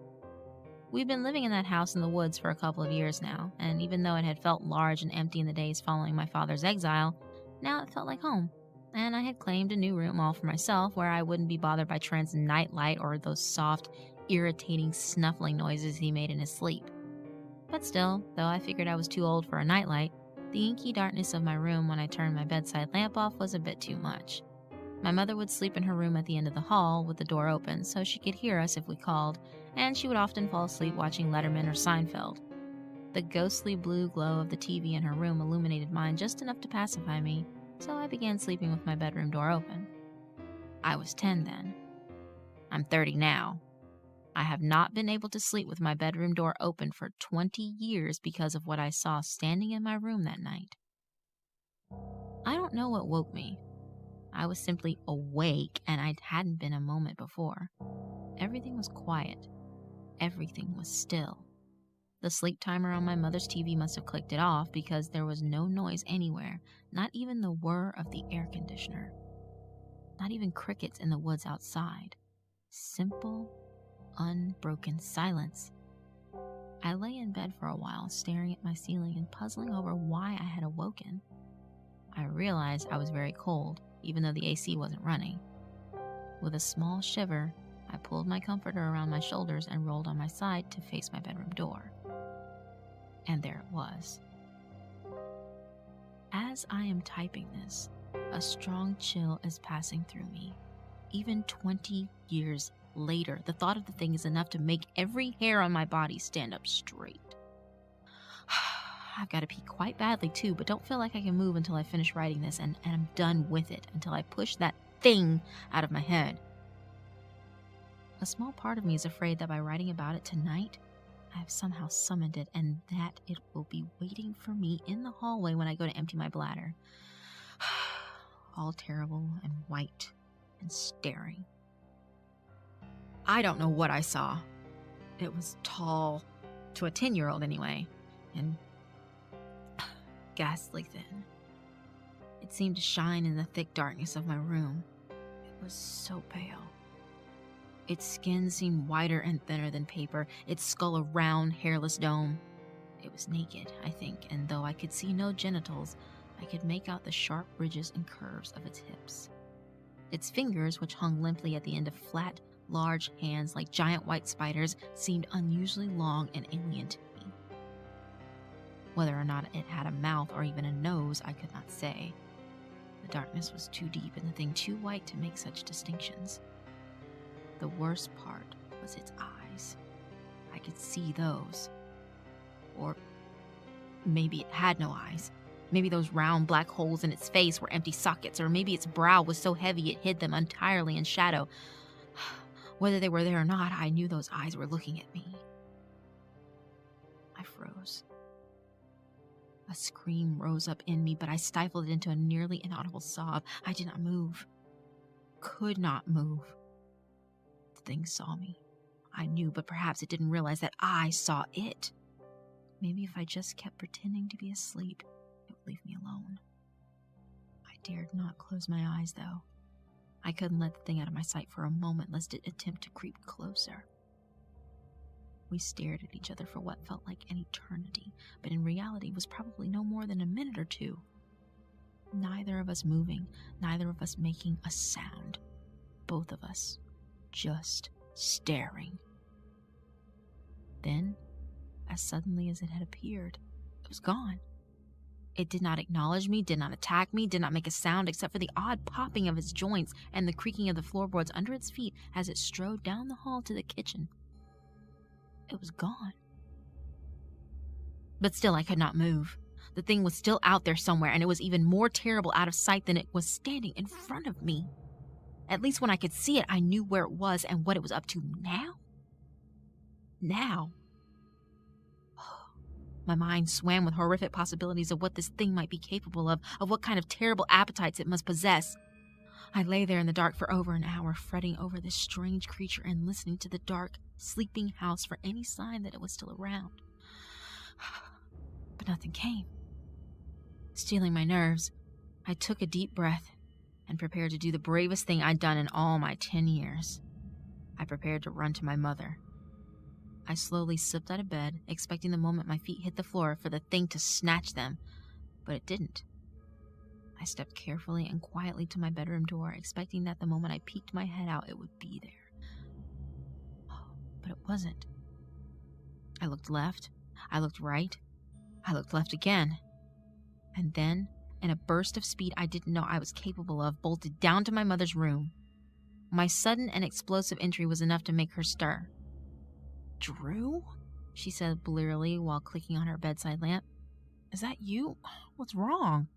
We'd been living in that house in the woods for a couple of years now, and even though it had felt large and empty in the days following my father's exile, now it felt like home, and I had claimed a new room all for myself where I wouldn't be bothered by Trent's nightlight or those soft, irritating snuffling noises he made in his sleep. But still, though I figured I was too old for a nightlight, the inky darkness of my room when I turned my bedside lamp off was a bit too much. My mother would sleep in her room at the end of the hall with the door open so she could hear us if we called, and she would often fall asleep watching Letterman or Seinfeld. The ghostly blue glow of the TV in her room illuminated mine just enough to pacify me, so I began sleeping with my bedroom door open. I was 10 then. I'm 30 now. I have not been able to sleep with my bedroom door open for 20 years because of what I saw standing in my room that night. I don't know what woke me. I was simply awake, and I hadn't been a moment before. Everything was quiet. Everything was still. The sleep timer on my mother's TV must have clicked it off because there was no noise anywhere, not even the whir of the air conditioner. Not even crickets in the woods outside. Simple, unbroken silence. I lay in bed for a while, staring at my ceiling and puzzling over why I had awoken. I realized I was very cold, even though the AC wasn't running. With a small shiver, I pulled my comforter around my shoulders and rolled on my side to face my bedroom door. And there it was. As I am typing this, a strong chill is passing through me. Even 20 years later, the thought of the thing is enough to make every hair on my body stand up straight. I've got to pee quite badly too, but don't feel like I can move until I finish writing this, and I'm done with it, until I push that thing out of my head. A small part of me is afraid that by writing about it tonight, I have somehow summoned it, and that it will be waiting for me in the hallway when I go to empty my bladder. All terrible and white and staring. I don't know what I saw. It was tall, to a 10-year-old anyway, and ghastly thin. It seemed to shine in the thick darkness of my room. It was so pale. Its skin seemed whiter and thinner than paper, its skull a round, hairless dome. It was naked, I think, and though I could see no genitals, I could make out the sharp ridges and curves of its hips. Its fingers, which hung limply at the end of flat, large hands like giant white spiders, seemed unusually long and alien to me. Whether or not it had a mouth or even a nose, I could not say. The darkness was too deep and the thing too white to make such distinctions. The worst part was its eyes. I could see those. Or maybe it had no eyes. Maybe those round black holes in its face were empty sockets, or maybe its brow was so heavy it hid them entirely in shadow. Whether they were there or not, I knew those eyes were looking at me. I froze. A scream rose up in me, but I stifled it into a nearly inaudible sob. I did not move. Could not move. The thing saw me. I knew, but perhaps it didn't realize that I saw it. Maybe if I just kept pretending to be asleep, it would leave me alone. I dared not close my eyes, though. I couldn't let the thing out of my sight for a moment, lest it attempt to creep closer. We stared at each other for what felt like an eternity, but in reality was probably no more than a minute or two. Neither of us moving, neither of us making a sound. Both of us just staring. Then, as suddenly as it had appeared, it was gone. It did not acknowledge me, did not attack me, did not make a sound except for the odd popping of its joints and the creaking of the floorboards under its feet as it strode down the hall to the kitchen. It was gone. But still I could not move. The thing was still out there somewhere, and it was even more terrible out of sight than it was standing in front of me. At least when I could see it, I knew where it was and what it was up to now. Now. My mind swam with horrific possibilities of what this thing might be capable of what kind of terrible appetites it must possess. I lay there in the dark for over an hour, fretting over this strange creature and listening to the dark, sleeping house for any sign that it was still around. But nothing came. Steeling my nerves, I took a deep breath and prepared to do the bravest thing I'd done in all my 10 years. I prepared to run to my mother. I slowly slipped out of bed, expecting the moment my feet hit the floor for the thing to snatch them, but it didn't. I stepped carefully and quietly to my bedroom door, expecting that the moment I peeked my head out, it would be there. But it wasn't. I looked left, I looked right, I looked left again, and then, in a burst of speed I didn't know I was capable of, bolted down to my mother's room. My sudden and explosive entry was enough to make her stir. "Drew?" she said blearily while clicking on her bedside lamp. "Is that you? What's wrong?"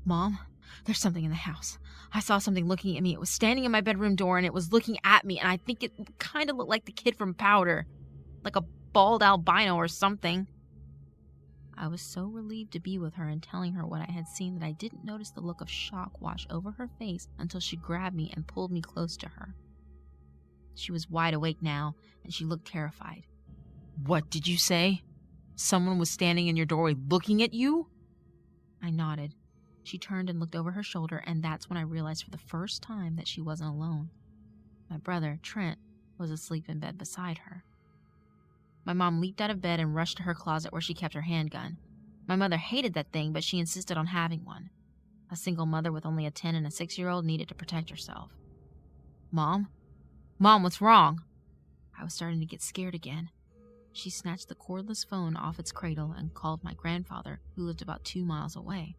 "Mom, there's something in the house. I saw something looking at me. It was standing in my bedroom door, and it was looking at me, and I think it kind of looked like the kid from Powder. Like a bald albino or something." I was so relieved to be with her and telling her what I had seen that I didn't notice the look of shock wash over her face until she grabbed me and pulled me close to her. She was wide awake now, and she looked terrified. "What did you say? Someone was standing in your doorway looking at you?" I nodded. She turned and looked over her shoulder, and that's when I realized for the first time that she wasn't alone. My brother, Trent, was asleep in bed beside her. My mom leaped out of bed and rushed to her closet where she kept her handgun. My mother hated that thing, but she insisted on having one. A single mother with only a 10 and a 6-year-old needed to protect herself. Mom, what's wrong?" I was starting to get scared again. She snatched the cordless phone off its cradle and called my grandfather, who lived about 2 miles away.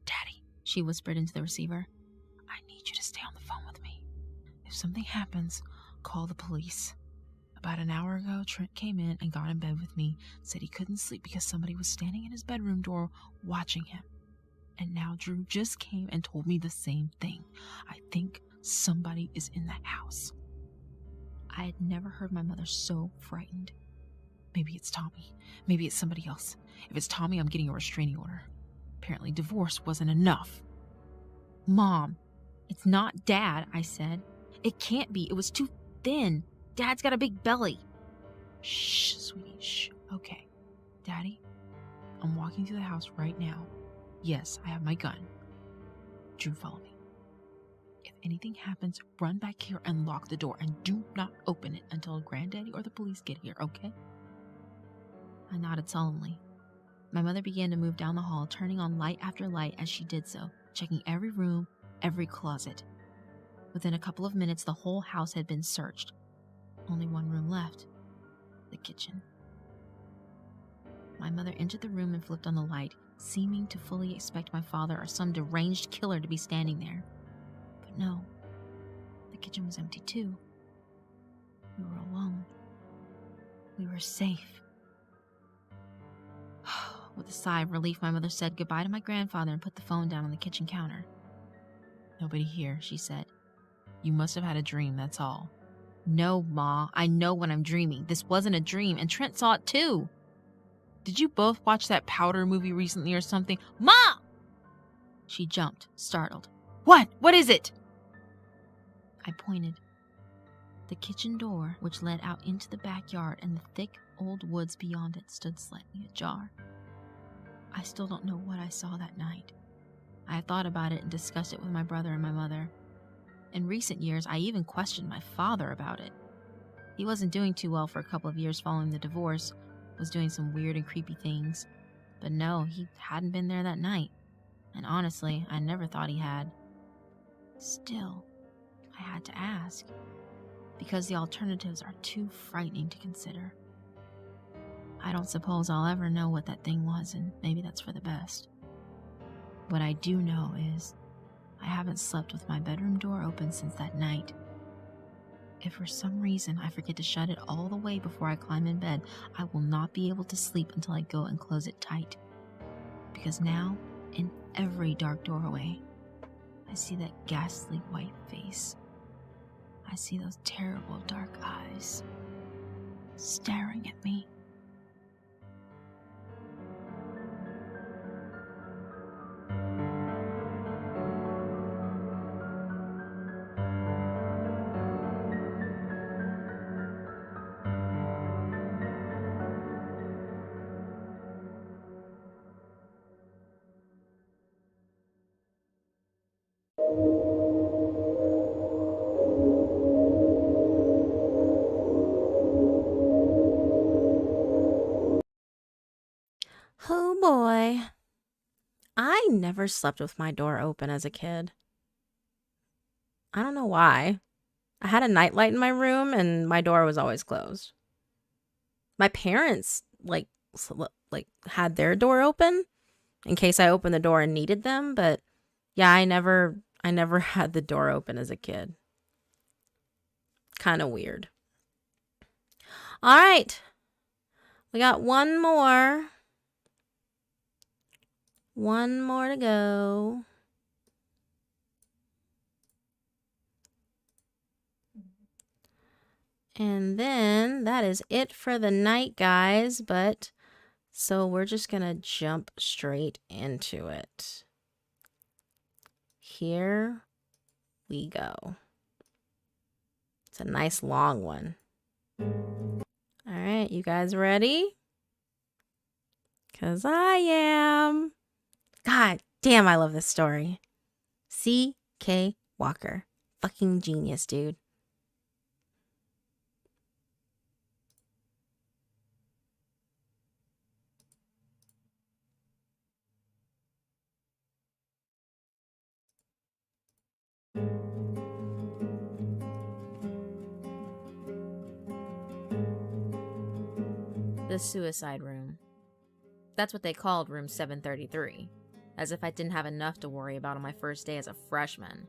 "Daddy," she whispered into the receiver, "I need you to stay on the phone with me. If something happens, call the police." About an hour ago, Trent came in and got in bed with me, said he couldn't sleep because somebody was standing in his bedroom door watching him. And now Drew just came and told me the same thing. I think somebody is in the house. I had never heard my mother so frightened. Maybe it's Tommy. Maybe it's somebody else. If it's Tommy, I'm getting a restraining order. Apparently divorce wasn't enough. Mom, it's not Dad, I said. It can't be. It was too thin. Dad's got a big belly. Shh, sweetie, shh. Okay. Daddy, I'm walking through the house right now. Yes, I have my gun. Drew, follow me. If anything happens, run back here and lock the door, and do not open it until Granddaddy or the police get here, okay? I nodded solemnly. My mother began to move down the hall, turning on light after light as she did so, checking every room, every closet. Within a couple of minutes, the whole house had been searched. Only one room left, the kitchen. My mother entered the room and flipped on the light, seeming to fully expect my father or some deranged killer to be standing there. But no, the kitchen was empty too. We were alone. We were safe. With a sigh of relief, my mother said goodbye to my grandfather and put the phone down on the kitchen counter. Nobody here, she said. You must have had a dream, that's all. No, Ma, I know when I'm dreaming. This wasn't a dream, and Trent saw it too. Did you both watch that Powder movie recently or something? Ma! She jumped, startled. What? What is it? I pointed. The kitchen door, which led out into the backyard and the thick old woods beyond it, stood slightly ajar. I still don't know what I saw that night. I had thought about it and discussed it with my brother and my mother. In recent years, I even questioned my father about it. He wasn't doing too well for a couple of years following the divorce, was doing some weird and creepy things. But no, he hadn't been there that night. And honestly, I never thought he had. Still, I had to ask, because the alternatives are too frightening to consider. I don't suppose I'll ever know what that thing was, and maybe that's for the best. What I do know is I haven't slept with my bedroom door open since that night. If for some reason I forget to shut it all the way before I climb in bed, I will not be able to sleep until I go and close it tight. Because now, in every dark doorway, I see that ghastly white face. I see those terrible dark eyes staring at me. Oh boy. I never slept with my door open as a kid. I don't know why. I had a nightlight in my room and my door was always closed. My parents had their door open in case I opened the door and needed them, but yeah, I never had the door open as a kid. Kind of weird. All right. We got one more. One more to go. And then that is it for the night, guys. But so we're just going to jump straight into it. Here we go. It's a nice long one. All right, you guys ready? 'Cause I am. God damn, I love this story. C.K. Walker. Fucking genius, dude. The suicide room. That's what they called room 733. As if I didn't have enough to worry about on my first day as a freshman.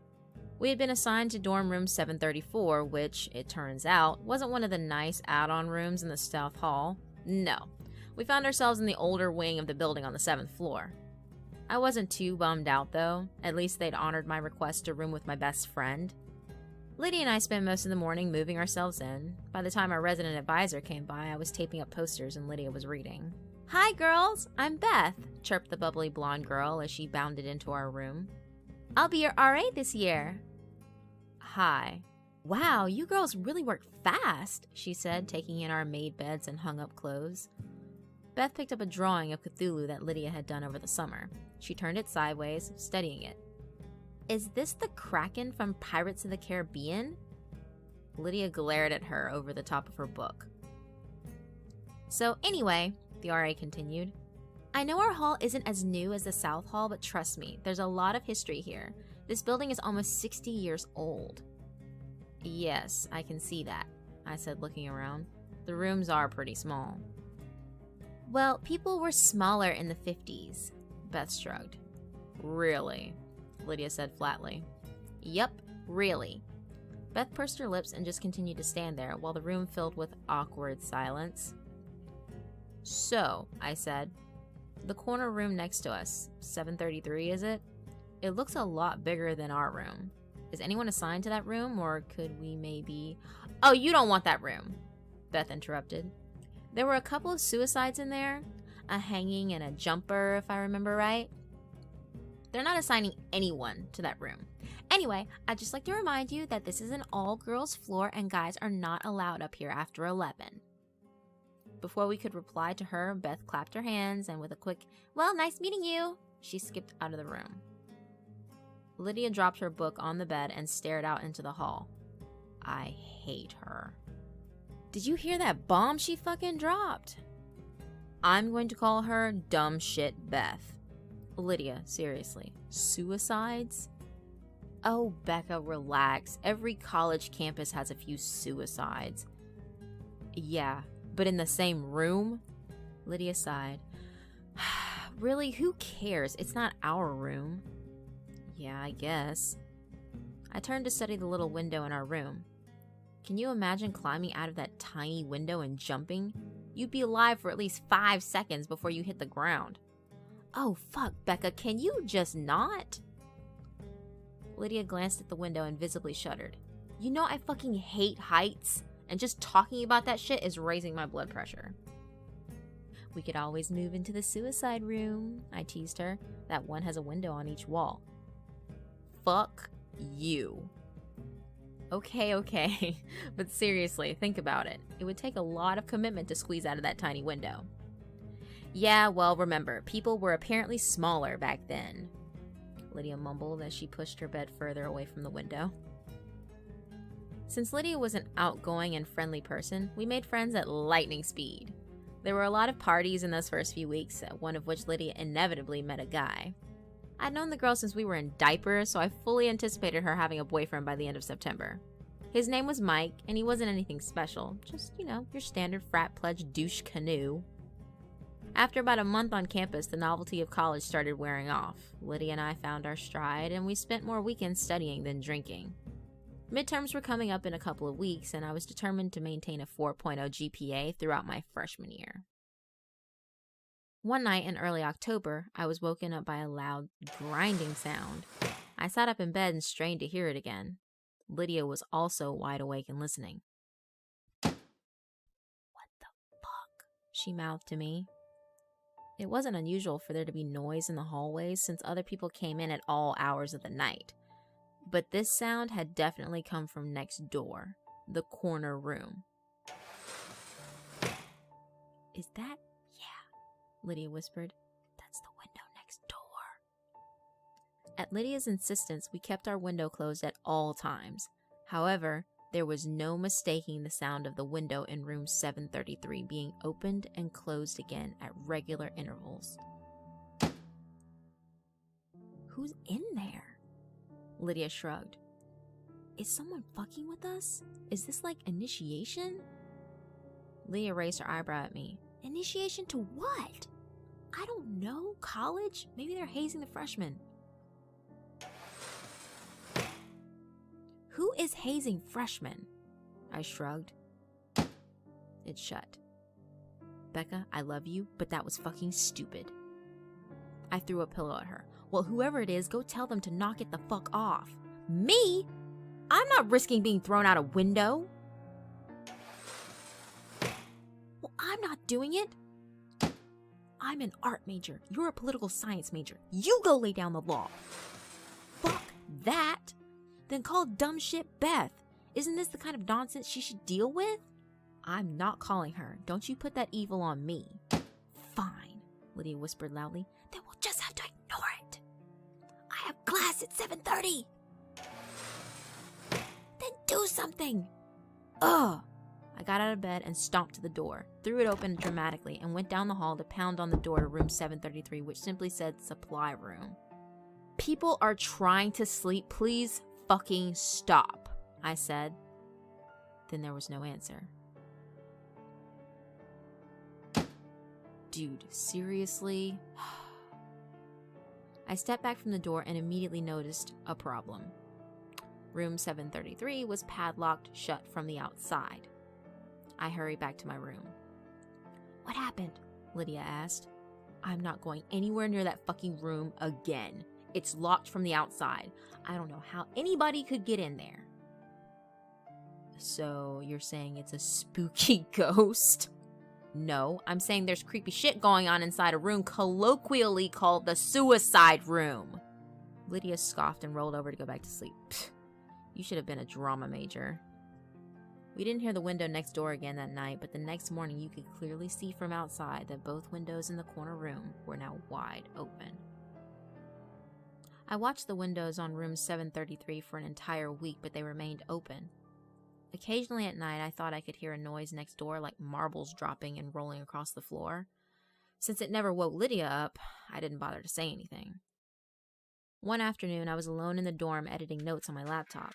We had been assigned to dorm room 734, which, it turns out, wasn't one of the nice add-on rooms in the South Hall. No. We found ourselves in the older wing of the building on the 7th floor. I wasn't too bummed out, though. At least they'd honored my request to room with my best friend. Lydia and I spent most of the morning moving ourselves in. By the time our resident advisor came by, I was taping up posters and Lydia was reading. "Hi, girls! I'm Beth," chirped the bubbly blonde girl as she bounded into our room. "I'll be your RA this year." "Hi." "Wow, you girls really work fast," she said, taking in our made beds and hung up clothes. Beth picked up a drawing of Cthulhu that Lydia had done over the summer. She turned it sideways, studying it. "Is this the Kraken from Pirates of the Caribbean?" Lydia glared at her over the top of her book. "So anyway," the RA continued, "I know our hall isn't as new as the South Hall, but trust me, there's a lot of history here. This building is almost 60 years old." "Yes, I can see that," I said, looking around. "The rooms are pretty small." "Well, people were smaller in the 50s, Beth shrugged. "Really?" Lydia said flatly. "Yup, really." Beth pursed her lips and just continued to stand there while the room filled with awkward silence. "So," I said, "the corner room next to us, 733, is it? It looks a lot bigger than our room. Is anyone assigned to that room, or could we maybe—" "Oh, you don't want that room," Beth interrupted. "There were a couple of suicides in there, a hanging and a jumper, if I remember right. They're not assigning anyone to that room. Anyway, I'd just like to remind you that this is an all-girls floor and guys are not allowed up here after 11. Before we could reply to her, Beth clapped her hands and with a quick, "Well, nice meeting you," she skipped out of the room. Lydia dropped her book on the bed and stared out into the hall. I hate her. "Did you hear that bomb she fucking dropped?" "I'm going to call her dumb shit Beth." "Lydia, seriously, suicides?" "Oh, Becca, relax. Every college campus has a few suicides." "Yeah, but in the same room?" Lydia sighed. "Really, who cares? It's not our room." "Yeah, I guess." I turned to study the little window in our room. Can you imagine climbing out of that tiny window and jumping? You'd be alive for at least 5 seconds before you hit the ground. "Oh, fuck, Becca, can you just not?" Lydia glanced at the window and visibly shuddered. "You know I fucking hate heights, and just talking about that shit is raising my blood pressure." "We could always move into the suicide room," I teased her. "That one has a window on each wall." "Fuck you." Okay, but seriously, think about it. It would take a lot of commitment to squeeze out of that tiny window. "Yeah, well, remember, people were apparently smaller back then," Lydia mumbled as she pushed her bed further away from the window. Since Lydia was an outgoing and friendly person, we made friends at lightning speed. There were a lot of parties in those first few weeks, one of which Lydia inevitably met a guy. I'd known the girl since we were in diapers, so I fully anticipated her having a boyfriend by the end of September. His name was Mike, and he wasn't anything special, just, your standard frat pledge douche canoe. After about a month on campus, the novelty of college started wearing off. Lydia and I found our stride, and we spent more weekends studying than drinking. Midterms were coming up in a couple of weeks, and I was determined to maintain a 4.0 GPA throughout my freshman year. One night in early October, I was woken up by a loud, grinding sound. I sat up in bed and strained to hear it again. Lydia was also wide awake and listening. "What the fuck?" she mouthed to me. It wasn't unusual for there to be noise in the hallways since other people came in at all hours of the night. But this sound had definitely come from next door, the corner room. "Is that?" Lydia whispered. "That's the window next door." At Lydia's insistence, we kept our window closed at all times. However, there was no mistaking the sound of the window in room 733 being opened and closed again at regular intervals. "Who's in there?" Lydia shrugged. "Is someone fucking with us? Is this like initiation?" Lydia raised her eyebrow at me. "Initiation to what?" "I don't know. College? Maybe they're hazing the freshmen." Who is hazing freshmen? I shrugged. It shut. Becca, I love you, but that was fucking stupid. I threw a pillow at her. Well, whoever it is, go tell them to knock it the fuck off. Me? I'm not risking being thrown out a window. Well, I'm not doing it. I'm an art major. You're a political science major. You go lay down the law. Fuck that. Then call dumb shit Beth. Isn't this the kind of nonsense she should deal with? I'm not calling her. Don't you put that evil on me. Fine, Lydia whispered loudly. Then we'll just have to ignore it. I have class at 7:30. Then do something. Ugh. I got out of bed and stomped to the door, threw it open dramatically, and went down the hall to pound on the door to room 733, which simply said supply room. People are trying to sleep. Please fucking stop, I said. Then there was no answer. Dude, seriously? I stepped back from the door and immediately noticed a problem. Room 733 was padlocked shut from the outside. I hurried back to my room. What happened? Lydia asked. I'm not going anywhere near that fucking room again. It's locked from the outside. I don't know how anybody could get in there. So, you're saying it's a spooky ghost? No, I'm saying there's creepy shit going on inside a room colloquially called the suicide room. Lydia scoffed and rolled over to go back to sleep. Pfft, you should have been a drama major. We didn't hear the window next door again that night, but the next morning you could clearly see from outside that both windows in the corner room were now wide open. I watched the windows on room 733 for an entire week, but they remained open. Occasionally at night, I thought I could hear a noise next door, like marbles dropping and rolling across the floor. Since it never woke Lydia up, I didn't bother to say anything. One afternoon, I was alone in the dorm editing notes on my laptop.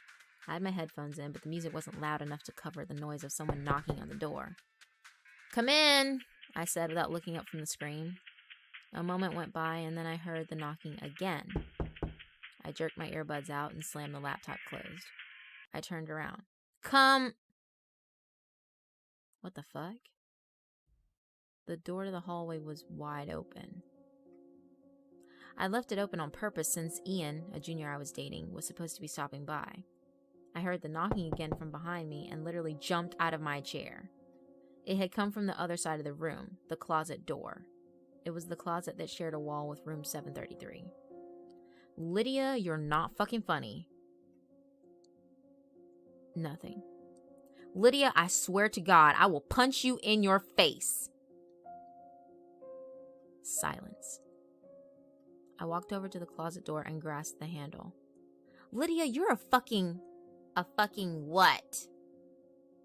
I had my headphones in, but the music wasn't loud enough to cover the noise of someone knocking on the door. Come in, I said without looking up from the screen. A moment went by, and then I heard the knocking again. I jerked my earbuds out and slammed the laptop closed. I turned around. Come! What the fuck? The door to the hallway was wide open. I left it open on purpose since Ian, a junior I was dating, was supposed to be stopping by. I heard the knocking again from behind me and literally jumped out of my chair. It had come from the other side of the room, the closet door. It was the closet that shared a wall with room 733. Lydia, you're not fucking funny. Nothing. Lydia, I swear to God, I will punch you in your face. Silence. I walked over to the closet door and grasped the handle. Lydia, you're a fucking what?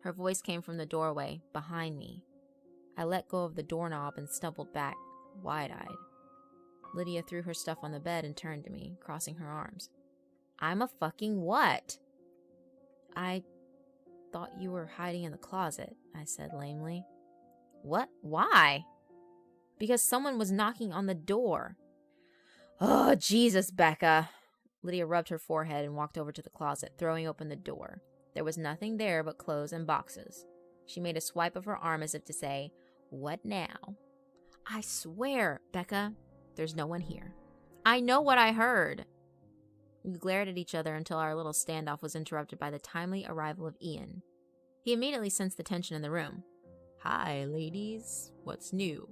Her voice came from the doorway behind me. I let go of the doorknob and stumbled back, wide-eyed. Lydia threw her stuff on the bed and turned to me, crossing her arms. I'm a fucking what? I thought you were hiding in the closet, I said lamely. What? Why? Because someone was knocking on the door. Oh, Jesus, Becca. Lydia rubbed her forehead and walked over to the closet, throwing open the door. There was nothing there but clothes and boxes. She made a swipe of her arm as if to say, what now? I swear, Becca, there's no one here. I know what I heard. We glared at each other until our little standoff was interrupted by the timely arrival of Ian. He immediately sensed the tension in the room. Hi, ladies. What's new?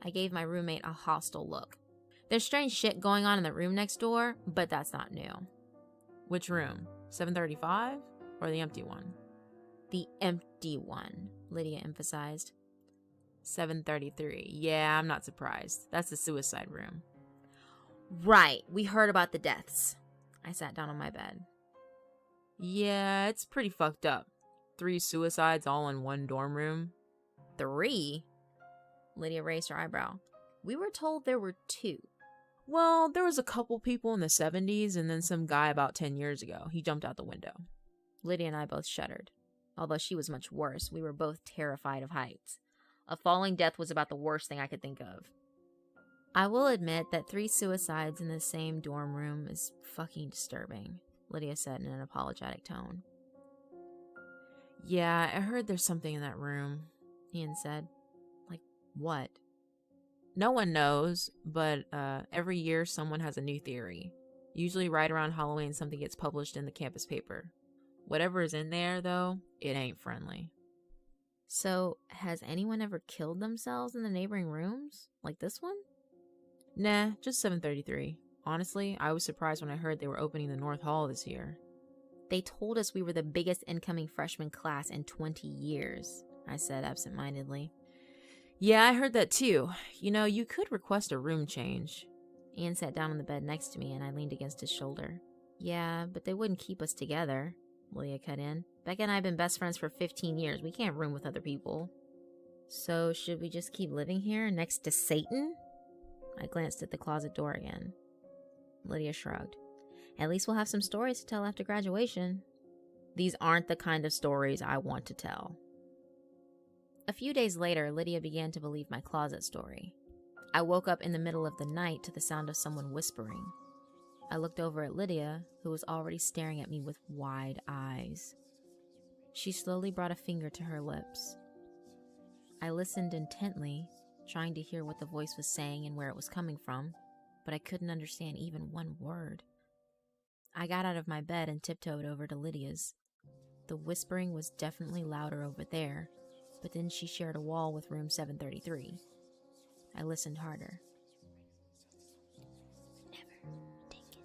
I gave my roommate a hostile look. There's strange shit going on in the room next door, but that's not new. Which room? 735 or the empty one? The empty one, Lydia emphasized. 733. Yeah, I'm not surprised. That's the suicide room. Right, we heard about the deaths. I sat down on my bed. Yeah, it's pretty fucked up. 3 suicides all in one dorm room. 3? Lydia raised her eyebrow. We were told there were 2. Well, there was a couple people in the 70s and then some guy about 10 years ago. He jumped out the window. Lydia and I both shuddered. Although she was much worse, we were both terrified of heights. A falling death was about the worst thing I could think of. I will admit that 3 suicides in the same dorm room is fucking disturbing. Lydia said in an apologetic tone. Yeah, I heard there's something in that room, Ian said. Like what? No one knows, but every year someone has a new theory. Usually right around Halloween something gets published in the campus paper. Whatever is in there, though, it ain't friendly. So, has anyone ever killed themselves in the neighboring rooms? Like this one? Nah, just 733. Honestly, I was surprised when I heard they were opening the North Hall this year. They told us we were the biggest incoming freshman class in 20 years, I said absentmindedly. Yeah, I heard that too. You know, you could request a room change. Ian sat down on the bed next to me and I leaned against his shoulder. Yeah, but they wouldn't keep us together, Lydia cut in. Becca and I have been best friends for 15 years. We can't room with other people. So should we just keep living here next to Satan? I glanced at the closet door again. Lydia shrugged. At least we'll have some stories to tell after graduation. These aren't the kind of stories I want to tell. A few days later, Lydia began to believe my closet story. I woke up in the middle of the night to the sound of someone whispering. I looked over at Lydia, who was already staring at me with wide eyes. She slowly brought a finger to her lips. I listened intently, trying to hear what the voice was saying and where it was coming from, but I couldn't understand even one word. I got out of my bed and tiptoed over to Lydia's. The whispering was definitely louder over there, but then she shared a wall with room 733. I listened harder. Never taken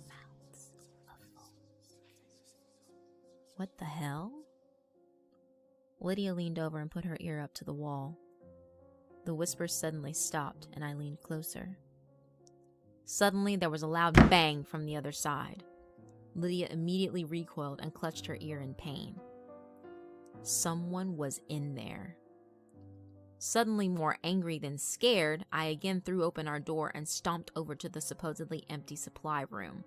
mouths of fools. What the hell? Lydia leaned over and put her ear up to the wall. The whisper suddenly stopped and I leaned closer. Suddenly there was a loud bang from the other side. Lydia immediately recoiled and clutched her ear in pain. Someone was in there. Suddenly more angry than scared, I again threw open our door and stomped over to the supposedly empty supply room.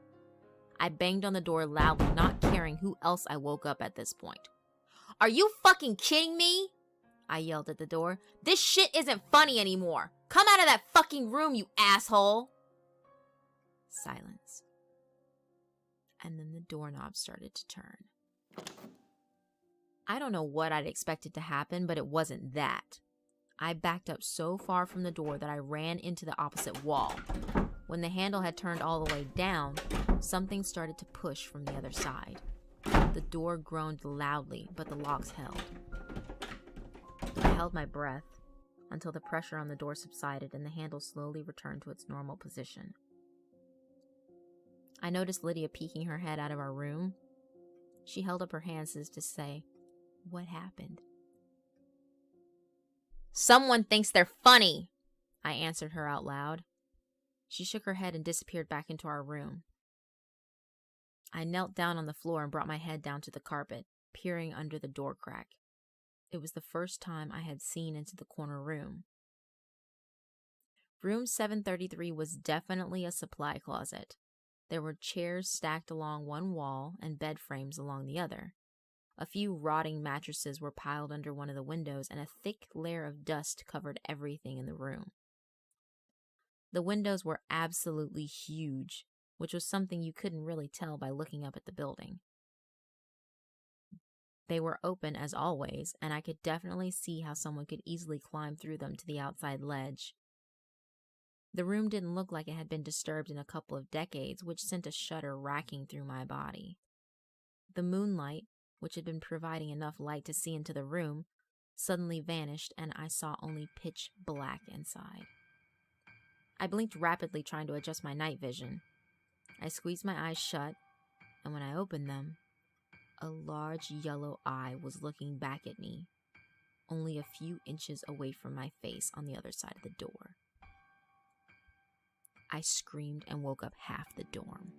I banged on the door loudly, not caring who else I woke up at this point. Are you fucking kidding me? I yelled at the door. This shit isn't funny anymore. Come out of that fucking room, you asshole. Silence. And then the doorknob started to turn. I don't know what I'd expected to happen, but it wasn't that. I backed up so far from the door that I ran into the opposite wall. When the handle had turned all the way down, something started to push from the other side. The door groaned loudly, but the locks held. I held my breath until the pressure on the door subsided and the handle slowly returned to its normal position. I noticed Lydia peeking her head out of our room. She held up her hands as to say, "What happened?" "Someone thinks they're funny," I answered her out loud. She shook her head and disappeared back into our room. I knelt down on the floor and brought my head down to the carpet, peering under the door crack. It was the first time I had seen into the corner room. Room 733 was definitely a supply closet. There were chairs stacked along one wall and bed frames along the other. A few rotting mattresses were piled under one of the windows, and a thick layer of dust covered everything in the room. The windows were absolutely huge, which was something you couldn't really tell by looking up at the building. They were open as always, and I could definitely see how someone could easily climb through them to the outside ledge. The room didn't look like it had been disturbed in a couple of decades, which sent a shudder racking through my body. The moonlight, which had been providing enough light to see into the room, suddenly vanished, and I saw only pitch black inside. I blinked rapidly, trying to adjust my night vision. I squeezed my eyes shut, and when I opened them, a large yellow eye was looking back at me, only a few inches away from my face on the other side of the door. I screamed and woke up half the dorm.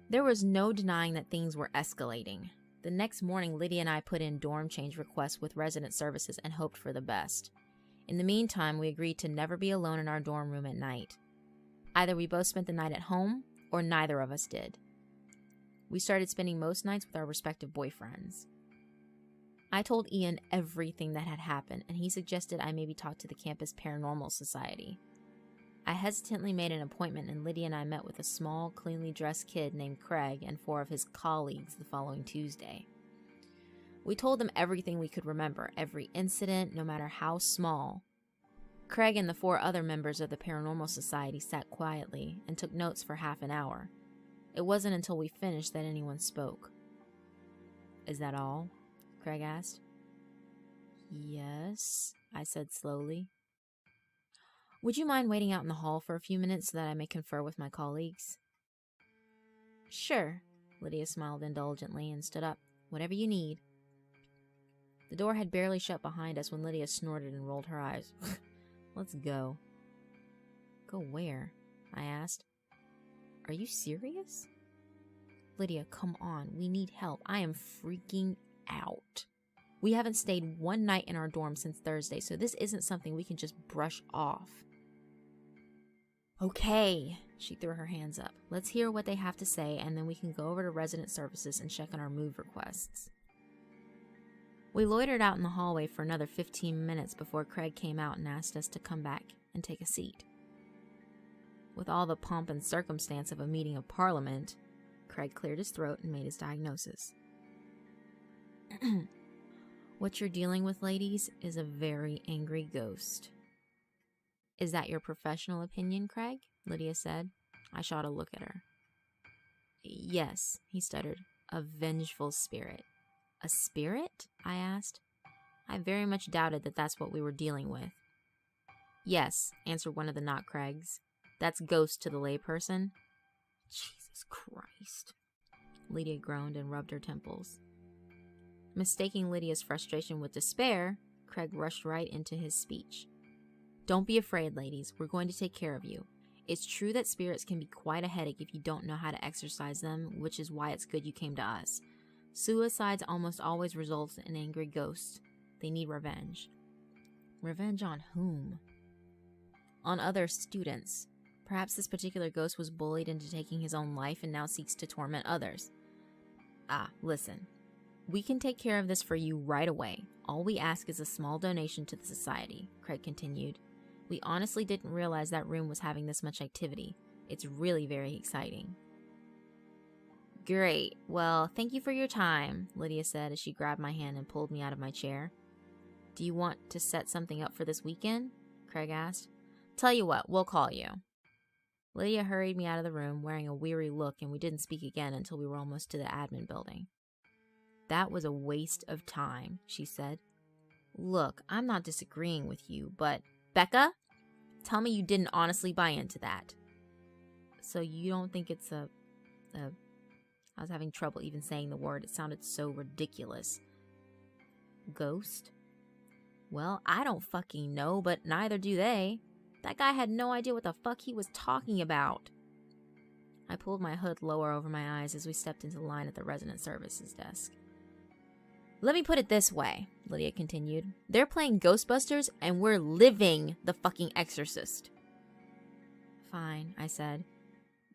There was no denying that things were escalating. The next morning, Lydia and I put in dorm change requests with resident services and hoped for the best. In the meantime, we agreed to never be alone in our dorm room at night. Either we both spent the night at home, or neither of us did. We started spending most nights with our respective boyfriends. I told Ian everything that had happened, and he suggested I maybe talk to the campus paranormal society. I hesitantly made an appointment, and Lydia and I met with a small, cleanly dressed kid named Craig and 4 of his colleagues the following Tuesday. We told them everything we could remember, every incident, no matter how small. Craig and the 4 other members of the Paranormal Society sat quietly and took notes for half an hour. It wasn't until we finished that anyone spoke. "Is that all?" Craig asked. "Yes," I said slowly. "Would you mind waiting out in the hall for a few minutes so that I may confer with my colleagues?" "Sure," Lydia smiled indulgently and stood up. "Whatever you need." The door had barely shut behind us when Lydia snorted and rolled her eyes. "Let's go." "Go where?" I asked. "Are you serious?" "Lydia, come on. We need help. I am freaking out. We haven't stayed one night in our dorm since Thursday, so this isn't something we can just brush off." "Okay," she threw her hands up. "Let's hear what they have to say, and then we can go over to resident services and check on our move requests." We loitered out in the hallway for another 15 minutes before Craig came out and asked us to come back and take a seat. With all the pomp and circumstance of a meeting of Parliament, Craig cleared his throat and made his diagnosis. "What you're dealing with, ladies, is a very angry ghost." "Is that your professional opinion, Craig?" Lydia said. I shot a look at her. "Yes," he stuttered. "A vengeful spirit." "A spirit?" I asked. I very much doubted that that's what we were dealing with. "Yes," answered one of the not Craigs. "That's ghost to the layperson." "Jesus Christ." Lydia groaned and rubbed her temples. Mistaking Lydia's frustration with despair, Craig rushed right into his speech. "Don't be afraid, ladies. We're going to take care of you. It's true that spirits can be quite a headache if you don't know how to exorcise them, which is why it's good you came to us. Suicides almost always result in angry ghosts. They need revenge." "Revenge on whom?" "On other students. Perhaps this particular ghost was bullied into taking his own life and now seeks to torment others. Listen. We can take care of this for you right away. All we ask is a small donation to the society," Craig continued. "We honestly didn't realize that room was having this much activity. It's really very exciting." "Great. Well, thank you for your time," Lydia said as she grabbed my hand and pulled me out of my chair. "Do you want to set something up for this weekend?" Craig asked. "Tell you what, we'll call you." Lydia hurried me out of the room, wearing a weary look, and we didn't speak again until we were almost to the admin building. "That was a waste of time," she said. "Look, I'm not disagreeing with you, but... Becca? Tell me you didn't honestly buy into that." "So you don't think it's a... I was having trouble even saying the word. It sounded so ridiculous. "Ghost?" "Well, I don't fucking know, but neither do they. That guy had no idea what the fuck he was talking about." I pulled my hood lower over my eyes as we stepped into the line at the resident services desk. "Let me put it this way," Lydia continued. "They're playing Ghostbusters and we're living the fucking Exorcist." "Fine," I said.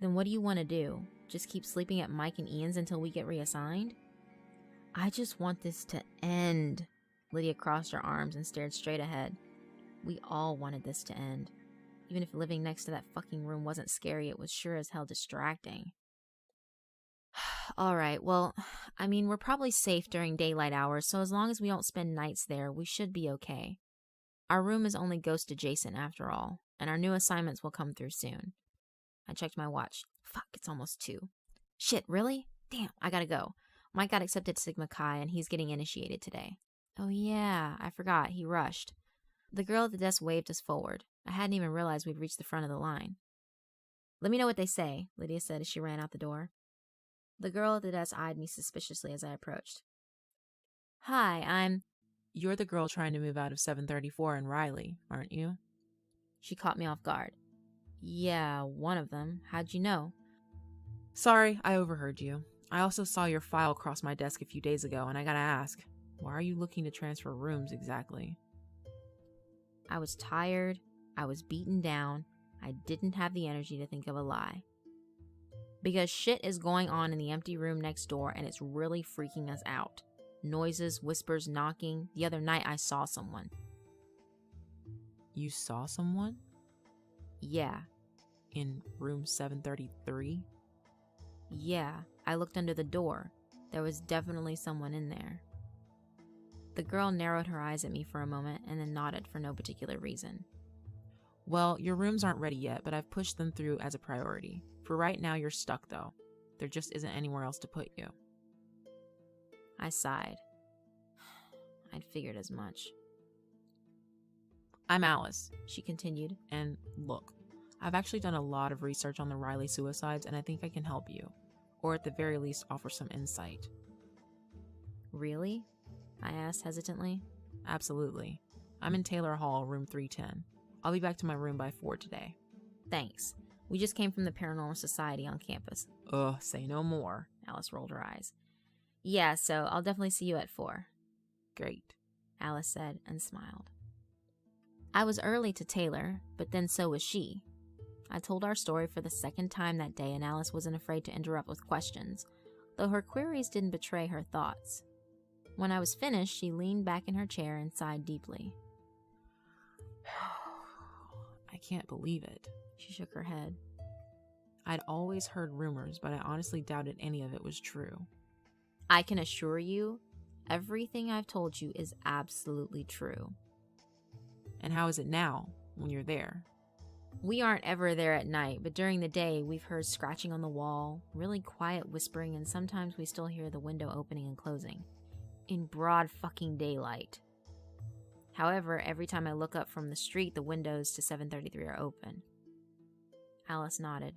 "Then what do you want to do? Just keep sleeping at Mike and Ian's until we get reassigned?" "I just want this to end." Lydia crossed her arms and stared straight ahead. We all wanted this to end. Even if living next to that fucking room wasn't scary, it was sure as hell distracting. "Alright, well, I mean, we're probably safe during daylight hours, so as long as we don't spend nights there, we should be okay. Our room is only ghost adjacent after all, and our new assignments will come through soon." I checked my watch. Fuck, it's almost 2. Shit, really? Damn, I gotta go. Mike got accepted to Sigma Chi, and he's getting initiated today. Oh yeah, I forgot, he rushed. The girl at the desk waved us forward. I hadn't even realized we'd reached the front of the line. "Let me know what they say," Lydia said as she ran out the door. The girl at the desk eyed me suspiciously as I approached. "Hi, I'm..." "You're the girl trying to move out of 734 in Riley, aren't you?" She caught me off guard. "Yeah, one of them. How'd you know?" "Sorry, I overheard you. I also saw your file cross my desk a few days ago, and I gotta ask, why are you looking to transfer rooms exactly?" I was tired. I was beaten down. I didn't have the energy to think of a lie. "Because shit is going on in the empty room next door, and it's really freaking us out. Noises, whispers, knocking. The other night I saw someone." "You saw someone?" Yeah. In room 733? Yeah, I looked under the door. There was definitely someone in there. The girl narrowed her eyes at me for a moment and then nodded for no particular reason. Well, your rooms aren't ready yet, but I've pushed them through as a priority. For right now, you're stuck, though. There just isn't anywhere else to put you. I sighed. I'd figured as much. I'm Alice, she continued, and look, I've actually done a lot of research on the Riley suicides, and I think I can help you, or at the very least offer some insight. Really? I asked hesitantly. Absolutely. I'm in Taylor Hall, room 310. I'll be back to my room by 4 today. Thanks. We just came from the Paranormal Society on campus. Ugh, say no more. Alice rolled her eyes. Yeah, so I'll definitely see you at 4. Great, Alice said and smiled. I was early to Taylor, but then so was she. I told our story for the second time that day, and Alice wasn't afraid to interrupt with questions, though her queries didn't betray her thoughts. When I was finished, she leaned back in her chair and sighed deeply. I can't believe it. She shook her head. I'd always heard rumors, but I honestly doubted any of it was true. I can assure you, everything I've told you is absolutely true. And how is it now, when you're there? We aren't ever there at night, but during the day, we've heard scratching on the wall, really quiet whispering, and sometimes we still hear the window opening and closing. In broad fucking daylight. However, every time I look up from the street, the windows to 733 are open. Alice nodded.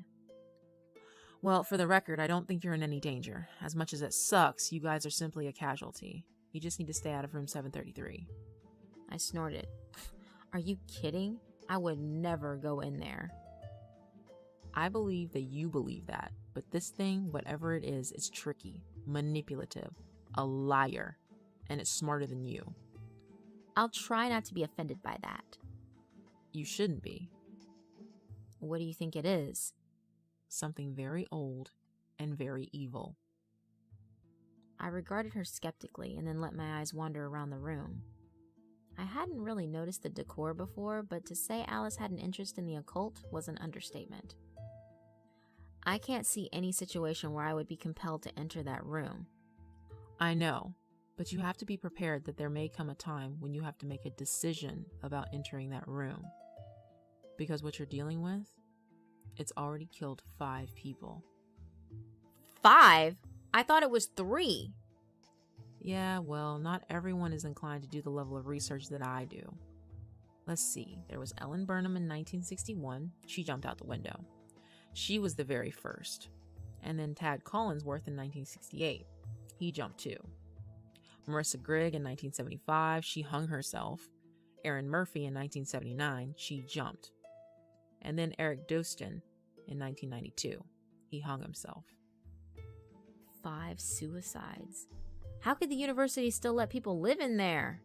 Well, for the record, I don't think you're in any danger. As much as it sucks, you guys are simply a casualty. You just need to stay out of room 733. I snorted. Are you kidding? I would never go in there. I believe that you believe that, but this thing, whatever it is tricky, manipulative, a liar, and it's smarter than you. I'll try not to be offended by that. You shouldn't be. What do you think it is? Something very old and very evil. I regarded her skeptically and then let my eyes wander around the room. I hadn't really noticed the decor before, but to say Alice had an interest in the occult was an understatement. I can't see any situation where I would be compelled to enter that room. I know, but you have to be prepared that there may come a time when you have to make a decision about entering that room. Because what you're dealing with, it's already killed 5 people. 5? I thought it was 3. Yeah, well, not everyone is inclined to do the level of research that I do. Let's see, there was Ellen Burnham in 1961. She jumped out the window. She was the very first. And then Tad Collinsworth in 1968. He jumped too. Marissa Grigg in 1975. She hung herself. Erin Murphy in 1979. She jumped. And then Eric Dostin in 1992. He hung himself. 5 suicides. How could the university still let people live in there?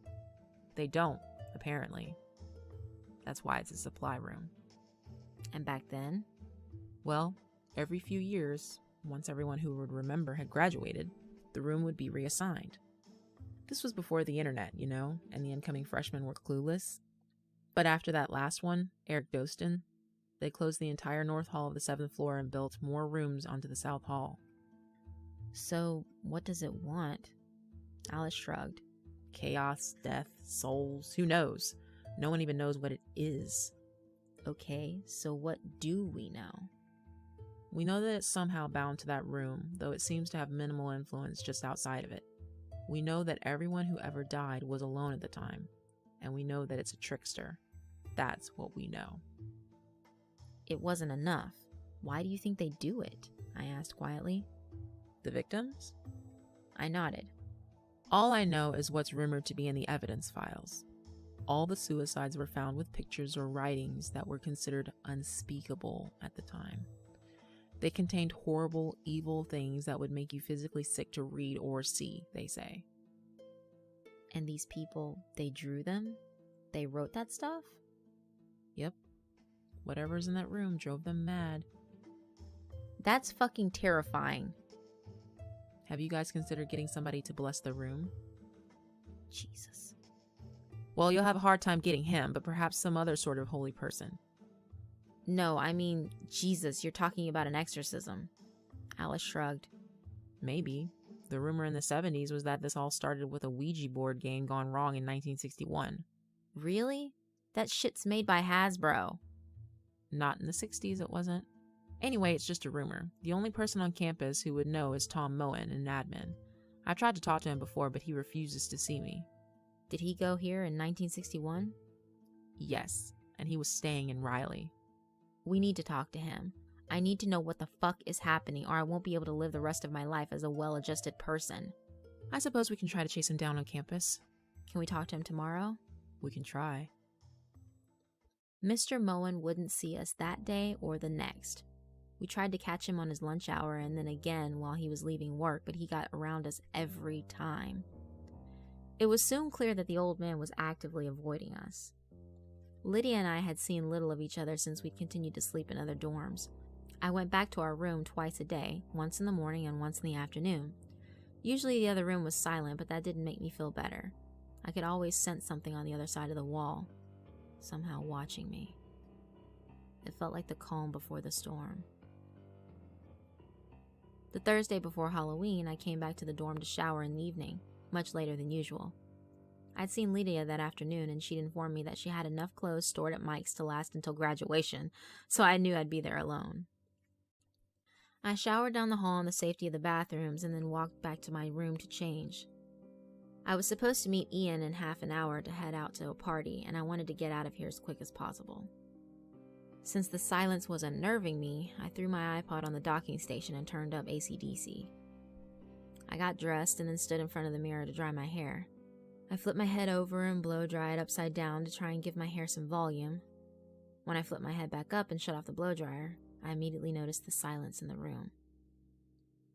They don't, apparently. That's why it's a supply room. And back then? Well, every few years, once everyone who would remember had graduated, the room would be reassigned. This was before the internet, you know, and the incoming freshmen were clueless. But after that last one, Eric Dostin, they closed the entire north hall of the 7th floor and built more rooms onto the south hall. So, what does it want? Alice shrugged. Chaos, death, souls, who knows? No one even knows what it is. Okay, so what do we know? We know that it's somehow bound to that room, though it seems to have minimal influence just outside of it. We know that everyone who ever died was alone at the time, and we know that it's a trickster. That's what we know. It wasn't enough. Why do you think they do it? I asked quietly. The victims? I nodded. All I know is what's rumored to be in the evidence files. All the suicides were found with pictures or writings that were considered unspeakable at the time. They contained horrible, evil things that would make you physically sick to read or see, they say. And these people, they drew them? They wrote that stuff? Yep. Whatever's in that room drove them mad. That's fucking terrifying. Have you guys considered getting somebody to bless the room? Jesus. Well, you'll have a hard time getting him, but perhaps some other sort of holy person. No, I mean, Jesus, you're talking about an exorcism. Alice shrugged. Maybe. The rumor in the 70s was that this all started with a Ouija board game gone wrong in 1961. Really? That shit's made by Hasbro. Not in the 60s, it wasn't. Anyway, it's just a rumor. The only person on campus who would know is Tom Moen, an admin. I've tried to talk to him before, but he refuses to see me. Did he go here in 1961? Yes, and he was staying in Riley. We need to talk to him. I need to know what the fuck is happening, or I won't be able to live the rest of my life as a well-adjusted person. I suppose we can try to chase him down on campus. Can we talk to him tomorrow? We can try. Mr. Moen wouldn't see us that day or the next. We tried to catch him on his lunch hour and then again while he was leaving work, but he got around us every time. It was soon clear that the old man was actively avoiding us. Lydia and I had seen little of each other since we'd continued to sleep in other dorms. I went back to our room twice a day, once in the morning and once in the afternoon. Usually the other room was silent, but that didn't make me feel better. I could always sense something on the other side of the wall, somehow watching me. It felt like the calm before the storm. The Thursday before Halloween, I came back to the dorm to shower in the evening, much later than usual. I'd seen Lydia that afternoon, and she'd informed me that she had enough clothes stored at Mike's to last until graduation, so I knew I'd be there alone. I showered down the hall in the safety of the bathrooms and then walked back to my room to change. I was supposed to meet Ian in half an hour to head out to a party, and I wanted to get out of here as quick as possible. Since the silence was unnerving me, I threw my iPod on the docking station and turned up AC/DC. I got dressed and then stood in front of the mirror to dry my hair. I flipped my head over and blow-dried upside down to try and give my hair some volume. When I flipped my head back up and shut off the blow-dryer, I immediately noticed the silence in the room.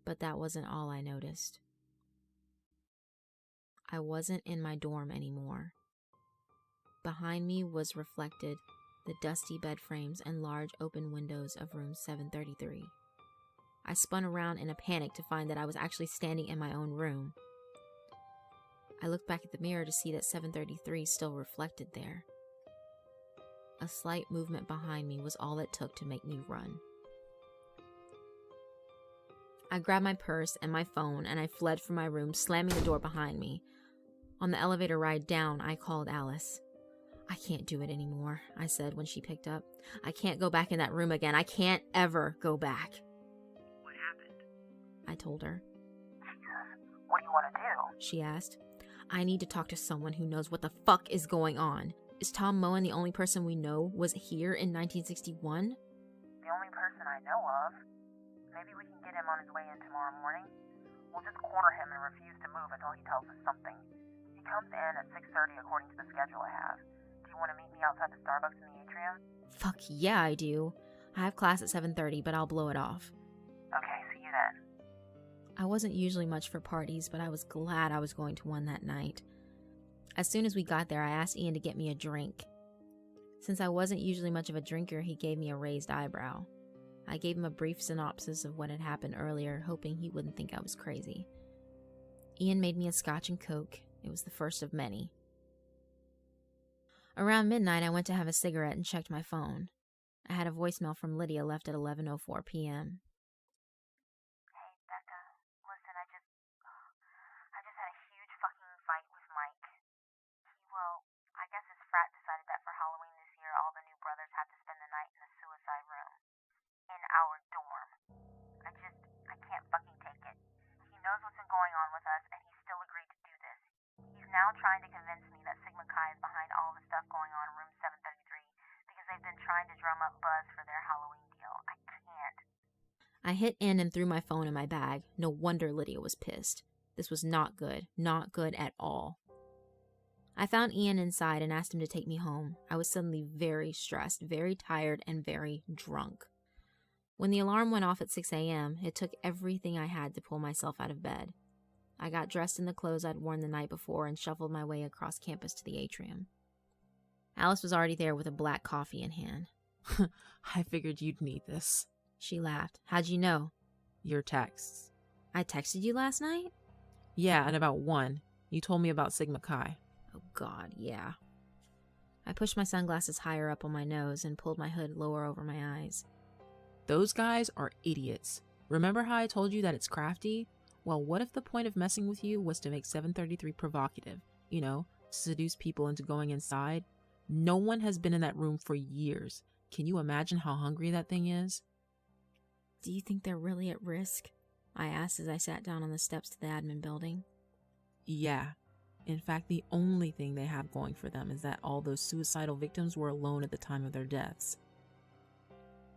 But that wasn't all I noticed. I wasn't in my dorm anymore. Behind me was reflected the dusty bed frames and large open windows of room 733. I spun around in a panic to find that I was actually standing in my own room. I looked back at the mirror to see that 733 still reflected there. A slight movement behind me was all it took to make me run. I grabbed my purse and my phone and I fled from my room, slamming the door behind me. On the elevator ride down, I called Alice. "I can't do it anymore," I said when she picked up. "I can't go back in that room again. I can't ever go back." What happened? I told her. What do you want to do? She asked. "I need to talk to someone who knows what the fuck is going on. Is Tom Moen the only person we know was here in 1961? The only person I know of. Maybe we can get him on his way in tomorrow morning. We'll just corner him and refuse to move until he tells us something. He comes in at 6:30 according to the schedule I have. Do you want to meet me outside the Starbucks in the atrium? Fuck yeah, I do. I have class at 7:30, but I'll blow it off. Okay, see you then. I wasn't usually much for parties, but I was glad I was going to one that night. As soon as we got there, I asked Ian to get me a drink. Since I wasn't usually much of a drinker, he gave me a raised eyebrow. I gave him a brief synopsis of what had happened earlier, hoping he wouldn't think I was crazy. Ian made me a scotch and coke. It was the first of many. Around midnight, I went to have a cigarette and checked my phone. I had a voicemail from Lydia left at 11:04 p.m. Hey, Becca. Listen, I just had a huge fucking fight with Mike. I guess his frat decided that for Halloween this year, all the new brothers have to spend the night in the suicide room. In our dorm. I can't fucking take it. He knows what's been going on with us, and he still agreed to do this. He's now trying to convince me that Sigma Chi is behind all the stuff going on in room 733 because they've been trying to drum up buzz for their Halloween deal. I can't. I hit end and threw my phone in my bag. No wonder Lydia was pissed. This was not good. Not good at all. I found Ian inside and asked him to take me home. I was suddenly very stressed, very tired, and very drunk. When the alarm went off at 6 a.m., it took everything I had to pull myself out of bed. I got dressed in the clothes I'd worn the night before and shuffled my way across campus to the atrium. Alice was already there with a black coffee in hand. I figured you'd need this. She laughed. "How'd you know?" Your texts. "I texted you last night?" Yeah, and about one. You told me about Sigma Chi. Oh God, yeah. I pushed my sunglasses higher up on my nose and pulled my hood lower over my eyes. Those guys are idiots. Remember how I told you that it's crafty? Well, what if the point of messing with you was to make 733 provocative? You know, seduce people into going inside? No one has been in that room for years. Can you imagine how hungry that thing is? Do you think they're really at risk? I asked as I sat down on the steps to the admin building. Yeah. In fact, the only thing they have going for them is that all those suicidal victims were alone at the time of their deaths.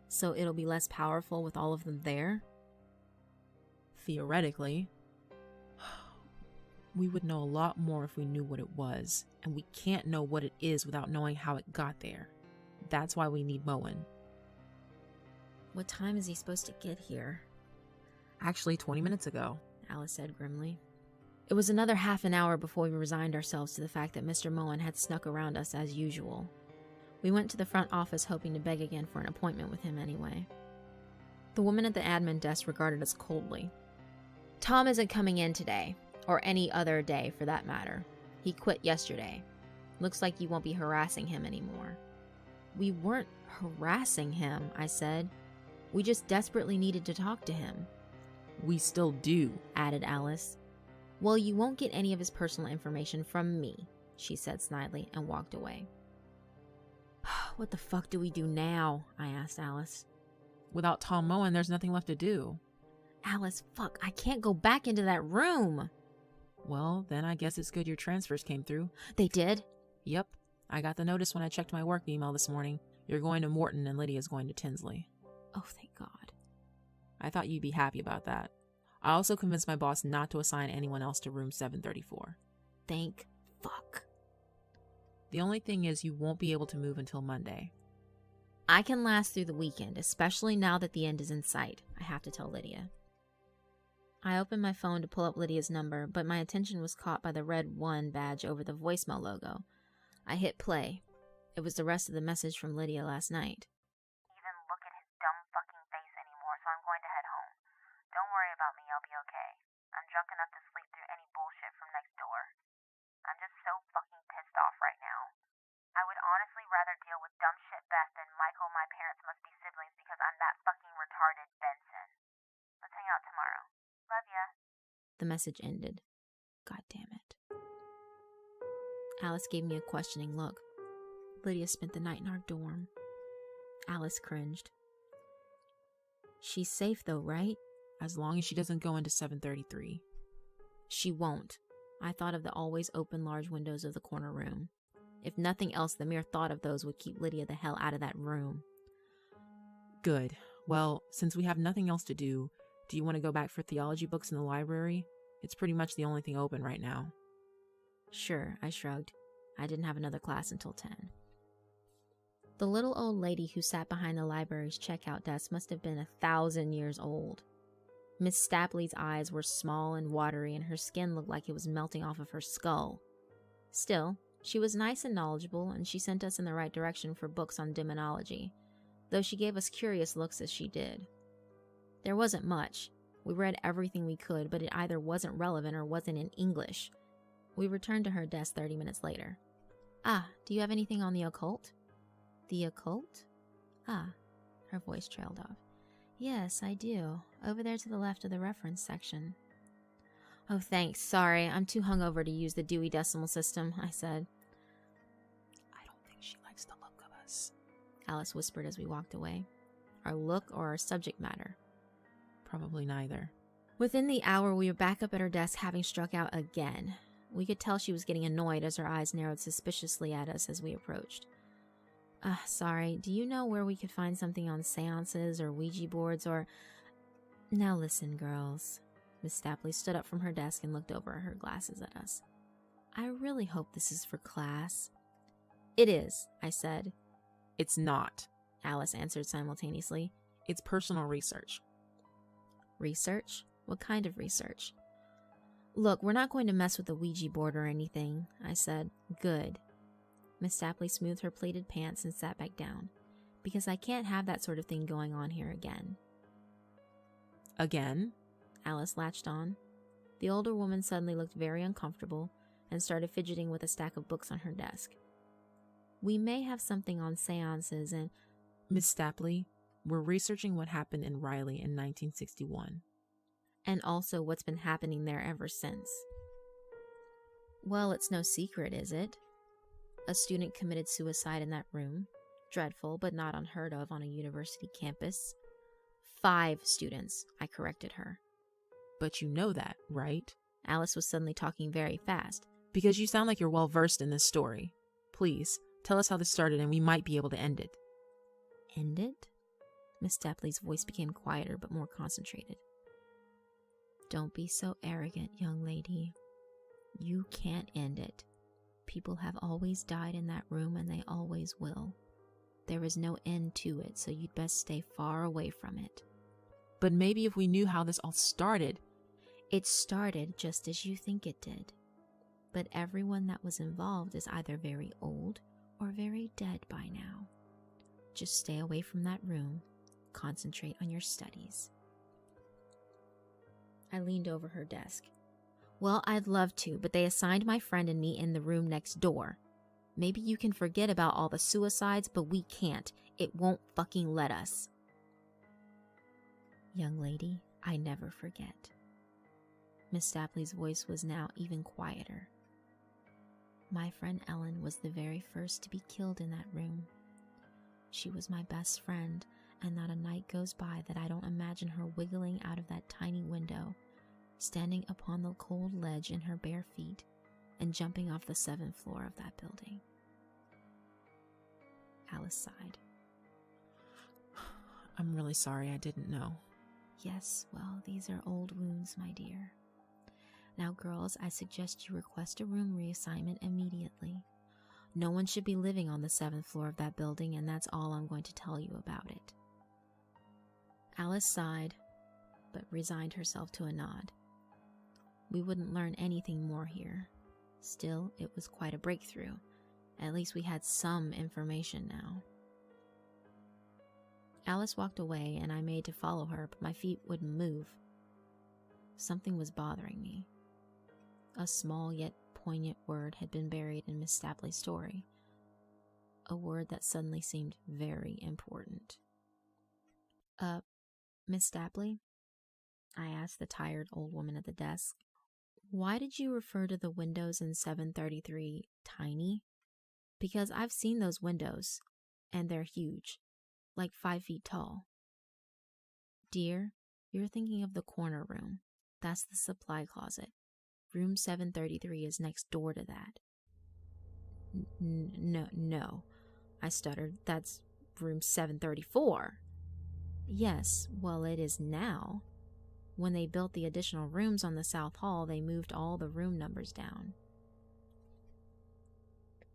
So it'll be less powerful with all of them there? Theoretically. We would know a lot more if we knew what it was, and we can't know what it is without knowing how it got there. That's why we need Moen. What time is he supposed to get here? Actually, 20 minutes ago, Alice said grimly. It was another half an hour before we resigned ourselves to the fact that Mr. Moen had snuck around us as usual. We went to the front office hoping to beg again for an appointment with him anyway. The woman at the admin desk regarded us coldly. Tom isn't coming in today, or any other day for that matter. He quit yesterday. Looks like you won't be harassing him anymore. We weren't harassing him, I said. We just desperately needed to talk to him. We still do, added Alice. Well, you won't get any of his personal information from me, she said snidely and walked away. What the fuck do we do now? I asked Alice. Without Tom Moen, there's nothing left to do. Alice, fuck, I can't go back into that room. Well, then I guess it's good your transfers came through. They did? Yep. I got the notice when I checked my work email this morning. You're going to Morton and Lydia's going to Tinsley. Oh, thank God. I thought you'd be happy about that. I also convinced my boss not to assign anyone else to room 734. Thank fuck. The only thing is you won't be able to move until Monday. I can last through the weekend, especially now that the end is in sight, I have to tell Lydia. I opened my phone to pull up Lydia's number, but my attention was caught by the red 1 badge over the voicemail logo. I hit play. It was the rest of the message from Lydia last night. Even look at his dumb fucking face anymore, so I'm going to head home. Don't worry about me, I'll be okay. I'm drunk enough to sleep through any bullshit from next door. I'm just so fucking pissed off right now. I would honestly rather deal with dumb shit Beth than Michael and my parents must be siblings because I'm that fucking retarded Benson. Let's hang out tomorrow. Love ya. The message ended. God damn it. Alice gave me a questioning look. Lydia spent the night in our dorm. Alice cringed. She's safe though, right? As long as she doesn't go into 733. She won't. I thought of the always open large windows of the corner room. If nothing else, the mere thought of those would keep Lydia the hell out of that room. Good. Well, since we have nothing else to do you want to go back for theology books in the library? It's pretty much the only thing open right now. Sure, I shrugged. I didn't have another class until 10. The little old lady who sat behind the library's checkout desk must have been 1,000 years old. Miss Stapley's eyes were small and watery, and her skin looked like it was melting off of her skull. Still, she was nice and knowledgeable, and she sent us in the right direction for books on demonology, though she gave us curious looks as she did. There wasn't much. We read everything we could, but it either wasn't relevant or wasn't in English. We returned to her desk 30 minutes later. Ah, do you have anything on the occult? The occult? Ah, her voice trailed off. Yes, I do. Over there to the left of the reference section. Oh, thanks. Sorry, I'm too hungover to use the Dewey Decimal System, I said. I don't think she likes the look of us, Alice whispered as we walked away. Our look or our subject matter? Probably neither. Within the hour, we were back up at her desk having struck out again. We could tell she was getting annoyed as her eyes narrowed suspiciously at us as we approached. Sorry, do you know where we could find something on seances or Ouija boards or... Now listen, girls. Miss Stapley stood up from her desk and looked over her glasses at us. I really hope this is for class. It is, I said. It's not, Alice answered simultaneously. It's personal research. Research? What kind of research? Look, we're not going to mess with the Ouija board or anything, I said. Good. Miss Stapley smoothed her pleated pants and sat back down. Because I can't have that sort of thing going on here again. Again? Alice latched on. The older woman suddenly looked very uncomfortable and started fidgeting with a stack of books on her desk. We may have something on seances and... Miss Stapley, we're researching what happened in Riley in 1961. And also what's been happening there ever since. Well, it's no secret, is it? A student committed suicide in that room. Dreadful, but not unheard of on a university campus. 5 students, I corrected her. But you know that, right? Alice was suddenly talking very fast. Because you sound like you're well versed in this story. Please, tell us how this started and we might be able to end it. End it? Miss Stapley's voice became quieter but more concentrated. Don't be so arrogant, young lady. You can't end it. People have always died in that room and they always will. There is no end to it, so you'd best stay far away from it. But maybe if we knew how this all started... It started just as you think it did. But everyone that was involved is either very old or very dead by now. Just stay away from that room. Concentrate on your studies. I leaned over her desk. Well, I'd love to, but they assigned my friend and me in the room next door. Maybe you can forget about all the suicides, but we can't. It won't fucking let us. Young lady, I never forget. Miss Stapley's voice was now even quieter. My friend Ellen was the very first to be killed in that room. She was my best friend, and not a night goes by that I don't imagine her wiggling out of that tiny window, standing upon the cold ledge in her bare feet, and jumping off the 7th floor of that building. Alice sighed. I'm really sorry I didn't know. Yes, well, these are old wounds, my dear. Now, girls, I suggest you request a room reassignment immediately. No one should be living on the 7th floor of that building, and that's all I'm going to tell you about it. Alice sighed, but resigned herself to a nod. We wouldn't learn anything more here. Still, it was quite a breakthrough. At least we had some information now. Alice walked away, and I made to follow her, but my feet wouldn't move. Something was bothering me. A small yet poignant word had been buried in Miss Stapley's story. A word that suddenly seemed very important. Miss Stapley? I asked the tired old woman at the desk. Why did you refer to the windows in 733 tiny? Because I've seen those windows, and they're huge, like 5 feet tall. Dear, you're thinking of the corner room. That's the supply closet. Room 733 is next door to that. No, I stuttered. That's room 734. Yes, well, it is now. When they built the additional rooms on the South Hall, they moved all the room numbers down.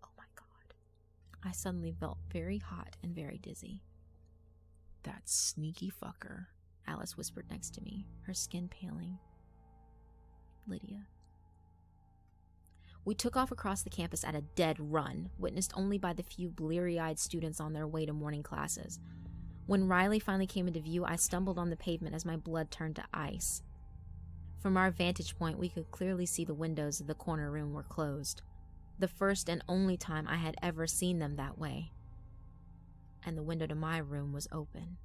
Oh my God. I suddenly felt very hot and very dizzy. That sneaky fucker, Alice whispered next to me, her skin paling. Lydia. We took off across the campus at a dead run, witnessed only by the few bleary-eyed students on their way to morning classes. When Riley finally came into view, I stumbled on the pavement as my blood turned to ice. From our vantage point, we could clearly see the windows of the corner room were closed. The first and only time I had ever seen them that way. And the window to my room was open.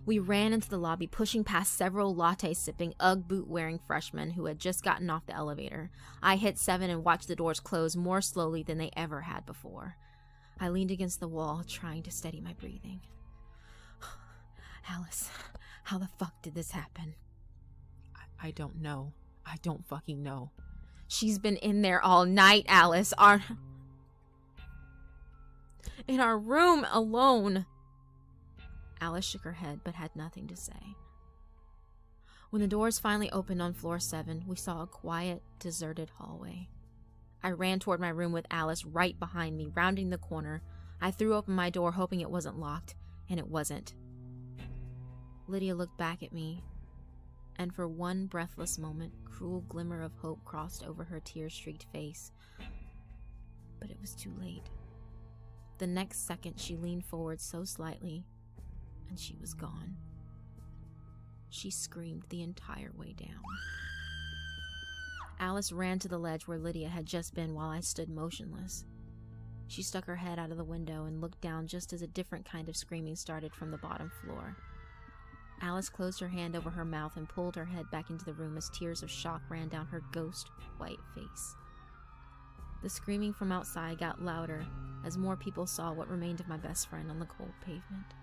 We ran into the lobby, pushing past several latte-sipping, Ugg boot-wearing freshmen who had just gotten off the elevator. I hit 7 and watched the doors close more slowly than they ever had before. I leaned against the wall, trying to steady my breathing. Alice, how the fuck did this happen? I don't know. I don't fucking know. She's been in there all night, Alice. In our room alone. Alice shook her head, but had nothing to say. When the doors finally opened on floor 7, we saw a quiet, deserted hallway. I ran toward my room with Alice right behind me, rounding the corner. I threw open my door, hoping it wasn't locked, and it wasn't. Lydia looked back at me, and for one breathless moment, cruel glimmer of hope crossed over her tear-streaked face. But it was too late. The next second, she leaned forward so slightly, and she was gone. She screamed the entire way down. Alice ran to the ledge where Lydia had just been while I stood motionless. She stuck her head out of the window and looked down just as a different kind of screaming started from the bottom floor. Alice closed her hand over her mouth and pulled her head back into the room as tears of shock ran down her ghost white face. The screaming from outside got louder as more people saw what remained of my best friend on the cold pavement.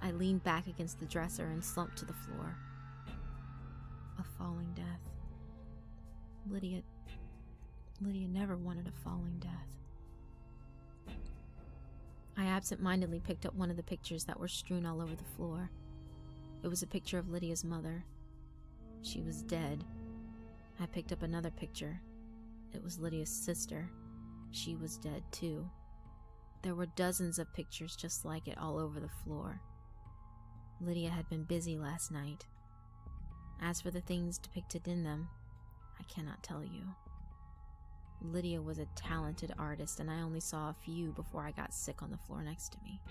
I leaned back against the dresser and slumped to the floor. A falling death. Lydia never wanted a falling death. I absent-mindedly picked up one of the pictures that were strewn all over the floor. It was a picture of Lydia's mother. She was dead. I picked up another picture. It was Lydia's sister. She was dead too. There were dozens of pictures just like it all over the floor. Lydia had been busy last night. As for the things depicted in them, I cannot tell you. Lydia was a talented artist, and I only saw a few before I got sick on the floor next to me.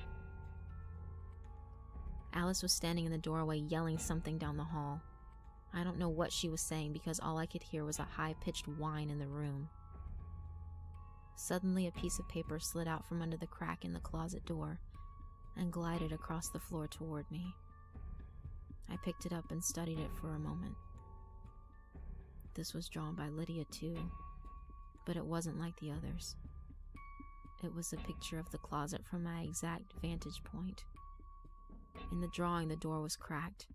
Alice was standing in the doorway yelling something down the hall. I don't know what she was saying because all I could hear was a high-pitched whine in the room. Suddenly, a piece of paper slid out from under the crack in the closet door and glided across the floor toward me. I picked it up and studied it for a moment. This was drawn by Lydia too, but it wasn't like the others. It was a picture of the closet from my exact vantage point. In the drawing, the door was cracked,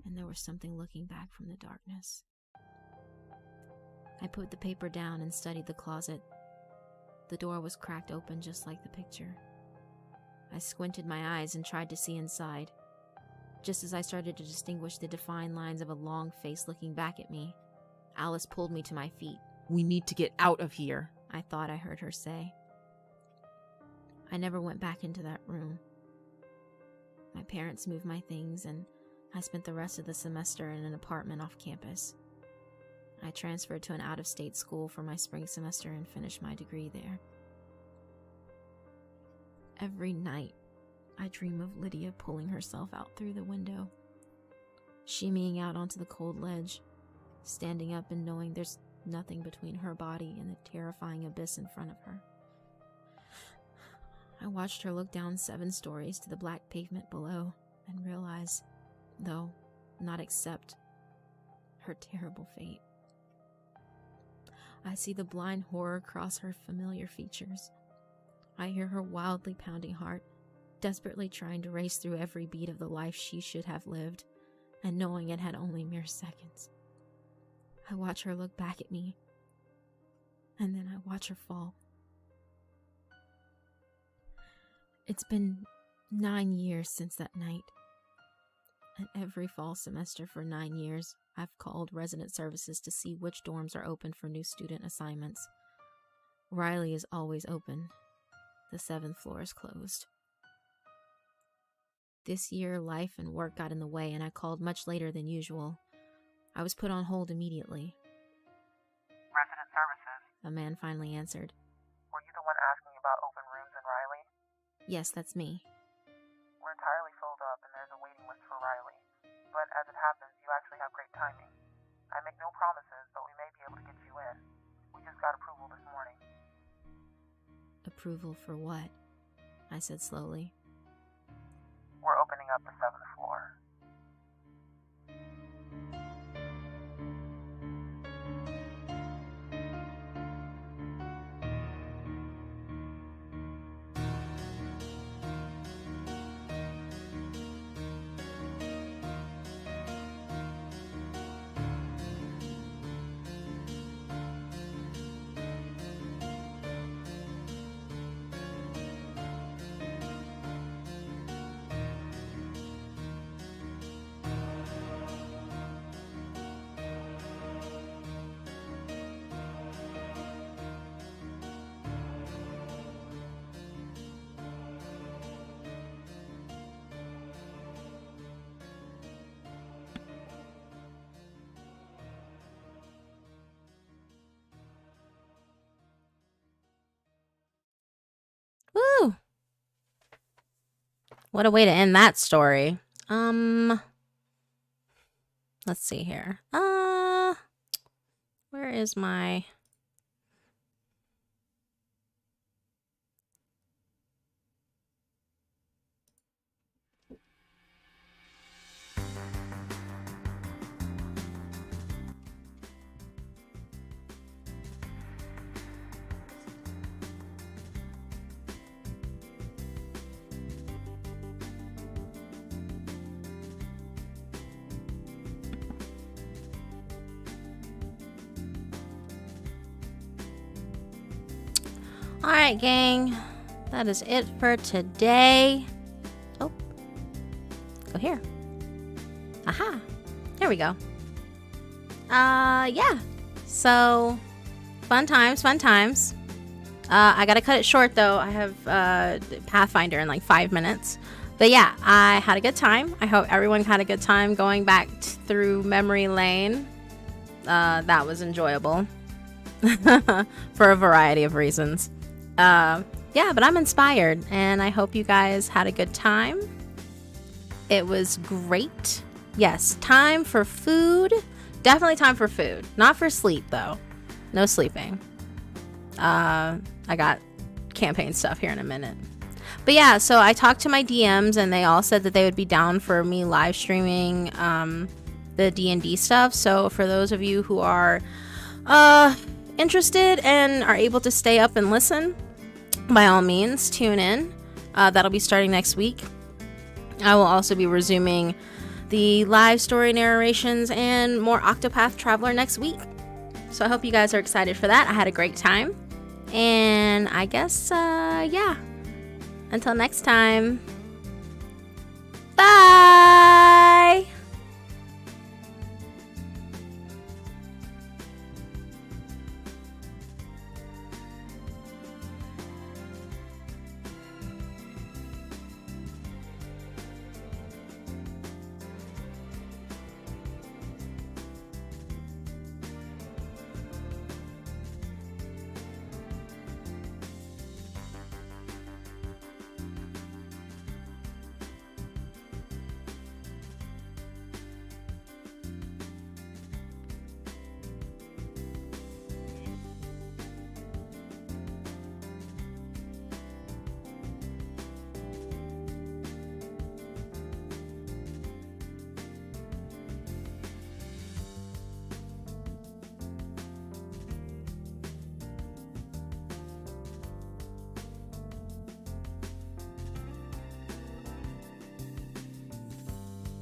and there was something looking back from the darkness. I put the paper down and studied the closet. The door was cracked open just like the picture. I squinted my eyes and tried to see inside. Just as I started to distinguish the defined lines of a long face looking back at me, Alice pulled me to my feet. "We need to get out of here," I thought I heard her say. I never went back into that room. My parents moved my things, and I spent the rest of the semester in an apartment off campus. I transferred to an out-of-state school for my spring semester and finished my degree there. Every night, I dream of Lydia pulling herself out through the window, shimmying out onto the cold ledge, standing up and knowing there's nothing between her body and the terrifying abyss in front of her. I watched her look down 7 stories to the black pavement below and realize, though not accept, her terrible fate. I see the blind horror cross her familiar features. I hear her wildly pounding heart, desperately trying to race through every beat of the life she should have lived, and knowing it had only mere seconds. I watch her look back at me, and then I watch her fall. It's been 9 years since that night. And every fall semester for 9 years, I've called resident services to see which dorms are open for new student assignments. Riley is always open. The 7th floor is closed. This year, life and work got in the way, and I called much later than usual. I was put on hold immediately. Resident services. A man finally answered. Were you the one asking about open rooms in Riley? Yes, that's me. We're entirely filled up and there's a waiting list for Riley. But as it happens, you actually have great timing. I make no promises, but we may be able to get you in. We just got approval this morning. Approval for what? I said slowly. We're opening up the 7th floor. Woo! What a way to end that story. Let's see here. Where is my... Alright, gang. That is it for today. Oh. Go here. Aha. There we go. Yeah. So, fun times. I gotta cut it short though. I have Pathfinder in like 5 minutes. But yeah, I had a good time. I hope everyone had a good time going back through memory lane. That was enjoyable for a variety of reasons. Yeah, but I'm inspired and I hope you guys had a good time. It was great. Yes, time for food. Definitely time for food. Not for sleep though. No sleeping. I got campaign stuff here in a minute. But yeah, so I talked to my DMs and they all said that they would be down for me live streaming the D&D stuff. So for those of you who are interested and are able to stay up and listen, by all means, tune in. That'll be starting next week. I will also be resuming the live story narrations and more Octopath Traveler next week. So I hope you guys are excited for that. I had a great time. And I guess, yeah. Until next time. Bye!